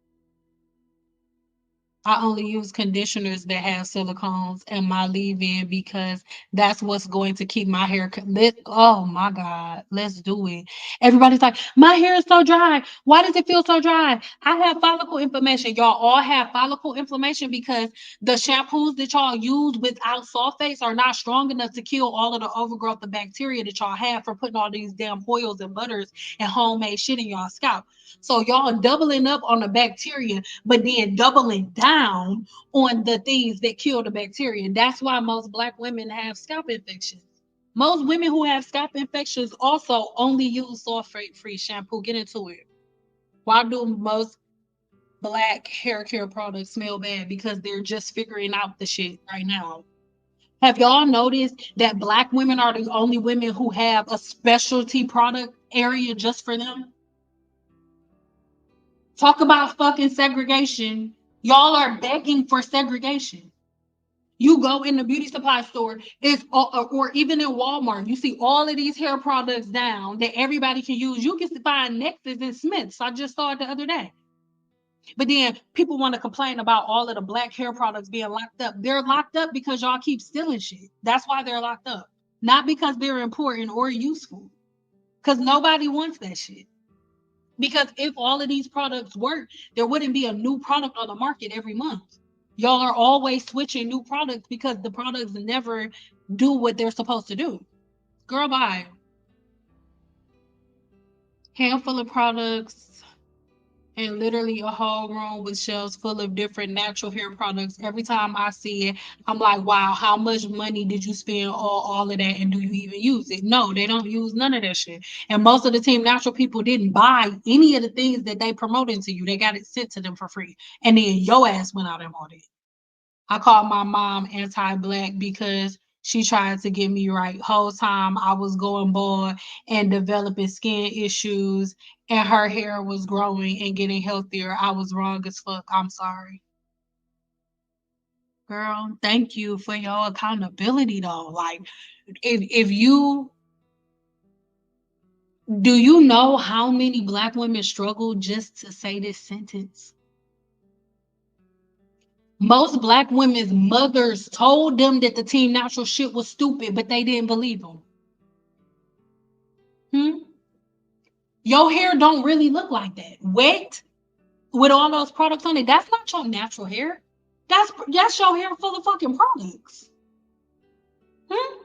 I only use conditioners that have silicones in my leave-in because that's what's going to keep my hair lit. Oh my God, let's do it. Everybody's like, my hair is so dry. Why does it feel so dry? I have follicle inflammation. Y'all all have follicle inflammation because the shampoos that y'all use without sulfates are not strong enough to kill all of the overgrowth of bacteria that y'all have for putting all these damn oils and butters and homemade shit in y'all scalp. So y'all doubling up on the bacteria but then doubling down on the things that kill the bacteria. That's why most Black women have scalp infections. Most women who have scalp infections also only use sulfate free shampoo. Get into it. Why do most Black hair care products smell bad? Because they're just figuring out the shit right now. Have y'all noticed that Black women are the only women who have a specialty product area just for them? Talk about fucking segregation. Y'all are begging for segregation. You go in the beauty supply store, or even in Walmart, you see all of these hair products down that everybody can use. You can find Nexus and Smiths. I just saw it the other day. But then people want to complain about all of the Black hair products being locked up. They're locked up because y'all keep stealing shit. That's why they're locked up. Not because they're important or useful. Because nobody wants that shit. Because if all of these products work, there wouldn't be a new product on the market every month. Y'all are always switching new products because the products never do what they're supposed to do. Girl, bye. Handful of products and literally a whole room with shelves full of different natural hair products. Every time I see it, I'm like, wow, how much money did you spend on all of that, and do you even use it? No, they don't use none of that shit. And most of the Team Natural people didn't buy any of the things that they promoted to you. They got it sent to them for free. And then your ass went out and bought it. I called my mom anti-black because she tried to get me right. Whole time I was going bald and developing skin issues, and her hair was growing and getting healthier. I was wrong as fuck. I'm sorry. Girl, thank you for your accountability though. Like if you do you know how many black women struggle just to say this sentence? Most black women's mothers told them that the Team Natural shit was stupid, but they didn't believe them. Hmm? Your hair don't really look like that. Wet with all those products on it. That's not your natural hair. That's your hair full of fucking products. Hmm?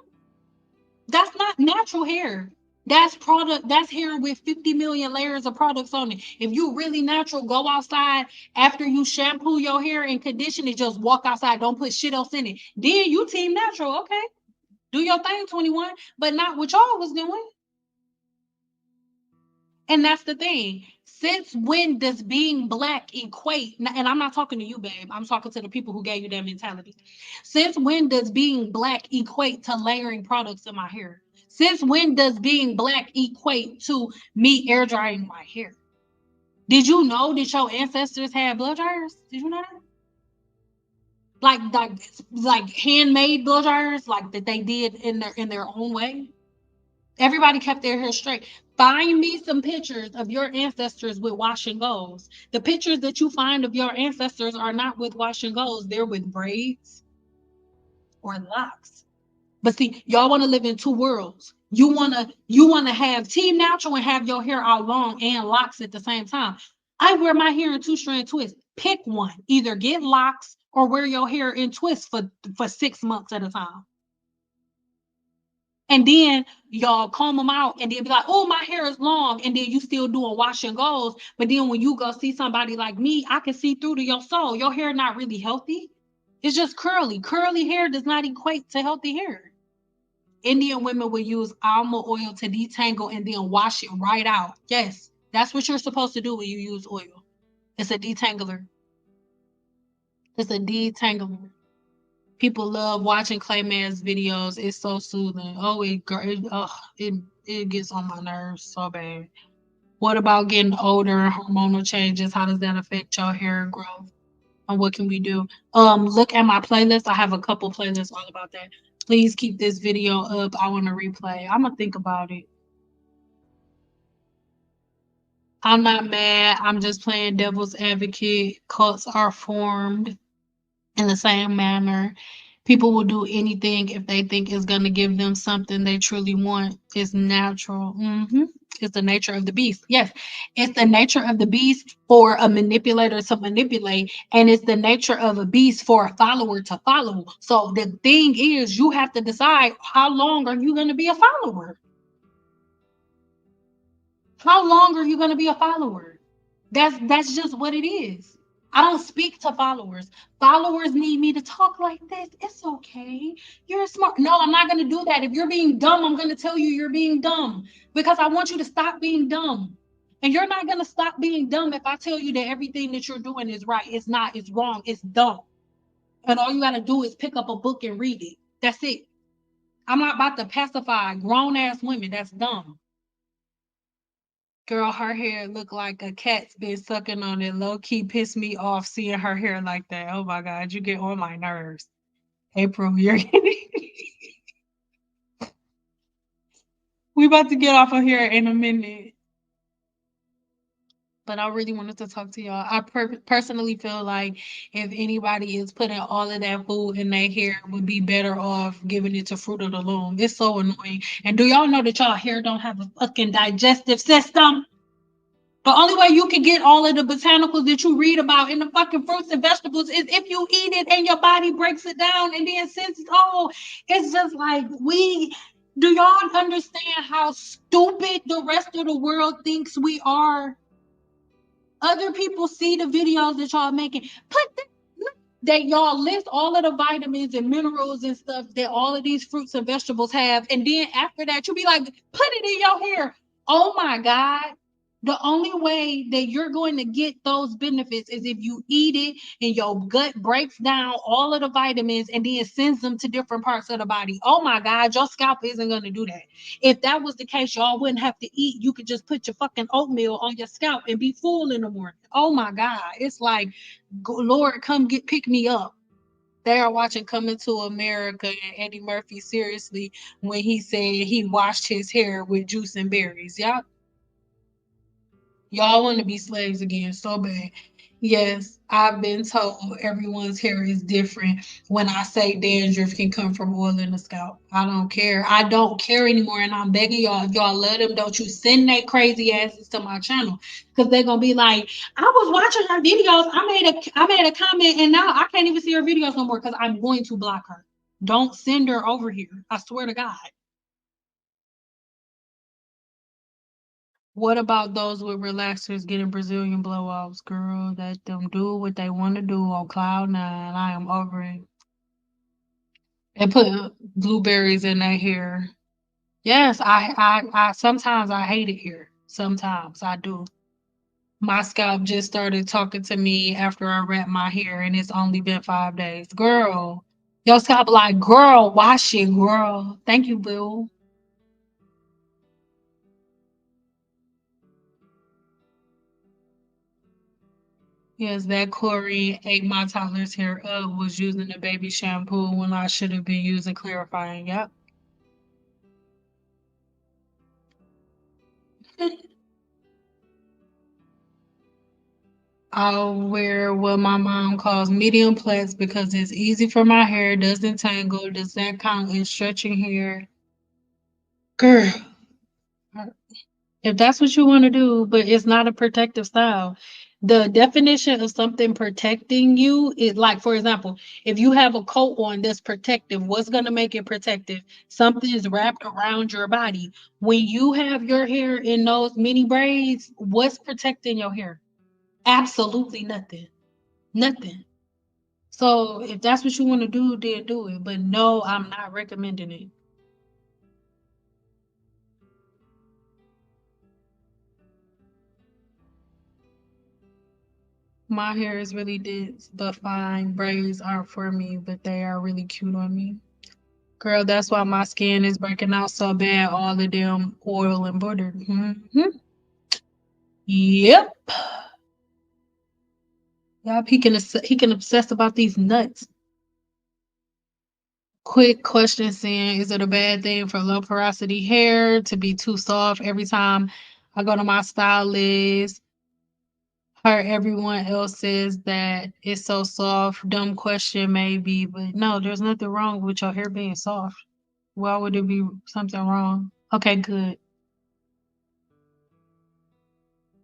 That's not natural hair. That's product. That's hair with 50 million layers of products on it. If you really natural, go outside after you shampoo your hair and condition it. Just walk outside. Don't put shit else in it. Then you Team Natural. Okay, do your thing, 21. But not what y'all was doing. And that's the thing. Since when does being black equate? And I'm not talking to you, babe. I'm talking to the people who gave you that mentality. Since when does being black equate to layering products in my hair? Since when does being black equate to me air drying my hair? Did you know that your ancestors had blow dryers? Did you know that? Like handmade blow dryers, like that they did in their own way. Everybody kept their hair straight. Find me some pictures of your ancestors with wash and goes. The pictures that you find of your ancestors are not with wash and goes, they're with braids or locks. But see, y'all want to live in two worlds. You wanna have Team Natural and have your hair out long and locks at the same time. I wear my hair in two-strand twists. Pick one. Either get locks or wear your hair in twists for 6 months at a time. And then y'all comb them out and then be like, oh, my hair is long. And then you still doing wash and goes. But then when you go see somebody like me, I can see through to your soul. Your hair not really healthy. It's just curly. Curly hair does not equate to healthy hair. Indian women will use almond oil to detangle and then wash it right out. Yes, that's what you're supposed to do when you use oil. It's a detangler. It's a detangler. People love watching Clay Man's videos. It's so soothing. Oh, it gets on my nerves so bad. What about getting older and hormonal changes? How does that affect your hair growth? And what can we do? Look at my playlist. I have a couple playlists all about that. Please keep this video up. I want to replay. I'm gonna think about it. I'm not mad. I'm just playing devil's advocate. Cults are formed in the same manner. People will do anything if they think it's going to give them something they truly want. It's natural. It's the nature of the beast. Yes, it's the nature of the beast for a manipulator to manipulate, and it's the nature of a beast for a follower to follow. So the thing is, you have to decide how long are you going to be a follower? How long are you going to be a follower? That's just what it is. I don't speak to followers. Followers need me to talk like this. It's okay. You're smart. No, I'm not going to do that. If you're being dumb, I'm going to tell you you're being dumb because I want you to stop being dumb. And you're not going to stop being dumb if I tell you that everything that you're doing is right. It's not. It's wrong. It's dumb. And all you got to do is pick up a book and read it. That's it. I'm not about to pacify grown ass women. That's dumb. Girl, her hair look like a cat's been sucking on it. Low key pissed me off seeing her hair like that. Oh my God, you get on my nerves. April, you're we about to get off of here in a minute. But I really wanted to talk to y'all. I personally feel like if anybody is putting all of that food in their hair, would be better off giving it to Fruit of the Loom. It's so annoying. And do y'all know that y'all hair don't have a fucking digestive system? The only way you can get all of the botanicals that you read about in the fucking fruits and vegetables is if you eat it and your body breaks it down and then sends it. Oh, it's just like do y'all understand how stupid the rest of the world thinks we are? Other people see the videos that y'all making. Put that y'all list all of the vitamins and minerals and stuff that all of these fruits and vegetables have. And then after that, you'll be like, put it in your hair. Oh my God. The only way that you're going to get those benefits is if you eat it and your gut breaks down all of the vitamins and then sends them to different parts of the body. Oh my God, your scalp isn't going to do that. If that was the case, y'all wouldn't have to eat. You could just put your fucking oatmeal on your scalp and be full in the morning. Oh my God. It's like, Lord, come pick me up. They are watching Coming to America and Eddie Murphy seriously when he said he washed his hair with juice and berries. Y'all want to be slaves again so bad. Yes, I've been told everyone's hair is different. When I say dandruff can come from oil in the scalp, I don't care. I don't care anymore, and I'm begging y'all. If y'all love them, don't you send that crazy asses to my channel because they're gonna be like, I was watching her videos. I made a comment, and now I can't even see her videos no more because I'm going to block her. Don't send her over here. I swear to God. What about those with relaxers getting Brazilian blow-offs, girl? Let them do what they want to do on cloud nine. I am over it. And put blueberries in their hair. Yes, I sometimes I hate it here. Sometimes I do. My scalp just started talking to me after I wrapped my hair, and it's only been 5 days. Girl, your scalp like, girl, wash it, girl. Thank you, boo. Yes, that Corey ate my toddler's hair up, was using the baby shampoo when I should have been using clarifying. Yep. I'll wear what my mom calls medium plaits because it's easy for my hair, doesn't tangle, does that count in stretching hair? Girl, if that's what you want to do, but it's not a protective style. The definition of something protecting you is like, for example, if you have a coat on that's protective, what's going to make it protective? Something is wrapped around your body. When you have your hair in those mini braids, what's protecting your hair? Absolutely nothing. Nothing. So if that's what you want to do, then do it. But no, I'm not recommending it. My hair is really dense, but fine. Braids aren't for me, but they are really cute on me. Girl, that's why my skin is breaking out so bad, all the damn oil and butter. Yep. Yup, he can obsess about these nuts. Quick question saying, is it a bad thing for low porosity hair to be too soft every time I go to my stylist? Heard everyone else says that it's so soft. Dumb question maybe, but no, there's nothing wrong with your hair being soft. Why would there be something wrong? Okay, good.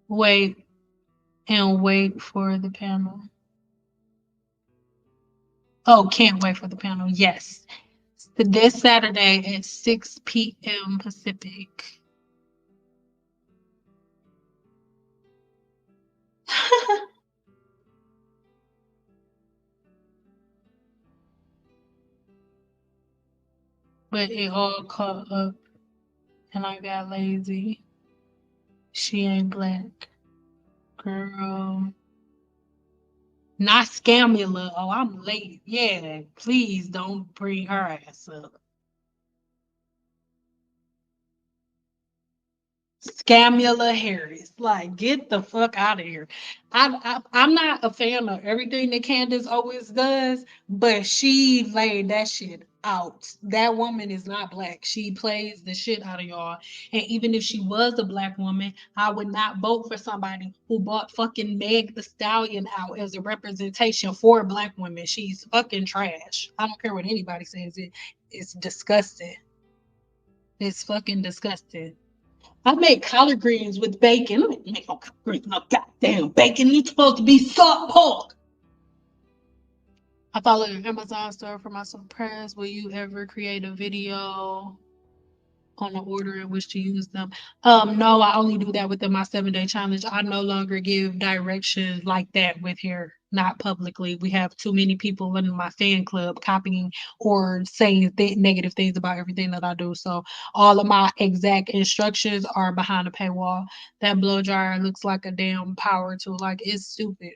Wait and wait for the panel. Oh, can't wait for the panel. Yes. This Saturday at 6 p.m. Pacific. But it all caught up and I got lazy. She ain't black. Girl. Not Scamula. Oh, I'm late. Yeah, please don't bring her ass up. Scamula Harris. Like, get the fuck out of here. I'm not a fan of everything that Candace always does, but she laid that shit out. That woman is not black. She plays the shit out of y'all. And even if she was a black woman, I would not vote for somebody who bought fucking Meg the Stallion out as a representation for black women. She's fucking trash. I don't care what anybody says. It's disgusting. It's fucking disgusting. I make collard greens with bacon. I don't make no collard greens with no goddamn bacon. It's supposed to be salt pork. I follow your Amazon store for my surprise. Will you ever create a video on the order in which to use them. No, I only do that within my 7-day challenge. I no longer give directions like that with hair, not publicly. We have too many people in my fan club copying or saying negative things about everything that I do. So all of my exact instructions are behind a paywall. That blow dryer looks like a damn power tool. Like it's stupid.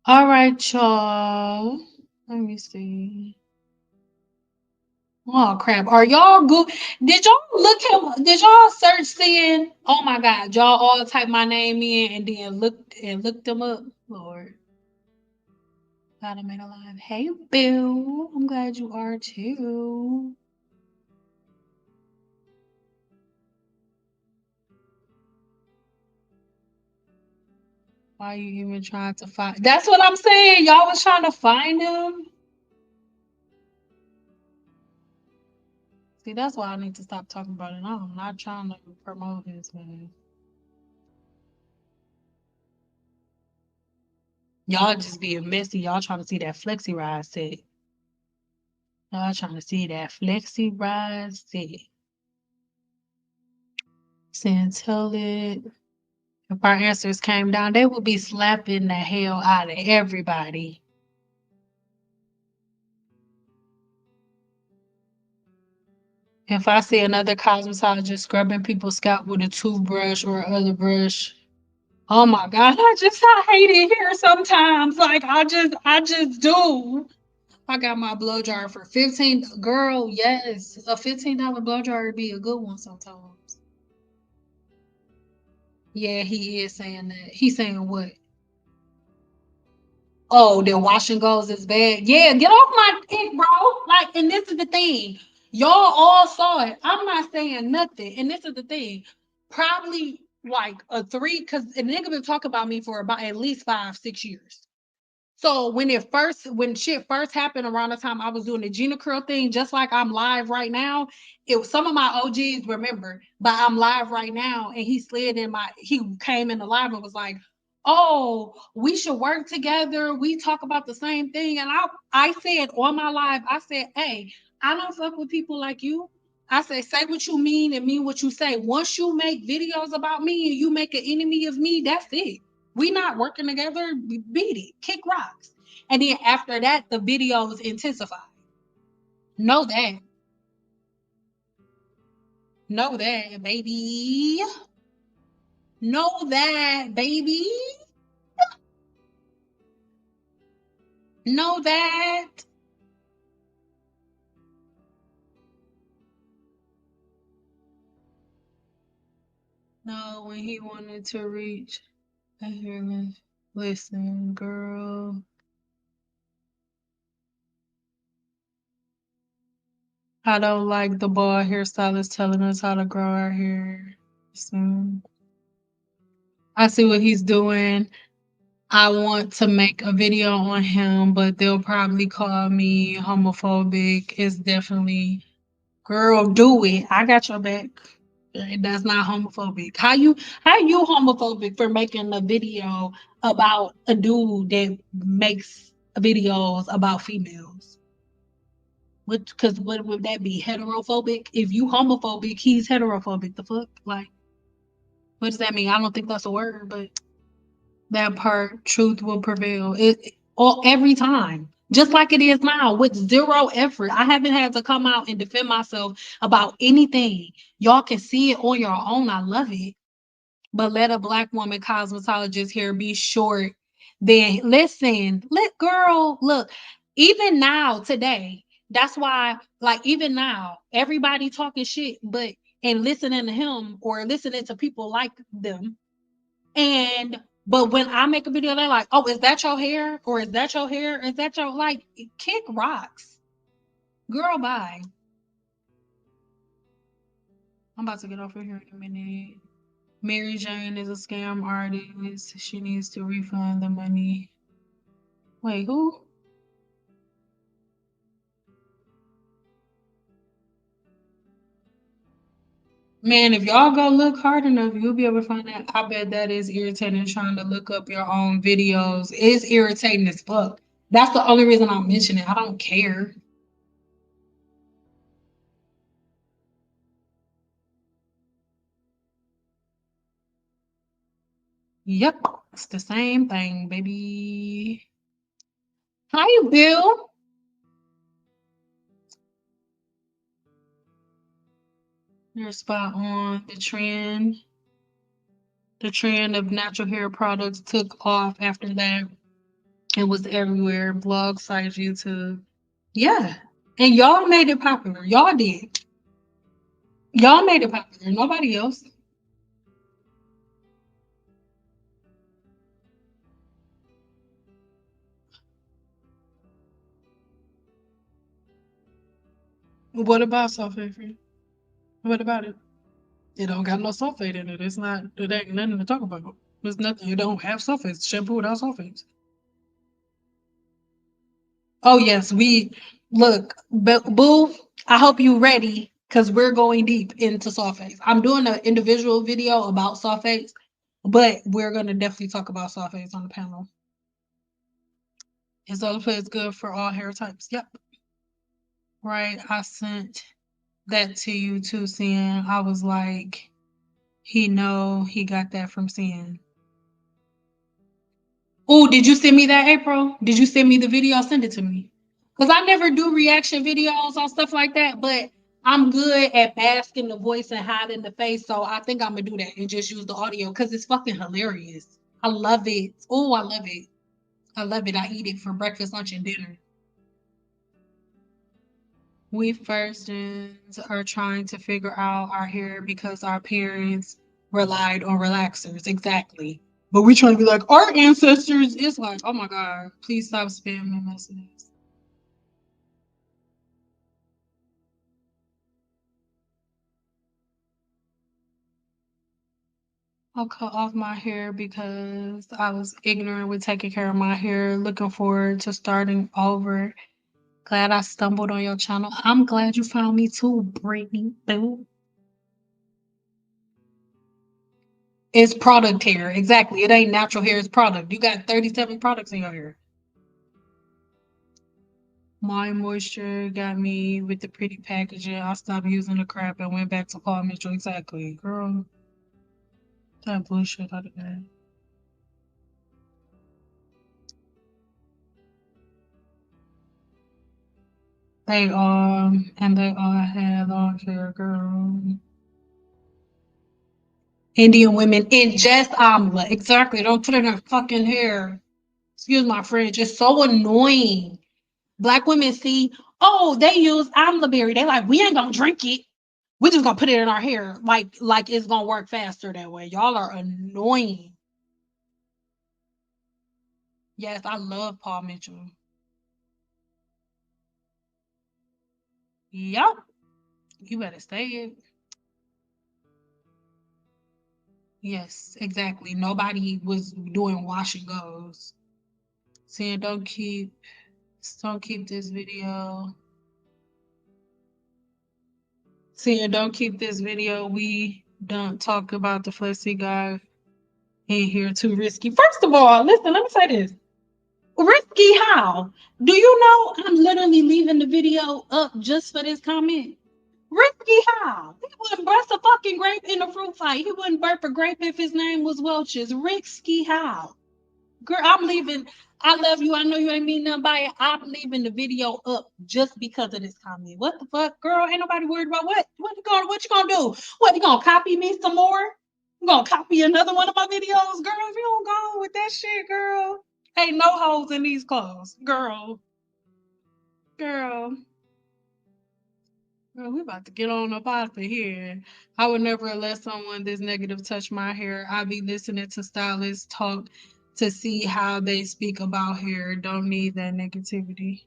All right, y'all. Let me see. Oh crap! Are y'all good? Did y'all look him? Did y'all search seeing? Oh my God! Y'all all type my name in and then looked them up. Lord, glad I'm alive. Hey, Bill. I'm glad you are too. Why you even trying to find? That's what I'm saying. Y'all was trying to find him. See, that's why I need to stop talking about it. I'm not trying to promote his man. Y'all just being messy. Y'all trying to see that flexi ride set. Y'all trying to see that flexi ride set. Saying tell it. If our answers came down, they would be slapping the hell out of everybody. If I see another cosmetologist scrubbing people's scalp with a toothbrush or other brush, oh my God, I hate it here sometimes. Like I just do. I got my blow dryer for 15. Girl, yes. A $15 blow dryer would be a good one sometimes. Yeah, he is saying that. He's saying what? Oh, the washing goes is bad. Yeah, get off my dick, bro. Like, and this is the thing. Y'all all saw it. I'm not saying nothing. And this is the thing. Probably like a three, because the nigga been talking about me for about at least 5, 6 years. So when shit first happened around the time I was doing the Gina Curl thing, just like I'm live right now, it was some of my OGs remember, but I'm live right now, and he came in the live and was like, "Oh, we should work together. We talk about the same thing." And I said on my live, I said, "Hey, I don't fuck with people like you." I say what you mean and mean what you say. Once you make videos about me and you make an enemy of me, that's it. We not working together. Beat it. Kick rocks. And then after that, the videos intensify. Know that. Know that, baby. Know that, baby. Know that. No, when he wanted to reach. I hear me. Listen, girl. I don't like the bald hairstylist telling us how to grow our hair. Listen, I see what he's doing. I want to make a video on him, but they'll probably call me homophobic. It's definitely, girl, do it. I got your back. That's not homophobic. How you homophobic for making a video about a dude that makes videos about females? Because what would that be? Heterophobic? If you homophobic, he's heterophobic. The fuck? Like, what does that mean? I don't think that's a word, but that part, truth will prevail. All every time. Just like it is now, with zero effort. I haven't had to come out and defend myself about anything. Y'all can see it on your own. I love it. But let a black woman cosmetologist hair be short. Then listen, let girl look. Even now, today, that's why, like, even now, everybody talking shit, but and listening to him or listening to people like them, and but when I make a video, they're like, "Oh, is that your hair? Or is that your hair? Is that your like kick rocks, girl?" Bye. I'm about to get off of here in a minute. Mary Jane is a scam artist. She needs to refund the money. Wait, who? Man, if y'all go look hard enough, you'll be able to find that. I bet that is irritating trying to look up your own videos. It's irritating as fuck. That's the only reason I'm mentioning it. I don't care. Yep, it's the same thing, baby. How you, Bill? You're spot on. The trend of natural hair products took off after that. It was everywhere. Blog sites, YouTube. Yeah. And y'all made it popular. Y'all did. Y'all made it popular. Nobody else. What about sulfate? What about it? It don't got no sulfate in it. It's not. It ain't nothing to talk about. There's nothing. It don't have sulfates. Shampoo without sulfates. Oh yes, we look, boo. I hope you ready because we're going deep into sulfates. I'm doing an individual video about sulfates, but we're gonna definitely talk about sulfates on the panel. Is sulfates good for all hair types? Yep. Right. I sent that to you too, Sin. I was like, he got that from Sin. Oh, did you send me that, April? Did you send me the video? Send it to me. Because I never do reaction videos on stuff like that, but I'm good at masking the voice and hiding the face. So I think I'm going to do that and just use the audio because it's fucking hilarious. I love it. Oh, I love it. I love it. I eat it for breakfast, lunch, and dinner. We firstins are trying to figure out our hair because our parents relied on relaxers. Exactly. But we trying to be like our ancestors. It's like, oh my God, please stop spamming messages. I'll cut off my hair because I was ignorant with taking care of my hair. Looking forward to starting over. Glad I stumbled on your channel. I'm glad you found me too, Brittany. Boo. It's product hair. Exactly. It ain't natural hair, it's product. You got 37 products in your hair. My moisture got me with the pretty packaging. I stopped using the crap and went back to Paul Mitchell. Exactly. Girl, that bullshit out of there. They all had long hair, girl. Indian women ingest amla. Exactly. Don't put it in their fucking hair. Excuse my French. It's so annoying. Black women see, oh, they use amla berry. They like, we ain't gonna drink it. We're just gonna put it in our hair. Like it's gonna work faster that way. Y'all are annoying. Yes, I love Paul Mitchell. Yep. You better say it. Yes, exactly. Nobody was doing wash and goes. Saying don't keep this video. Saying don't keep this video. We don't talk about the fussy guy in here too risky. First of all, listen, let me say this. Risky how? Do you know I'm literally leaving the video up just for this comment? Risky how? He wouldn't burst a fucking grape in a fruit fight. He wouldn't burp a grape if his name was Welch's. Risky how? Girl, I'm leaving. I love you. I know you ain't mean nothing by it. I'm leaving the video up just because of this comment. What the fuck, girl? Ain't nobody worried about what? What you gonna do? What, you gonna copy me some more? You gonna copy another one of my videos? Girl, if you don't go with that shit, girl. Ain't no holes in these clothes. Girl. Girl. Girl, we about to get on up out of here. I would never let someone this negative touch my hair. I be listening to stylists talk to see how they speak about hair. Don't need that negativity.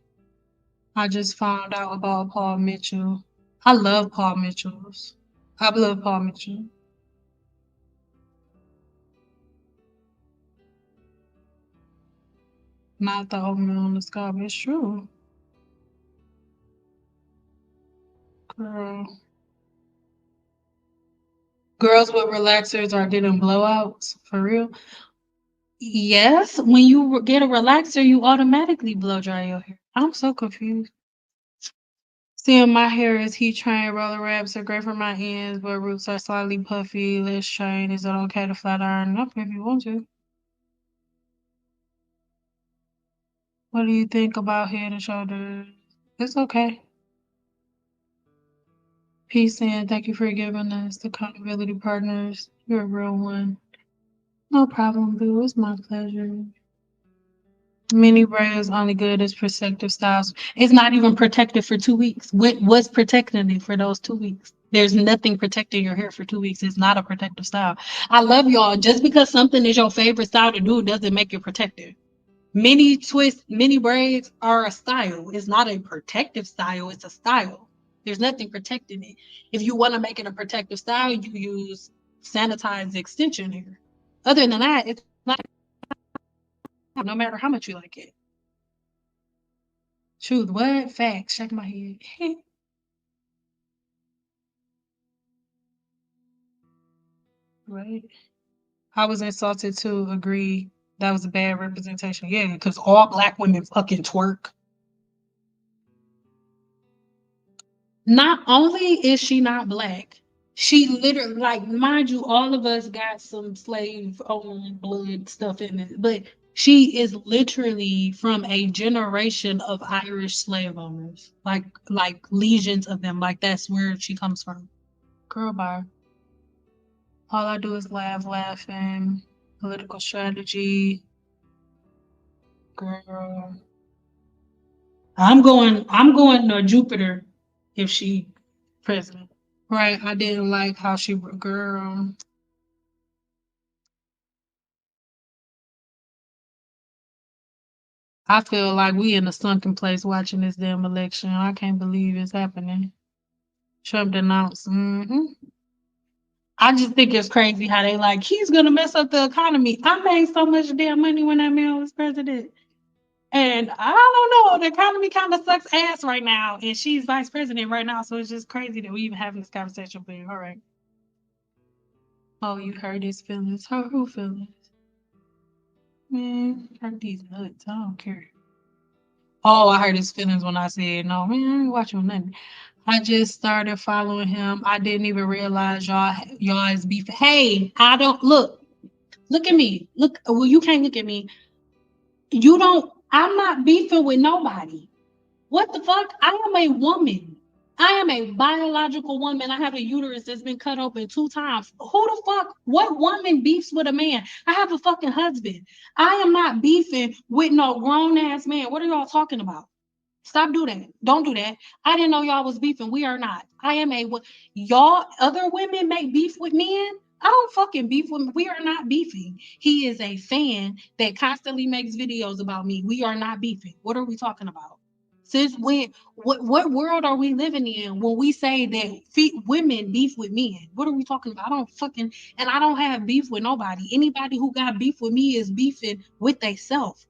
I just found out about Paul Mitchell. I love Paul Mitchell's. I love Paul Mitchell. Not the oatmeal on the scalp. It's true. Girl. Girls with relaxers are getting blowouts. For real. Yes, when you get a relaxer, you automatically blow dry your hair. I'm so confused. Seeing my hair is heat trained, roller wraps are great for my ends, but roots are slightly puffy, less trained. Is it okay to flat iron them up if you want to? What do you think about head and shoulders? It's okay. Peace and thank you for giving us the accountability partners. You're a real one. No problem, boo. It's my pleasure. Mini braid is only good as protective styles. It's not even protected for 2 weeks. What's protecting it for those 2 weeks? There's nothing protecting your hair for 2 weeks. It's not a protective style. I love y'all. Just because something is your favorite style to do doesn't make it protective. Mini braids are a style. It's not a protective style. It's a style. There's nothing protecting it. If you want to make it a protective style, you use sanitized extension hair. Other than that, it's not. No matter how much you like it. Truth, what? Facts. Shake my head. Right. I was insulted to agree that was a bad representation. Yeah, because all black women fucking twerk. Not only is she not black, she literally, like, mind you, all of us got some slave owned blood stuff in it, but she is literally from a generation of Irish slave owners, like legions of them. Like that's where she comes from. Girl, bye. All I do is laugh, and political strategy. Girl, I'm going to Jupiter if she president. Right. I didn't like how she girl. I feel like we in a sunken place watching this damn election. I can't believe it's happening. Trump denounced. I just think it's crazy how they like he's gonna mess up the economy. I made so much damn money when that man was president. And I don't know, the economy kind of sucks ass right now, and she's vice president right now, so it's just crazy that we even having this conversation. But all right. Oh, you hurt his feelings. Hurt who feelings? Man, hurt these nuts. I don't care. Oh, I hurt his feelings when I said no, man. I ain't watching nothing. I just started following him. I didn't even realize y'all is beef. Hey, I don't look. Look at me. Look. Well, you can't look at me. You don't. I'm not beefing with nobody. What the fuck? I am a woman. I am a biological woman. I have a uterus that's been cut open 2 times. Who the fuck? What woman beefs with a man? I have a fucking husband. I am not beefing with no grown ass man. What are y'all talking about? Stop doing that. Don't do that. I didn't know y'all was beefing. We are not. I am a y'all other women make beef with men. I don't fucking beef with. We are not beefing. He is a fan that constantly makes videos about me. We are not beefing. What are we talking about? Since when? What world are we living in when we say that women beef with men? What are we talking about? I don't fucking and I don't have beef with nobody. Anybody who got beef with me is beefing with theyself.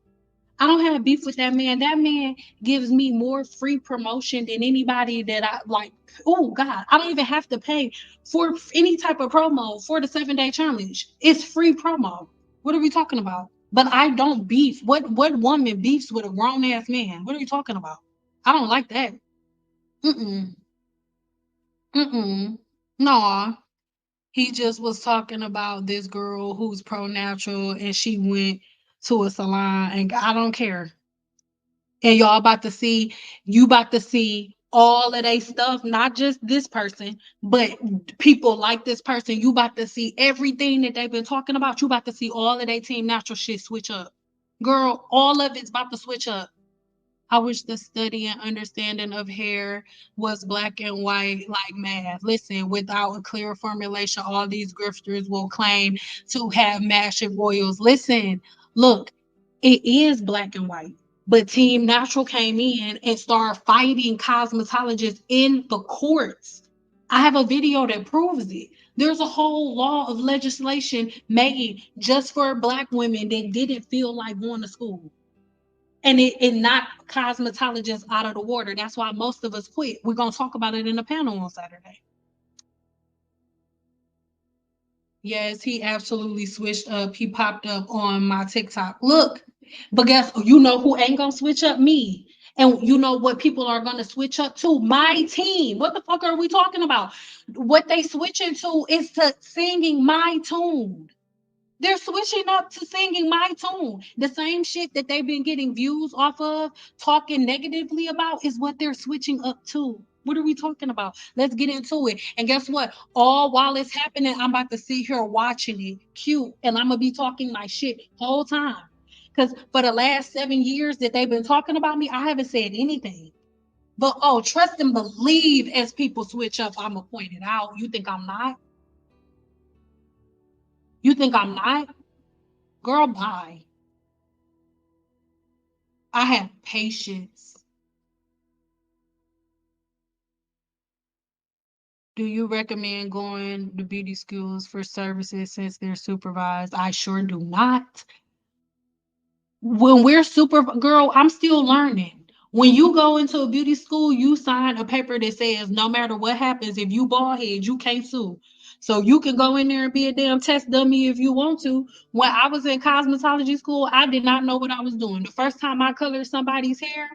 I don't have beef with that man. That man gives me more free promotion than anybody that I like. Oh God, I don't even have to pay for any type of promo for the 7 day challenge. It's free promo. What are we talking about? But I don't beef. What woman beefs with a grown ass man? What are you talking about? I don't like that. Mm-mm. Mm-mm. No. He just was talking about this girl who's pro natural and she went to a salon and I don't care. And y'all about to see, you about to see all of they stuff, not just this person, but people like this person. You about to see everything that they've been talking about. You about to see all of their team natural shit switch up. Girl, all of it's about to switch up. I wish the study and understanding of hair was black and white like math. Listen, without a clear formulation, all these grifters will claim to have massive royals. Listen, look, it is black and white. But Team Natural came in and started fighting cosmetologists in the courts. I have a video that proves it. There's a whole law of legislation made just for black women that didn't feel like going to school and it knocked cosmetologists out of the water. That's why most of us quit. We're gonna talk about it in the panel on Saturday. Yes, he absolutely switched up. He popped up on my TikTok. Look, but guess you know who ain't gonna switch up? Me. And you know what people are going to switch up to? My team. What the fuck are we talking about? What they switching to is to singing my tune. They're switching up to singing my tune. The same shit that they've been getting views off of, talking negatively about, is what they're switching up to. What are we talking about? Let's get into it. And guess what? All while it's happening, I'm about to sit here watching it, cute, and I'm gonna be talking my shit whole time. Because for the last 7 years that they've been talking about me, I haven't said anything. But oh, trust and believe as people switch up, I'm gonna point it out. You think I'm not? You think I'm not? Girl, bye. I have patience. Do you recommend going to beauty schools for services since they're supervised? I sure do not. When we're super girl, I'm still learning. When you go into a beauty school, you sign a paper that says no matter what happens, if you bald head, you can't sue. So you can go in there and be a damn test dummy if you want to. When I was in cosmetology school, I did not know what I was doing. The first time I colored somebody's hair,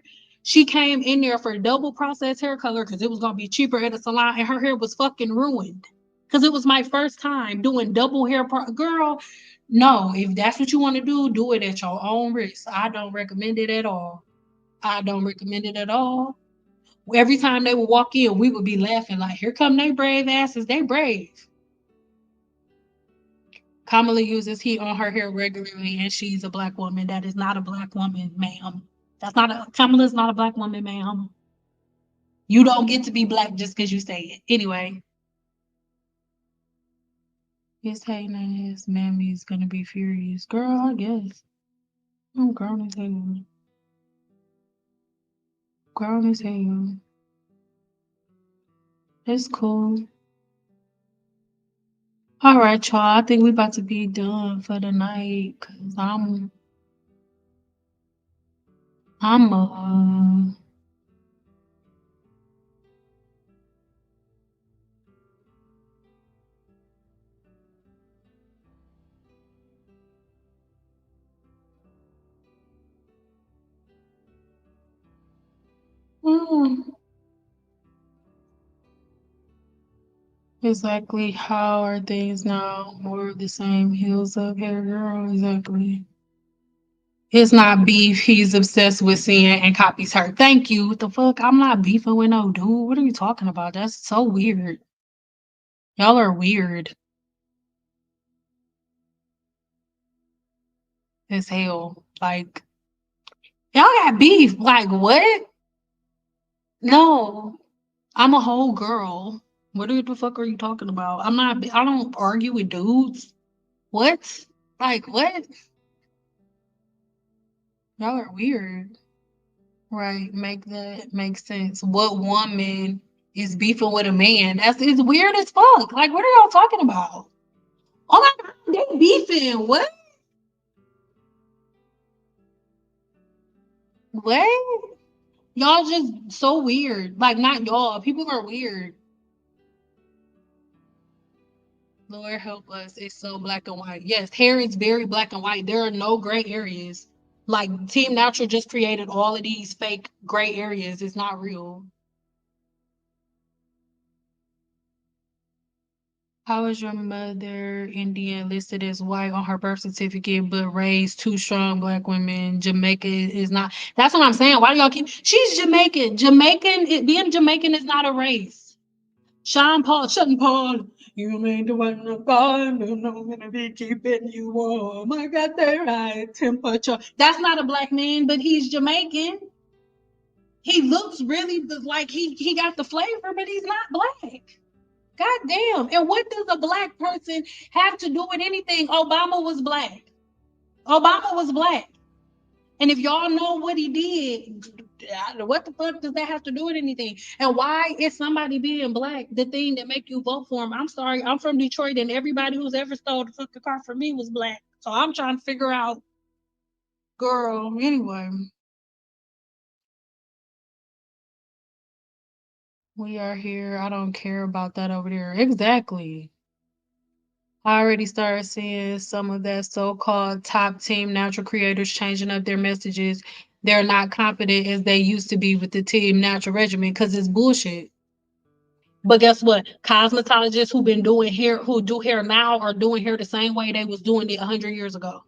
she came in there for double process hair color because it was gonna be cheaper at a salon, and her hair was fucking ruined. Because it was my first time doing double hair. Girl, no, if that's what you want to do it at your own risk. I don't recommend it at all. I don't recommend it at all. Every time they would walk in, we would be laughing like, "Here come they brave asses. They brave." Kamala uses heat on her hair regularly, and she's a black woman. That is not a black woman, ma'am. That's not a Kamala's not a black woman, ma'am. You don't get to be black just because you say it. Anyway, his hating and his mammy's gonna be furious. Girl, I guess. I'm grown as hell. Grown as hell. It's cool. All right, y'all. I think we about to be done for the night because I'm mm, exactly how are things now? More of the same heels up here, girl. Exactly. It's not beef. He's obsessed with seeing and copies her. Thank you. What the fuck? I'm not beefing with no dude. What are you talking about? That's so weird. Y'all are weird as hell. Like, y'all got beef. Like, what? No. I'm a whole girl. What the fuck are you talking about? I don't argue with dudes. What? Like, what? Y'all are weird. Right. Make that make sense. What woman is beefing with a man? It's weird as fuck. Like, what are y'all talking about? Oh my god, they beefing. What? What? Y'all just so weird. Like, not y'all. People are weird. Lord help us. It's so black and white. Yes, hair is very black and white. There are no gray areas. Like Team Natural just created all of these fake gray areas. It's not real. How is your mother Indian listed as white on her birth certificate, but raised two strong black women? Jamaica is not. That's what I'm saying. Why do y'all keep? She's Jamaican. Being Jamaican is not a race. Sean Paul, you made the one of God, and I'm gonna be keeping you warm. I got the right temperature. That's not a black man, but he's Jamaican. He looks really like he got the flavor, but he's not black. God damn. And what does a black person have to do with anything? Obama was black. Obama was black. And if y'all know what he did, what the fuck does that have to do with anything? And why is somebody being black the thing that make you vote for him? I'm sorry, I'm from Detroit, and everybody who's ever stole the fucking car from me was black. So I'm trying to figure out, girl. Anyway, we are here. I don't care about that over there. Exactly. I already started seeing some of that so-called top team natural creators changing up their messages. they're not confident as they used to be with the team natural regimen because it's bullshit. But guess what? Cosmetologists who been doing hair, who do hair now, are doing hair the same way they was doing it 100 years ago.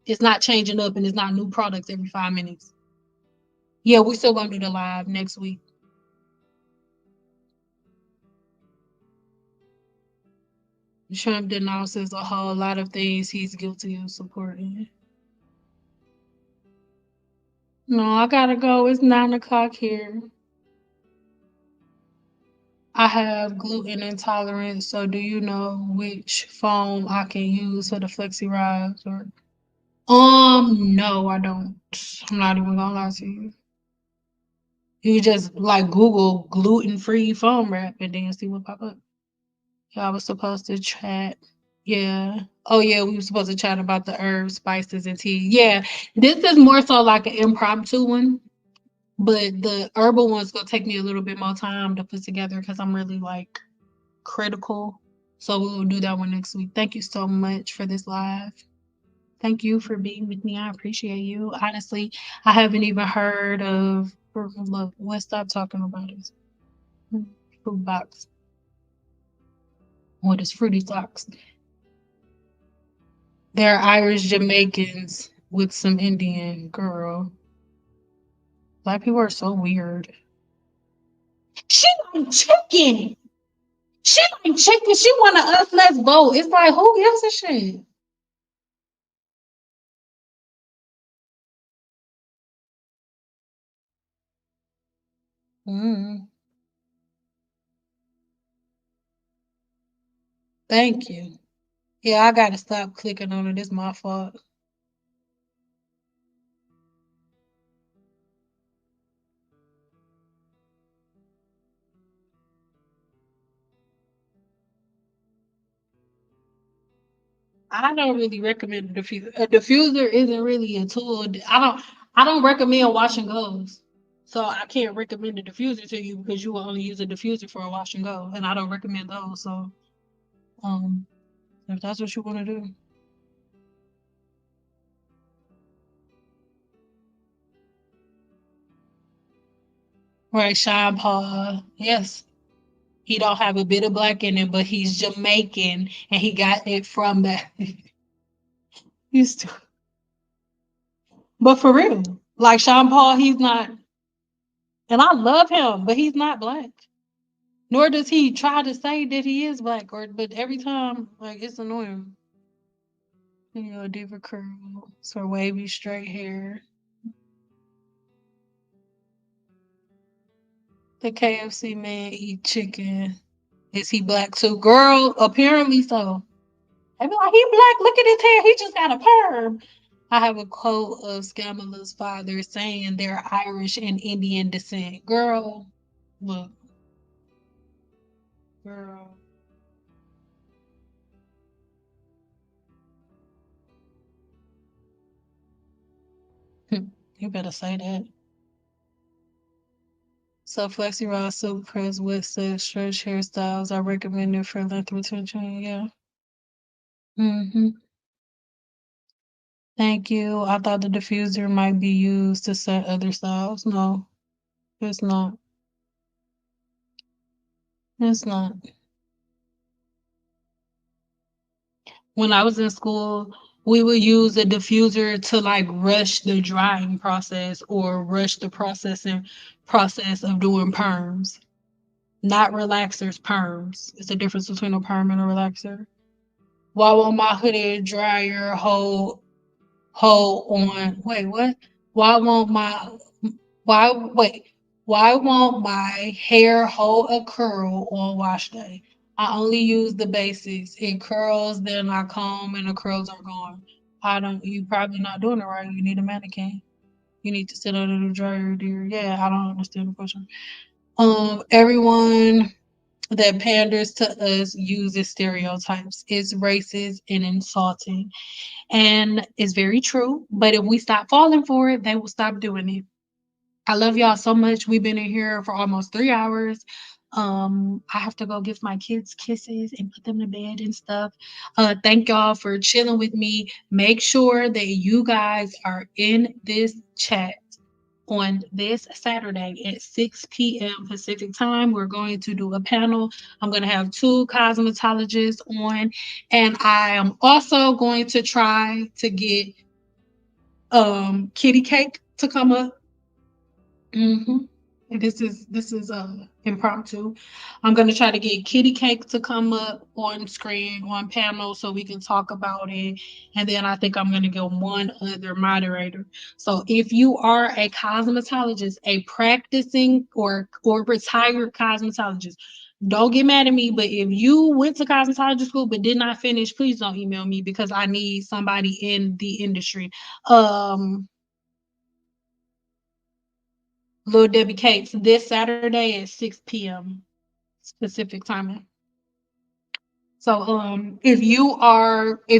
It's not changing up, and it's not new products every 5 minutes. Yeah, we still gonna do the live next week. Trump denounces a whole lot of things he's guilty of supporting. No, I gotta go. It's 9 o'clock here. I have gluten intolerance, so do you know which foam I can use for the flexi rides? Or no, I don't. I'm not even gonna lie to you. You just like Google gluten free foam wrap and then see what pop up. Yeah, I was supposed to chat. Yeah. Oh yeah, we were supposed to chat about the herbs, spices, and tea. Yeah, this is more so like an impromptu one, but the herbal one's gonna take me a little bit more time to put together because I'm really like critical. So we will do that one next week. Thank you so much for this live. Thank you for being with me. I appreciate you. Honestly, I haven't even heard of. Look, let's stop talking about it. Fruit box. What is fruity socks? They're Irish Jamaicans with some Indian girl. Black people are so weird. She like chicken. She like chicken. She wanna us let's vote. It's like who gives a shit? Mm, thank you. Yeah, I gotta stop clicking on it. It's my fault. I don't really recommend a diffuser. A diffuser isn't really a tool. I don't recommend wash and goes. So I can't recommend a diffuser to you because you will only use a diffuser for a wash and go. And I don't recommend those. So um if that's what you want to do. Right, Sean Paul. Yes. He don't have a bit of black in him, but he's Jamaican and he got it from that. He's too, but for real. Like Sean Paul, he's not, and I love him, but he's not black. Nor does he try to say that he is black, or but every time, like it's annoying. You know, diva curl, so wavy straight hair. The KFC man eat chicken. Is he black too? Girl, apparently so. I be like, he black. Look at his hair. He just got a perm. I have a quote of Scamala's father saying they're Irish and Indian descent. Girl, look, girl. You better say that. So Flexi Raw Silk Press with such stretch hairstyles are recommended for length retention. Yeah. Hmm. Thank you. I thought the diffuser might be used to set other styles. No, it's not. It's not. When I was in school, we would use a diffuser to like rush the drying process or rush the process of doing perms. Not relaxers, perms. It's the difference between a perm and a relaxer. Why won't my hooded dryer hold on? Wait, what? Why won't my why wait? Why won't my hair hold a curl on wash day? I only use the basics. It curls, then I comb, and the curls are gone. I don't. You probably not doing it right. You need a mannequin. You need to sit under the dryer, dear. Yeah, I don't understand the question. Everyone that panders to us uses stereotypes. It's racist and insulting. And it's very true. But if we stop falling for it, they will stop doing it. I love y'all so much. We've been in here for almost 3 hours. I have to go give my kids kisses and put them to bed and stuff. Thank y'all for chilling with me. Make sure that you guys are in this chat. on this Saturday at 6 p.m. Pacific time. We're going to do a panel. I'm going to have two cosmetologists on, and I am also going to try to get Kitty Cake to come up. hmm This is impromptu. I'm gonna try to get Kitty Cake to come up on screen on panel so we can talk about it. And then I think I'm gonna get one other moderator. So if you are a cosmetologist, a practicing or retired cosmetologist, don't get mad at me. But if you went to cosmetology school but did not finish, please don't email me because I need somebody in the industry. Um Little Debbie Cakes this Saturday at 6 p.m. specific timing. So if you are a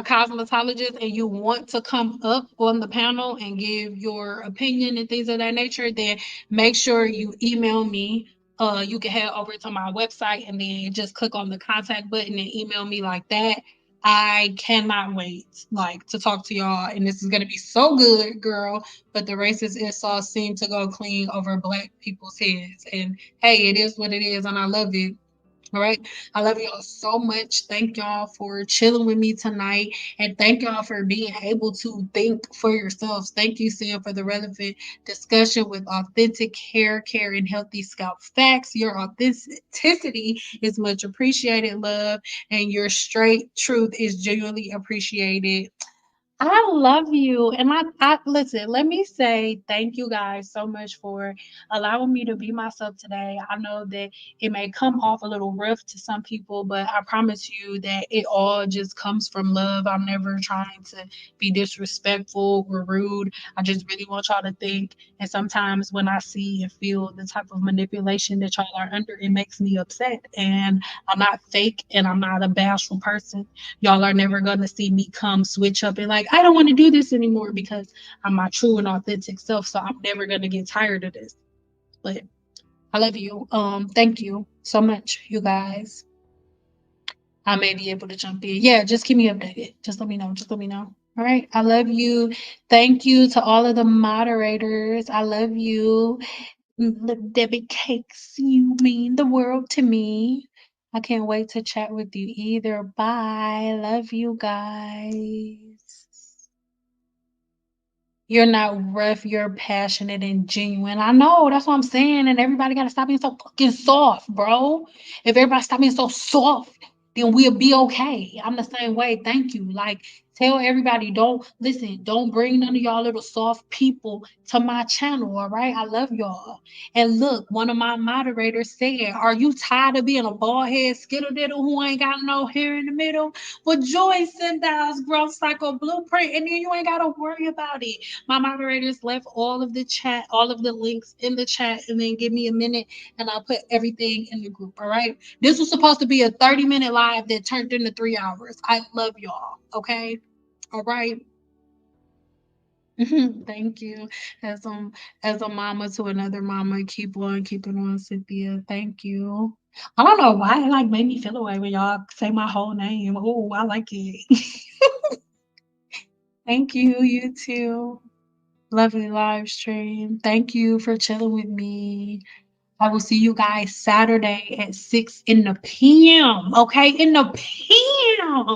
cosmetologist and you want to come up on the panel and give your opinion and things of that nature, then make sure you email me. You can head over to my website and then just click on the contact button and email me like that. I cannot wait like to talk to y'all, and this is gonna be so good, girl. But the racist insults seem to go clean over black people's heads, and hey, it is what it is, and I love it. All right. I love y'all so much. Thank y'all for chilling with me tonight. And thank y'all for being able to think for yourselves. Thank you, Sam, for the relevant discussion with authentic hair care and healthy scalp facts. Your authenticity is much appreciated, love, and your straight truth is genuinely appreciated. I love you. And I listen, let me say thank you guys so much for allowing me to be myself today. I know that it may come off a little rough to some people, but I promise you that it all just comes from love. I'm never trying to be disrespectful or rude. I just really want y'all to think. And sometimes when I see and feel the type of manipulation that y'all are under, it makes me upset. And I'm not fake and I'm not a bashful person. Y'all are never going to see me come switch up and like, I don't want to do this anymore because I'm my true and authentic self. So I'm never going to get tired of this. But I love you. Thank you so much, you guys. I may be able to jump in. Yeah, just keep me updated. Just let me know. Just let me know. All right. I love you. Thank you to all of the moderators. I love you. Debbie Cakes, you mean the world to me. I can't wait to chat with you either. Bye. Love you guys. You're not rough, you're passionate and genuine. I know, that's what I'm saying. And everybody gotta stop being so fucking soft, bro. If everybody stop being so soft, then we'll be okay. I'm the same way. Thank you. Like, tell everybody, don't listen, don't bring none of y'all little soft people to my channel. All right. I love y'all. And look, one of my moderators said, are you tired of being a bald head skittle diddle who ain't got no hair in the middle? Well, join Sendow's growth cycle blueprint, and then you ain't gotta worry about it. My moderators left all of the chat, all of the links in the chat, and then give me a minute and I'll put everything in the group. All right. This was supposed to be a 30-minute live that turned into 3 hours. I love y'all. Okay. All right. Thank you. As as a mama to another mama, keep on keeping on, Cynthia. Thank you. I don't know why it like made me feel away when y'all say my whole name. Oh, I like it. Thank you. You too. Lovely live stream. Thank you for chilling with me. I will see you guys Saturday at 6 in the PM. Okay, in the PM.